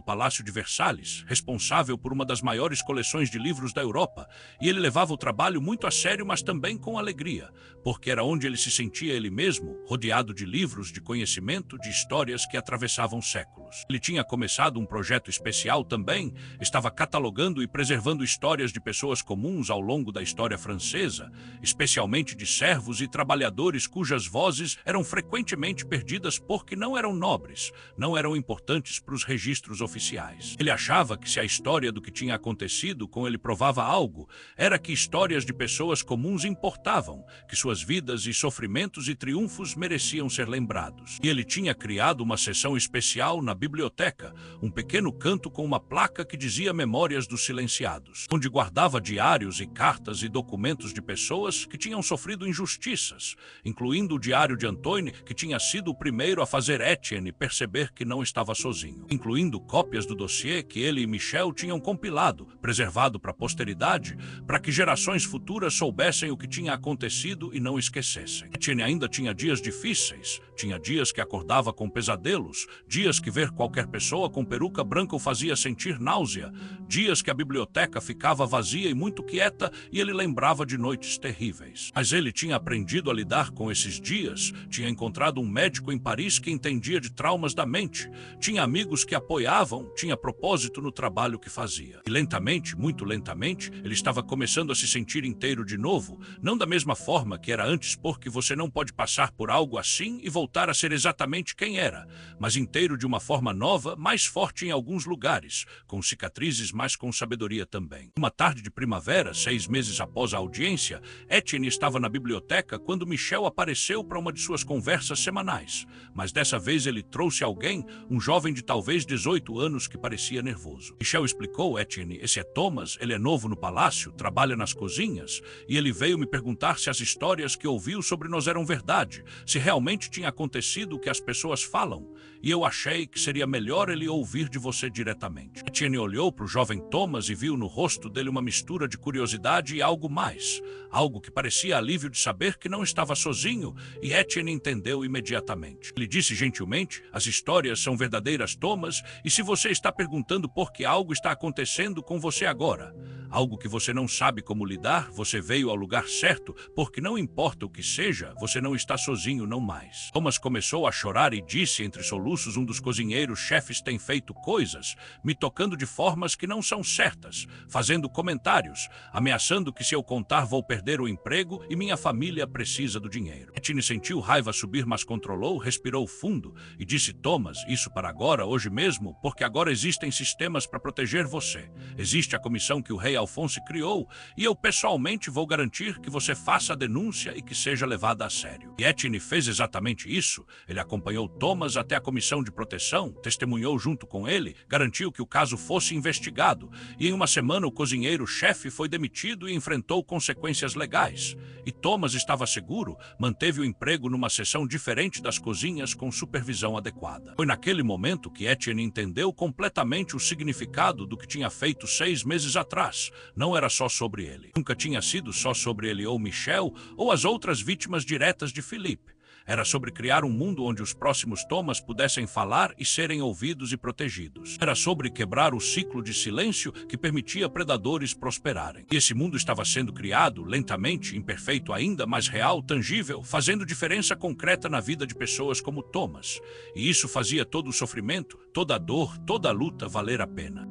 Palácio de Versalhes, responsável por uma das maiores coleções de livros da Europa, e ele levava o trabalho muito a sério, mas também com alegria, porque era onde ele se sentia ele mesmo, rodeado de livros, de conhecimento, de histórias que atravessavam séculos. Ele tinha começado um projeto especial também, estava catalogando e preservando histórias de pessoas comuns ao longo da história francesa, especialmente de servos e trabalhadores cujas vozes eram frequentemente perdidas porque não eram nobres, não eram importantes para os registros oficiais. Ele achava que se a história do que tinha acontecido com ele provava algo, era que histórias de pessoas comuns importavam, que suas vidas e sofrimentos e triunfos mereciam ser lembrados. E ele tinha criado uma seção especial na biblioteca, um pequeno canto com uma placa que dizia Memórias dos Silenciados, onde guardava diários e cartas e documentos de pessoas que tinham sofrido injustiças, incluindo o diário de Antoine, que tinha sido o primeiro a fazer Etienne perceber que não estava sozinho, incluindo cópias do dossiê que ele e Michel tinham compilado, preservado para a posteridade, para que gerações futuras soubessem o que tinha acontecido e não esquecessem. Etienne ainda tinha dias difíceis, tinha dias que acordava com pesadelos, dias que ver qualquer pessoa com peruca branca o fazia sentir náusea, dias que a biblioteca ficava vazia e muito quieta e ele lembrava de noites terríveis. Mas ele tinha aprendido a lidar com esses dias, tinha encontrado um médico em Paris que entendia de traumas da mente, tinha amigos que apoiavam, tinha propósito no trabalho que fazia. E lentamente, muito lentamente, ele estava começando a se sentir inteiro de novo, não da mesma forma que era antes, porque você não pode passar por algo assim e voltar a ser exatamente quem era, mas inteiro de uma forma nova, mais forte em alguns lugares, com cicatrizes, mas com sabedoria também. Uma tarde de primavera, 6 meses após a audiência, Etienne estava na biblioteca quando Michel apareceu para uma de suas conversas semanais, mas dessa vez ele trouxe alguém, um jovem de talvez 18 anos que parecia nervoso. Michel explicou: Etienne, esse é Thomas, ele é novo no palácio, trabalha nas cozinhas, e ele veio me perguntar se as histórias que ouviu sobre nós eram verdade, se realmente tinha acontecido o que as pessoas falam, e eu achei que seria melhor ele ouvir de você diretamente. Etienne olhou para o jovem Thomas e viu no rosto dele uma mistura de curiosidade e algo mais, algo que parecia alívio de saber que não estava sozinho, e Etienne entendeu imediatamente. Ele disse gentilmente: as histórias são verdadeiras, Thomas, e se você está perguntando por que algo está acontecendo com você agora, algo que você não sabe como lidar, você veio ao lugar certo, porque não importa o que seja, você não está sozinho não mais. Thomas começou a chorar e disse entre soluços: um dos cozinheiros-chefes tem feito coisas, me tocando de formas que não são certas, fazendo comentários, ameaçando que se eu contar vou perder o emprego e minha família precisa do dinheiro. Etienne sentiu raiva subir, mas controlou, respirou fundo e disse: Thomas, isso para agora, hoje mesmo, porque agora existem sistemas para proteger você. Existe a comissão que o rei Alfonso criou e eu pessoalmente vou garantir que você faça a denúncia e que seja levada a sério. E Etienne fez exatamente isso. Ele acompanhou Thomas até a comissão de proteção, testemunhou junto com ele, garantiu que o caso fosse investigado e em uma semana o cozinheiro-chefe foi demitido e enfrentou consequências legais. E Thomas estava seguro, manteve o emprego numa seção diferente das cozinhas com supervisão adequada. Foi naquele momento que Etienne entendeu completamente o significado do que tinha feito 6 meses atrás. Não era só sobre ele. Nunca tinha sido só sobre ele ou Michel ou as outras vítimas diretas de Philippe. Era sobre criar um mundo onde os próximos Thomas pudessem falar e serem ouvidos e protegidos. Era sobre quebrar o ciclo de silêncio que permitia predadores prosperarem. E esse mundo estava sendo criado, lentamente, imperfeito ainda, mas real, tangível, fazendo diferença concreta na vida de pessoas como Thomas. E isso fazia todo o sofrimento, toda a dor, toda a luta valer a pena.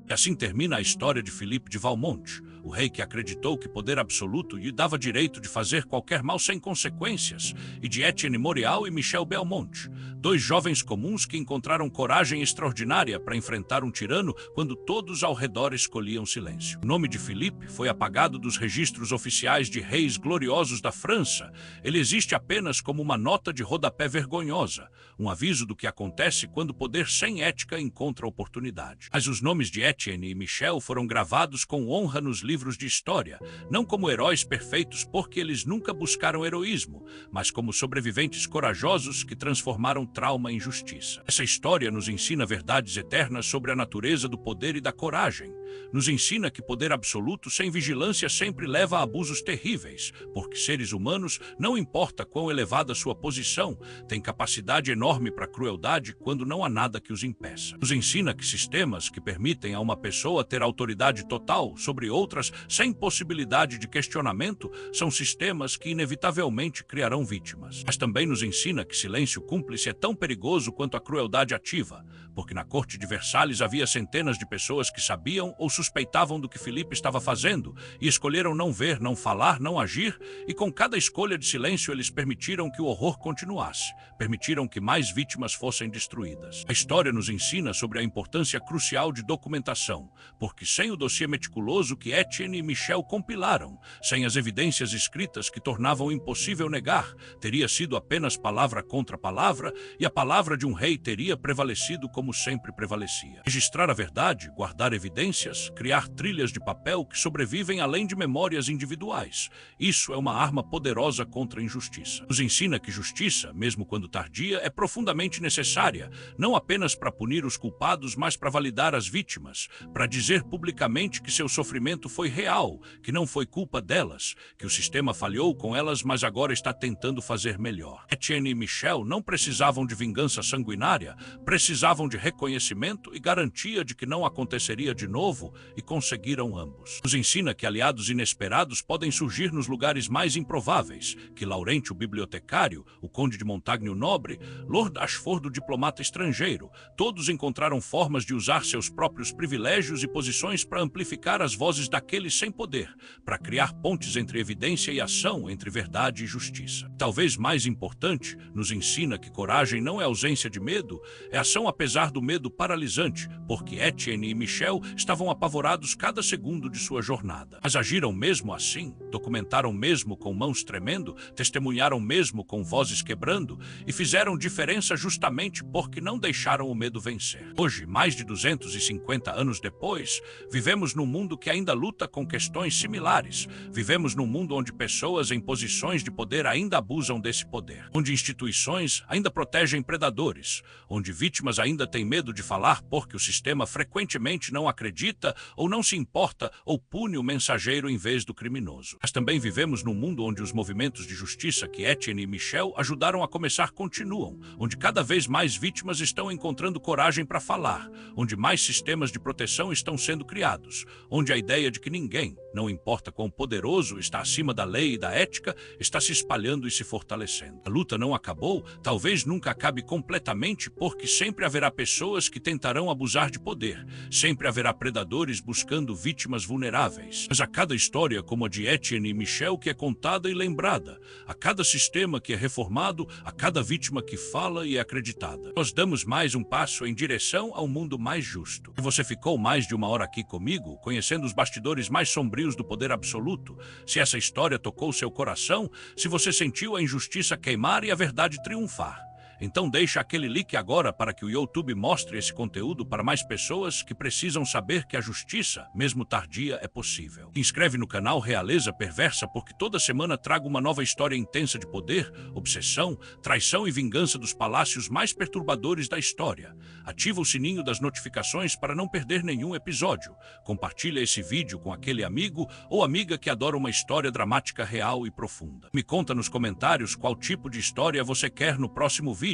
E assim termina a história de Philippe de Valmont, o rei que acreditou que poder absoluto lhe dava direito de fazer qualquer mal sem consequências, e de Etienne Morial e Michel Belmont, 2 jovens comuns que encontraram coragem extraordinária para enfrentar um tirano quando todos ao redor escolhiam silêncio. O nome de Philippe foi apagado dos registros oficiais de reis gloriosos da França. Ele existe apenas como uma nota de rodapé vergonhosa, um aviso do que acontece quando o poder sem ética encontra oportunidade. Mas os nomes de Etienne Etienne e Michel foram gravados com honra nos livros de história, não como heróis perfeitos porque eles nunca buscaram heroísmo, mas como sobreviventes corajosos que transformaram trauma em justiça. Essa história nos ensina verdades eternas sobre a natureza do poder e da coragem. Nos ensina que poder absoluto sem vigilância sempre leva a abusos terríveis, porque seres humanos, não importa quão elevada sua posição, têm capacidade enorme para crueldade quando não há nada que os impeça. Nos ensina que sistemas que permitem a uma pessoa ter autoridade total sobre outras sem possibilidade de questionamento são sistemas que inevitavelmente criarão vítimas. Mas também nos ensina que silêncio cúmplice é tão perigoso quanto a crueldade ativa, porque na corte de Versalhes havia centenas de pessoas que sabiam ou suspeitavam do que Filipe estava fazendo e escolheram não ver, não falar, não agir, e com cada escolha de silêncio eles permitiram que o horror continuasse, permitiram que mais vítimas fossem destruídas. A história nos ensina sobre a importância crucial de documentação, porque sem o dossiê meticuloso que Etienne e Michel compilaram, sem as evidências escritas que tornavam impossível negar, teria sido apenas palavra contra palavra e a palavra de um rei teria prevalecido como sempre prevalecia. Registrar a verdade, guardar evidências, criar trilhas de papel que sobrevivem além de memórias individuais. Isso é uma arma poderosa contra a injustiça. Nos ensina que justiça, mesmo quando tardia, é profundamente necessária, não apenas para punir os culpados, mas para validar as vítimas, para dizer publicamente que seu sofrimento foi real, que não foi culpa delas, que o sistema falhou com elas, mas agora está tentando fazer melhor. Etienne e Michel não precisavam de vingança sanguinária, precisavam de reconhecimento e garantia de que não aconteceria de novo, e conseguiram ambos. Nos ensina que aliados inesperados podem surgir nos lugares mais improváveis, que Laurentio o bibliotecário, o conde de Montagne o nobre, Lord Ashford o diplomata estrangeiro, todos encontraram formas de usar seus próprios privilégios e posições para amplificar as vozes daqueles sem poder, para criar pontes entre evidência e ação, entre verdade e justiça. Talvez mais importante, nos ensina que coragem não é ausência de medo, é ação apesar do medo paralisante, porque Etienne e Michel estavam apavorados cada segundo de sua jornada. Mas agiram mesmo assim, documentaram mesmo com mãos tremendo, testemunharam mesmo com vozes quebrando e fizeram diferença justamente porque não deixaram o medo vencer. Hoje, mais de 250 anos depois, vivemos num mundo que ainda luta com questões similares. Vivemos num mundo onde pessoas em posições de poder ainda abusam desse poder, onde instituições ainda protegem predadores, onde vítimas ainda têm medo de falar porque o sistema frequentemente não acredita ou não se importa ou pune o mensageiro em vez do criminoso. Mas também vivemos num mundo onde os movimentos de justiça que Etienne e Michel ajudaram a começar continuam, onde cada vez mais vítimas estão encontrando coragem para falar, onde mais sistemas de proteção estão sendo criados, onde a ideia de que ninguém, não importa quão poderoso, está acima da lei e da ética, está se espalhando e se fortalecendo. A luta não acabou, talvez nunca acabe completamente, porque sempre haverá pessoas que tentarão abusar de poder, sempre haverá predadores buscando vítimas vulneráveis. Mas a cada história como a de Etienne e Michel que é contada e lembrada, a cada sistema que é reformado, a cada vítima que fala e é acreditada, nós damos mais um passo em direção a um mundo mais justo. Se você ficou mais de uma hora aqui comigo, conhecendo os bastidores mais sombrios do poder absoluto, se essa história tocou seu coração, se você sentiu a injustiça queimar e a verdade triunfar, então deixa aquele like agora para que o YouTube mostre esse conteúdo para mais pessoas que precisam saber que a justiça, mesmo tardia, é possível. Se inscreve no canal Realeza Perversa porque toda semana trago uma nova história intensa de poder, obsessão, traição e vingança dos palácios mais perturbadores da história. Ativa o sininho das notificações para não perder nenhum episódio. Compartilha esse vídeo com aquele amigo ou amiga que adora uma história dramática real e profunda. Me conta nos comentários qual tipo de história você quer no próximo vídeo.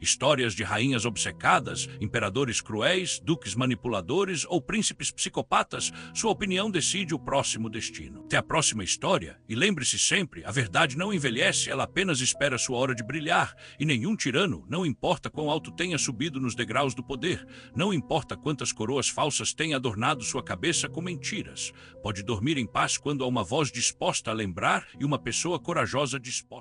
Histórias de rainhas obcecadas, imperadores cruéis, duques manipuladores ou príncipes psicopatas, sua opinião decide o próximo destino. Até a próxima história, e lembre-se sempre, a verdade não envelhece, ela apenas espera sua hora de brilhar, e nenhum tirano, não importa quão alto tenha subido nos degraus do poder, não importa quantas coroas falsas tenha adornado sua cabeça com mentiras, pode dormir em paz quando há uma voz disposta a lembrar e uma pessoa corajosa disposta